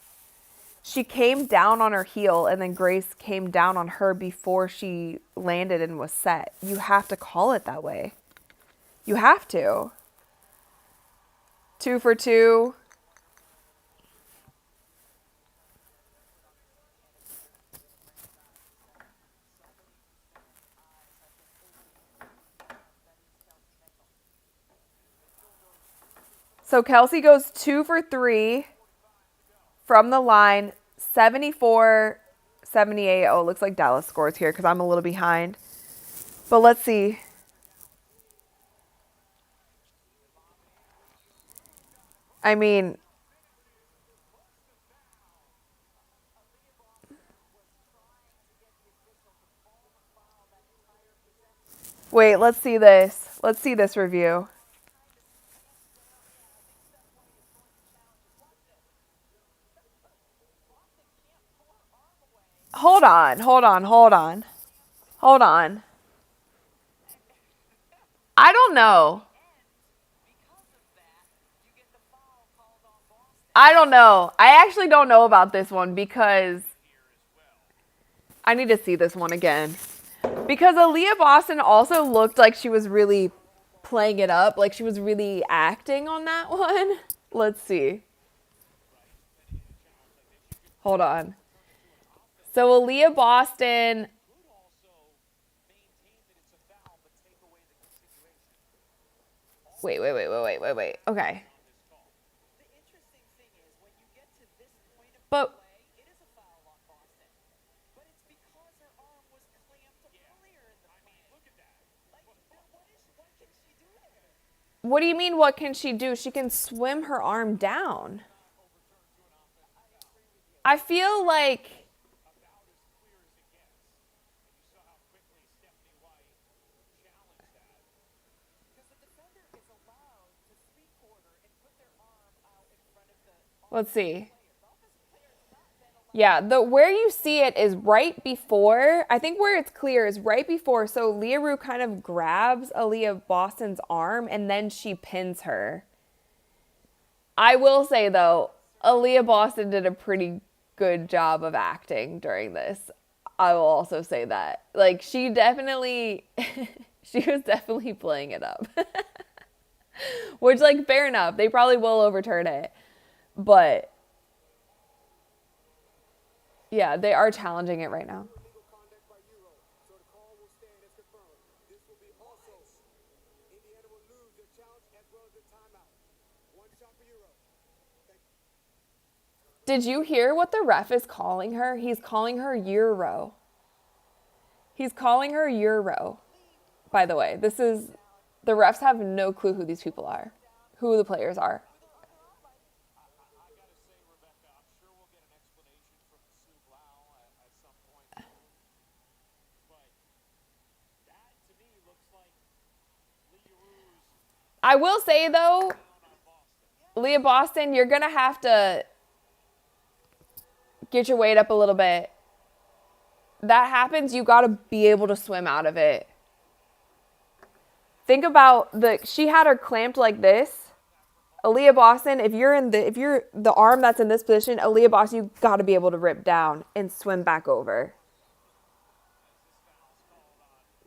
She came down on her heel and then Grace came down on her before she landed and was set. You have to call it that way. You have to. 2 for 2. So Kelsey goes 2 for 3 from the line, 74-78. Oh, it looks like Dallas scores here because I'm a little behind. But let's see. I mean, wait, let's see this. Let's see this review. Hold on. I don't know. I actually don't know about this one because I need to see this one again. Because Aaliyah Boston also looked like she was really playing it up, like she was really acting on that one. Let's see. Hold on. So Aaliyah Boston. Wait. Okay. But what do you mean, what can she do? She can swim her arm down. I feel like let's see. Yeah, the where you see it is right before. I think where it's clear is right before. So Leah Rue kind of grabs Aaliyah Boston's arm and then she pins her. I will say though, Aaliyah Boston did a pretty good job of acting during this. I will also say that. Like she was definitely playing it up. Which, like, fair enough. They probably will overturn it. But yeah, they are challenging it right now. Did you hear what the ref is calling her? He's calling her Euro. He's calling her Euro. By the way, the refs have no clue who these people are, who the players are. I will say though, Leah Boston, you're going to have to get your weight up a little bit. That happens, you got to be able to swim out of it. Think about she had her clamped like this. Aaliyah Boston, if you're the arm that's in this position, Aaliyah Boston, you got to be able to rip down and swim back over.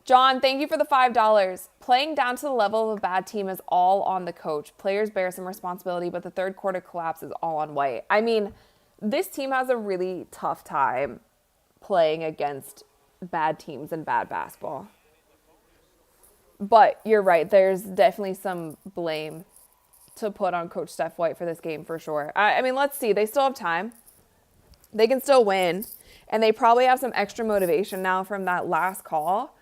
John, thank you for the $5. Playing down to the level of a bad team is all on the coach. Players bear some responsibility, but the third quarter collapse is all on White. I mean, this team has a really tough time playing against bad teams and bad basketball. But you're right. There's definitely some blame to put on Coach Steph White for this game for sure. I mean, let's see. They still have time. They can still win. And they probably have some extra motivation now from that last call.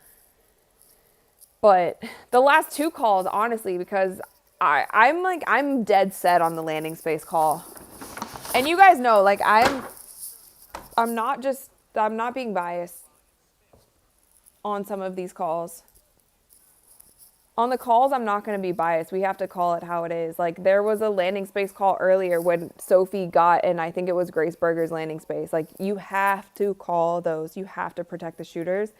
But the last two calls, honestly, because I'm dead set on the landing space call. And you guys know, like, I'm not being biased on some of these calls. On the calls, I'm not going to be biased. We have to call it how it is. Like, there was a landing space call earlier when Sophie got, and I think it was Grace Berger's landing space. Like, you have to call those. You have to protect the shooters.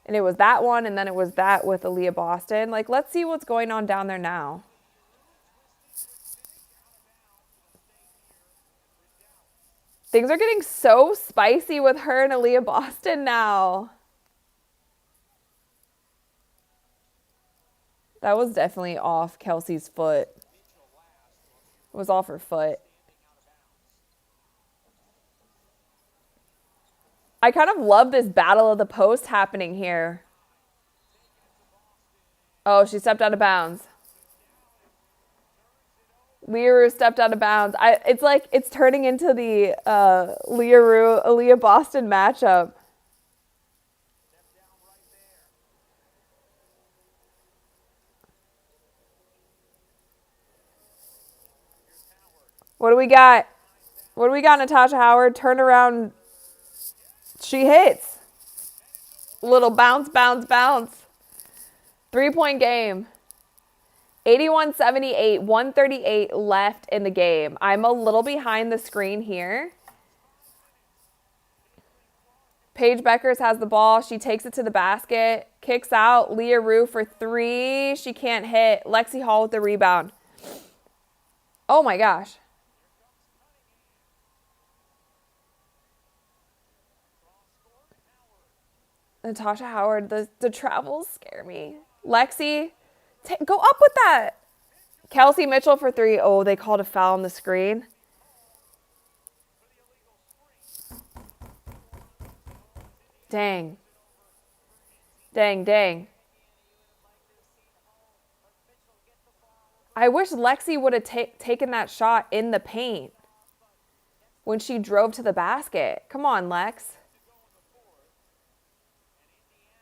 And it was that one, and then it was that with Aaliyah Boston. Like, let's see what's going on down there now. Things are getting so spicy with her and Aaliyah Boston now. That was definitely off Kelsey's foot. It was off her foot. I kind of love this battle of the post happening here. Oh, she stepped out of bounds. Leah stepped out of bounds. It's like it's turning into the Aaliyah Boston matchup. What do we got? What do we got, Natasha Howard? Turn around. She hits. Little bounce, bounce, bounce. 3-point game. 81-78, 138 left in the game. I'm a little behind the screen here. Paige Bueckers has the ball. She takes it to the basket. Kicks out. Leah Rue for three. She can't hit. Lexi Hall with the rebound. Oh my gosh. Natasha Howard, the travels scare me. Lexi, go up with that. Kelsey Mitchell for three. Oh, they called a foul on the screen. Dang. Dang, dang. I wish Lexi would have taken that shot in the paint when she drove to the basket. Come on, Lex.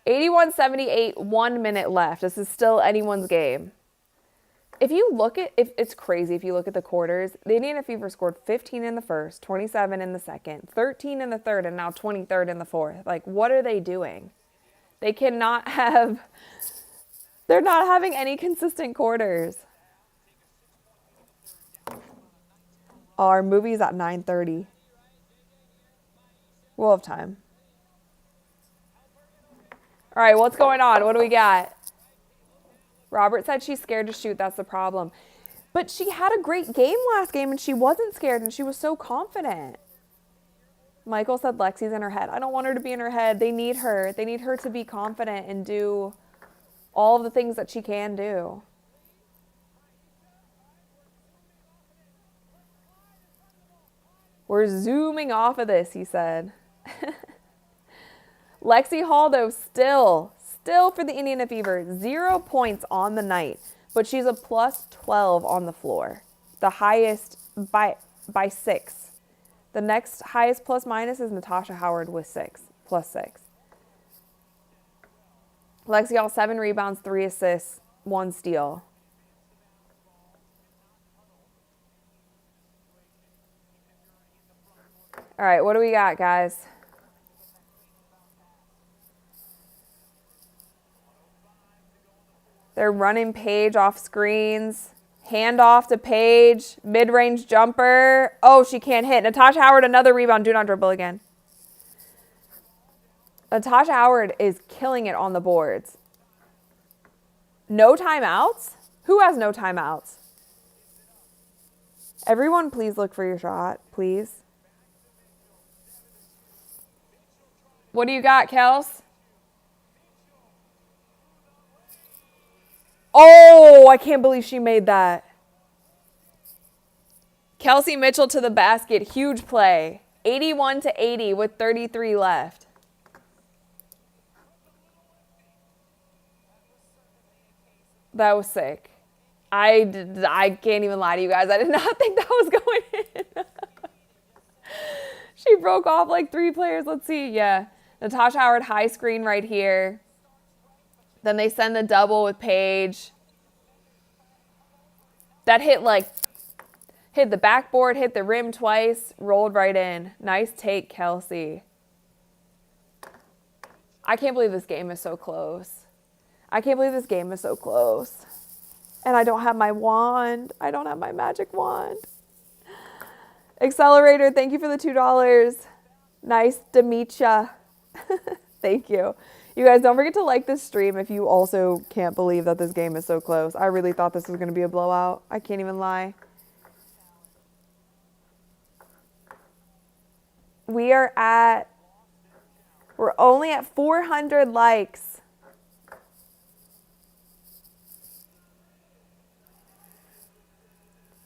81-78, 1 minute left. This is still anyone's game. If it's crazy if you look at the quarters, the Indiana Fever scored 15 in the first, 27 in the second, 13 in the third, and now 23rd in the fourth. Like, what are they doing? They're not having any consistent quarters. Our movie's at 9:30. We'll have time. All right, what's going on? What do we got? Robert said she's scared to shoot. That's the problem. But she had a great game last game, and she wasn't scared, and she was so confident. Michael said Lexi's in her head. I don't want her to be in her head. They need her. They need her to be confident and do all of the things that she can do. We're zooming off of this, he said. Lexi Hall, though, still for the Indiana Fever, 0 points on the night, but she's a plus 12 on the floor, the highest by 6. The next highest plus minus is Natasha Howard with 6, plus 6. Lexi Hall, 7 rebounds, 3 assists, 1 steal. All right, what do we got, guys? They're running Paige off screens, Hand off to Paige. Mid-range jumper. Oh, she can't hit. Natasha Howard, another rebound. Do not dribble again. Natasha Howard is killing it on the boards. No timeouts? Who has no timeouts? Everyone, please look for your shot, please. What do you got, Kels? Oh, I can't believe she made that. Kelsey Mitchell to the basket. Huge play. 81-80 with 33 left. That was sick. I can't even lie to you guys. I did not think that was going in. She broke off like 3 players. Let's see. Yeah. Natasha Howard high screen right here. Then they send the double with Paige. That hit the backboard, hit the rim twice, rolled right in. Nice take, Kelsey. I can't believe this game is so close. I can't believe this game is so close. And I don't have my wand. I don't have my magic wand. Accelerator, thank you for the $2. Nice to meet ya. Thank you. You guys, don't forget to like this stream if you also can't believe that this game is so close. I really thought this was going to be a blowout. I can't even lie. We're only at 400 likes.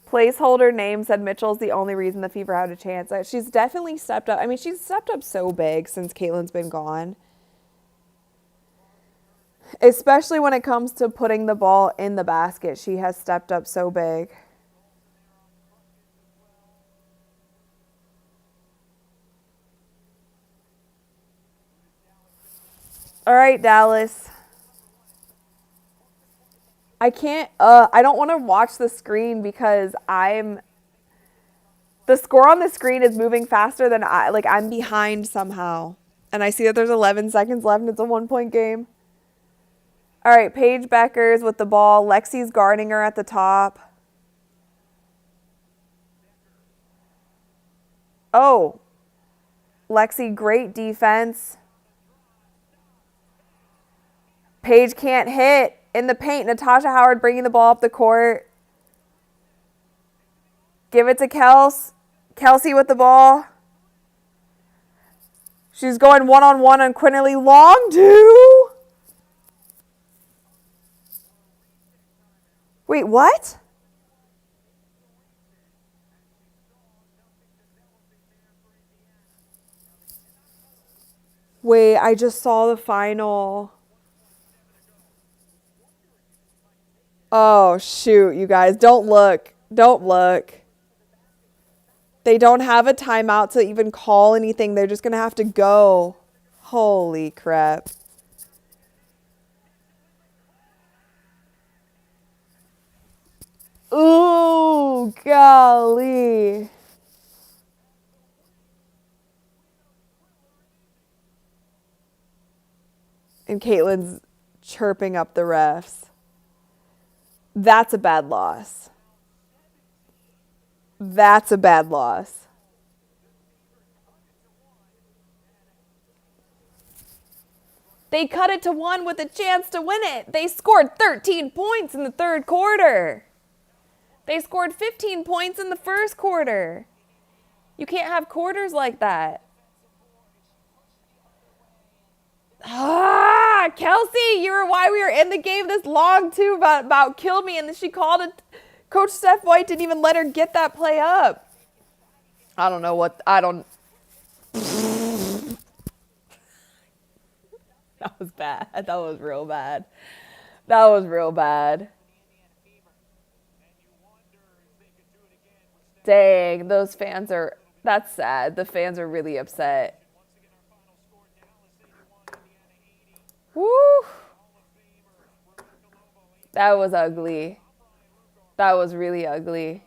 Placeholder name said Mitchell's the only reason the Fever had a chance. She's definitely stepped up. I mean, she's stepped up so big since Caitlin's been gone. Especially when it comes to putting the ball in the basket. She has stepped up so big. All right, Dallas. I can't, I don't want to watch the screen because the score on the screen is moving faster than I'm behind somehow. And I see that there's 11 seconds left and it's a 1-point game. All right, Paige Bueckers with the ball. Lexi's guarding her at the top. Oh, Lexi, great defense. Paige can't hit. In the paint, Natasha Howard bringing the ball up the court. Give it to Kelsey with the ball. She's going one-on-one on Quinterly Long, too. Wait, what? Wait, I just saw the final. Oh, shoot, you guys. Don't look. Don't look. They don't have a timeout to even call anything. They're just going to have to go. Holy crap. Ooh, golly. And Caitlin's chirping up the refs. That's a bad loss. That's a bad loss. They cut it to 1 with a chance to win it. They scored 13 points in the third quarter. They scored 15 points in the first quarter. You can't have quarters like that. Ah, Kelsey, you were why we were in the game this long too about kill me, and then she called it. Coach Steph White didn't even let her get that play up. I don't know what That was bad. That was real bad. That was real bad. Dang, those fans are. That's sad. The fans are really upset. Woo! That was ugly. That was really ugly.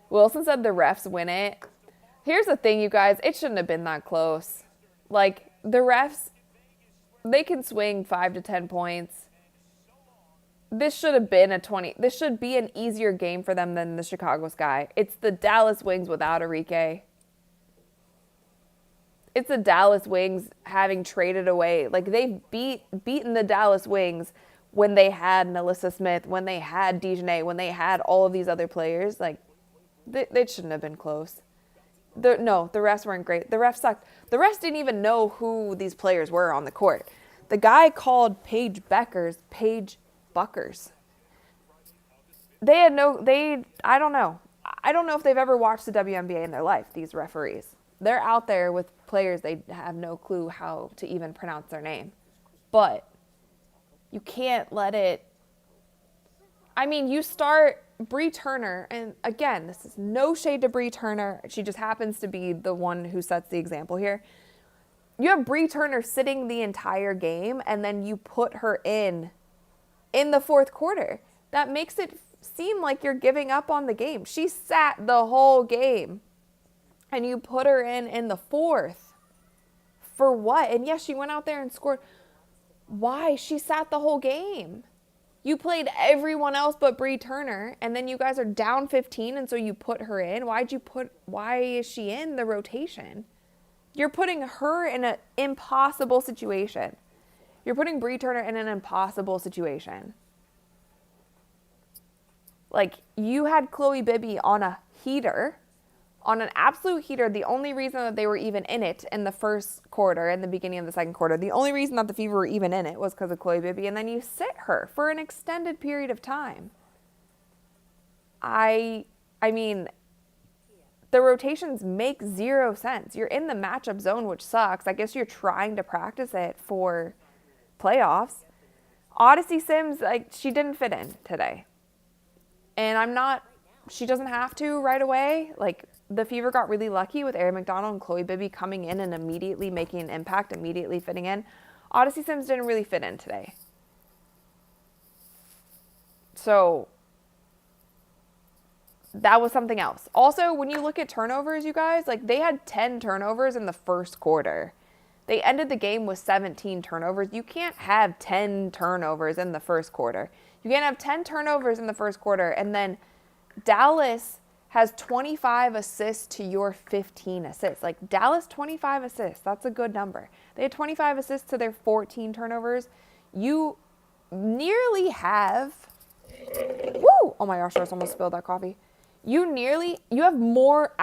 Wilson said the refs win it. Here's the thing, you guys. It shouldn't have been that close. The refs, they can swing 5 to 10 points. this should have been a 20. This should be an easier game for them than the Chicago Sky. It's the Dallas Wings without Enrique. It's the Dallas Wings having traded away. Like, they've beaten the Dallas Wings when they had Melissa Smith, when they had Dejanay, when they had all of these other players. Like, they shouldn't have been close. The refs weren't great. The refs sucked. The refs didn't even know who these players were on the court. The guy called Paige Bueckers, Paige Bueckers. I don't know. I don't know if they've ever watched the WNBA in their life, these referees. They're out there with players, they have no clue how to even pronounce their name. But you can't let it... I mean, you start Bree Turner, and again, this is no shade to Bree Turner. She just happens to be the one who sets the example here. You have Bree Turner sitting the entire game, and then you put her in the fourth quarter. That makes it seem like you're giving up on the game. She sat the whole game, and you put her in the fourth. For what? And yes, she went out there and scored. Why? She sat the whole game. You played everyone else but Bree Turner, and then you guys are down 15, and so you put her in. Why is she in the rotation? You're putting her in an impossible situation. You're putting Bree Turner in an impossible situation. Like, you had Chloe Bibby on a heater, on an absolute heater. The only reason that they were even in it in the first quarter, in the beginning of the second quarter, the only reason that the Fever were even in it was because of Chloe Bibby, and then you sit her for an extended period of time. I mean, the rotations make zero sense. You're in the matchup zone, which sucks. I guess you're trying to practice it for playoffs. Odyssey Sims, she didn't fit in today. And she doesn't have to right away. Like, the Fever got really lucky with Erin McDonald and Chloe Bibby coming in and immediately making an impact, immediately fitting in. Odyssey Sims didn't really fit in today. So that was something else. Also, when you look at turnovers, you guys, like, they had 10 turnovers in the first quarter. They ended the game with 17 turnovers. You can't have 10 turnovers in the first quarter. You can't have 10 turnovers in the first quarter, and then Dallas has 25 assists to your 15 assists. Like, Dallas, 25 assists. That's a good number. They had 25 assists to their 14 turnovers. You nearly have... Woo! Oh my gosh, I almost spilled that coffee. You have more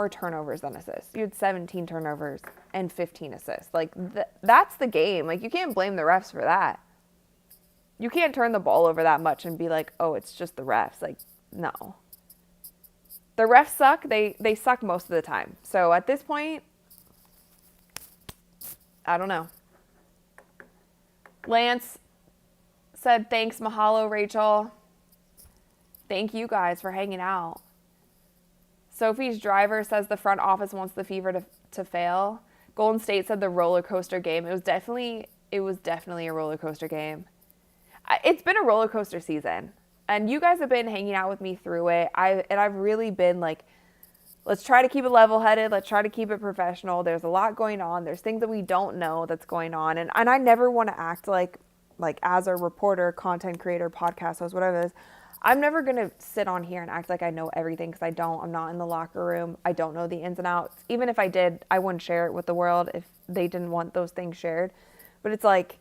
turnovers than assists. You had 17 turnovers and 15 assists. Like, that's the game. Like, you can't blame the refs for that. You can't turn the ball over that much and be like, oh, it's just the refs. Like, no. The refs suck. They suck most of the time. So at this point, I don't know. Lance said, thanks, mahalo, Rachel. Thank you guys for hanging out. Sophie's driver says the front office wants the Fever to fail. Golden State said the roller coaster game. It was definitely a roller coaster game. It's been a roller coaster season, and you guys have been hanging out with me through it. I've really been like, let's try to keep it level-headed. Let's try to keep it professional. There's a lot going on. There's things that we don't know that's going on, and I never want to act like as a reporter, content creator, podcast host, whatever it is. I'm never going to sit on here and act like I know everything, because I don't. I'm not in the locker room. I don't know the ins and outs. Even if I did, I wouldn't share it with the world if they didn't want those things shared. But it's like,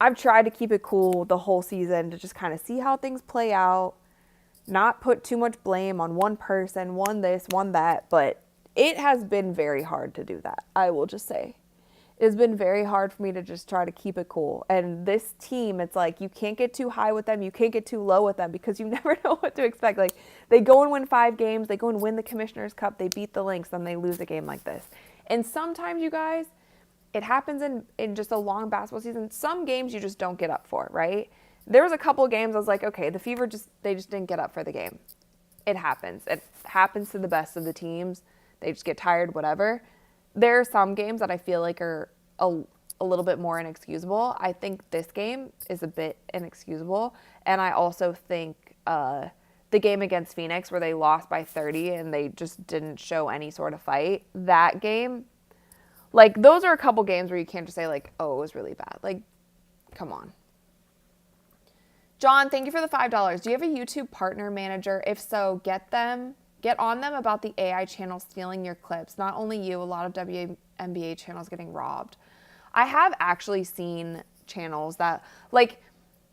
I've tried to keep it cool the whole season to just kind of see how things play out, not put too much blame on one person, one this, one that. But it has been very hard to do that, I will just say. It's been very hard for me to just try to keep it cool. And this team, it's like, you can't get too high with them. You can't get too low with them, because you never know what to expect. Like, they go and win 5 games. They go and win the Commissioner's Cup. They beat the Lynx. Then they lose a game like this. And sometimes, you guys, it happens in just a long basketball season. Some games you just don't get up for, right? There was a couple of games I was like, okay, the Fever they just didn't get up for the game. It happens. It happens to the best of the teams. They just get tired, whatever. There are some games that I feel like are a little bit more inexcusable. I think this game is a bit inexcusable. And I also think the game against Phoenix, where they lost by 30 and they just didn't show any sort of fight, that game, like, those are a couple games where you can't just say, like, oh, it was really bad. Like, come on. John, thank you for the $5. Do you have a YouTube partner manager? If so, get on them about the AI channel stealing your clips. Not only you, a lot of WNBA channels getting robbed. I have actually seen channels that, like,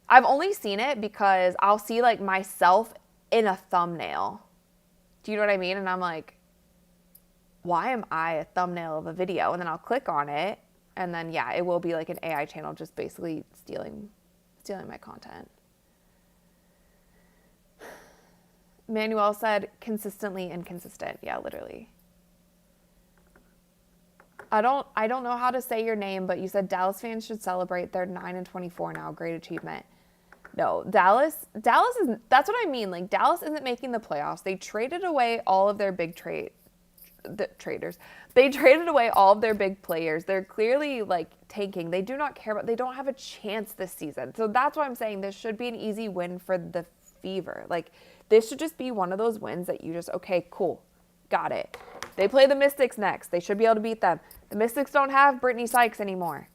I've only seen it because I'll see, like, myself in a thumbnail. Do you know what I mean? And I'm like, why am I a thumbnail of a video? And then I'll click on it, and then, yeah, it will be like an AI channel just basically stealing my content. Manuel said consistently inconsistent. Yeah, literally. I don't know how to say your name, but you said Dallas fans should celebrate. They're 9-24 now. Great achievement. No, Dallas is, that's what I mean. Like, Dallas isn't making the playoffs. They traded away all of their big traders. They traded away all of their big players. They're clearly, like, tanking. They do not care about, they don't have a chance this season. So that's why I'm saying this should be an easy win for the Fever. Like, this should just be one of those wins that you just, okay, cool, got it. They play the Mystics next. They should be able to beat them. The Mystics don't have Brittany Sykes anymore.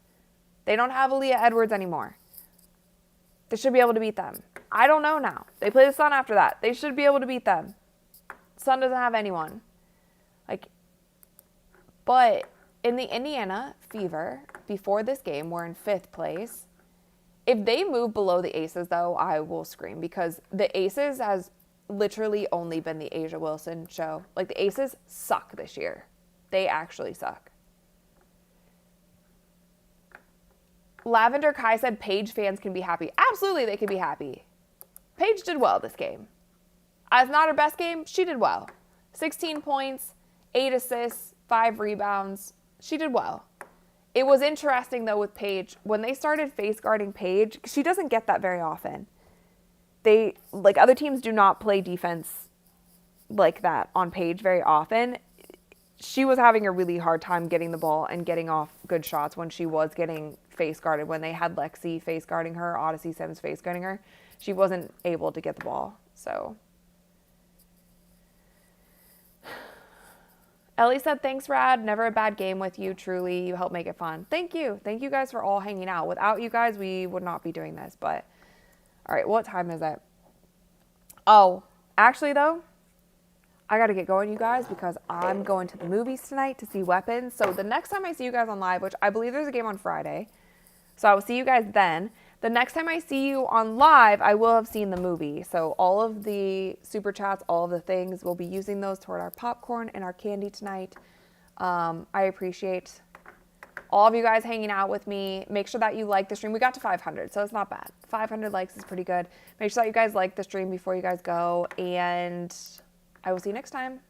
They don't have Aaliyah Edwards anymore. They should be able to beat them. I don't know now. They play the Sun after that. They should be able to beat them. Sun doesn't have anyone. Like, but in the Indiana Fever, before this game, we're in 5th place. If they move below the Aces, though, I will scream, because the Aces has literally only been the Asia Wilson show. Like, the Aces suck this year. They actually suck. Lavender Kai said Paige fans can be happy. Absolutely, they can be happy. Paige did well this game. As not her best game, she did well. 16 points, 8 assists, 5 rebounds. She did well. It was interesting, though, with Paige. When they started face guarding Paige, she doesn't get that very often. They, like, other teams do not play defense like that on Paige very often. She was having a really hard time getting the ball and getting off good shots when she was getting face guarded. When they had Lexi face guarding her, Odyssey Sims face guarding her, she wasn't able to get the ball. So Ellie said, thanks, Rad. Never a bad game with you. Truly, you help make it fun. Thank you. Thank you guys for all hanging out. Without you guys, we would not be doing this. But all right, what time is it? Oh, actually, though, I got to get going, you guys, because I'm going to the movies tonight to see Weapons. So the next time I see you guys on live, which I believe there's a game on Friday, so I will see you guys then. The next time I see you on live, I will have seen the movie. So all of the super chats, all of the things, we'll be using those toward our popcorn and our candy tonight. I appreciate all of you guys hanging out with me. Make sure that you like the stream. We got to 500, so it's not bad. 500 likes is pretty good. Make sure that you guys like the stream before you guys go, and I will see you next time.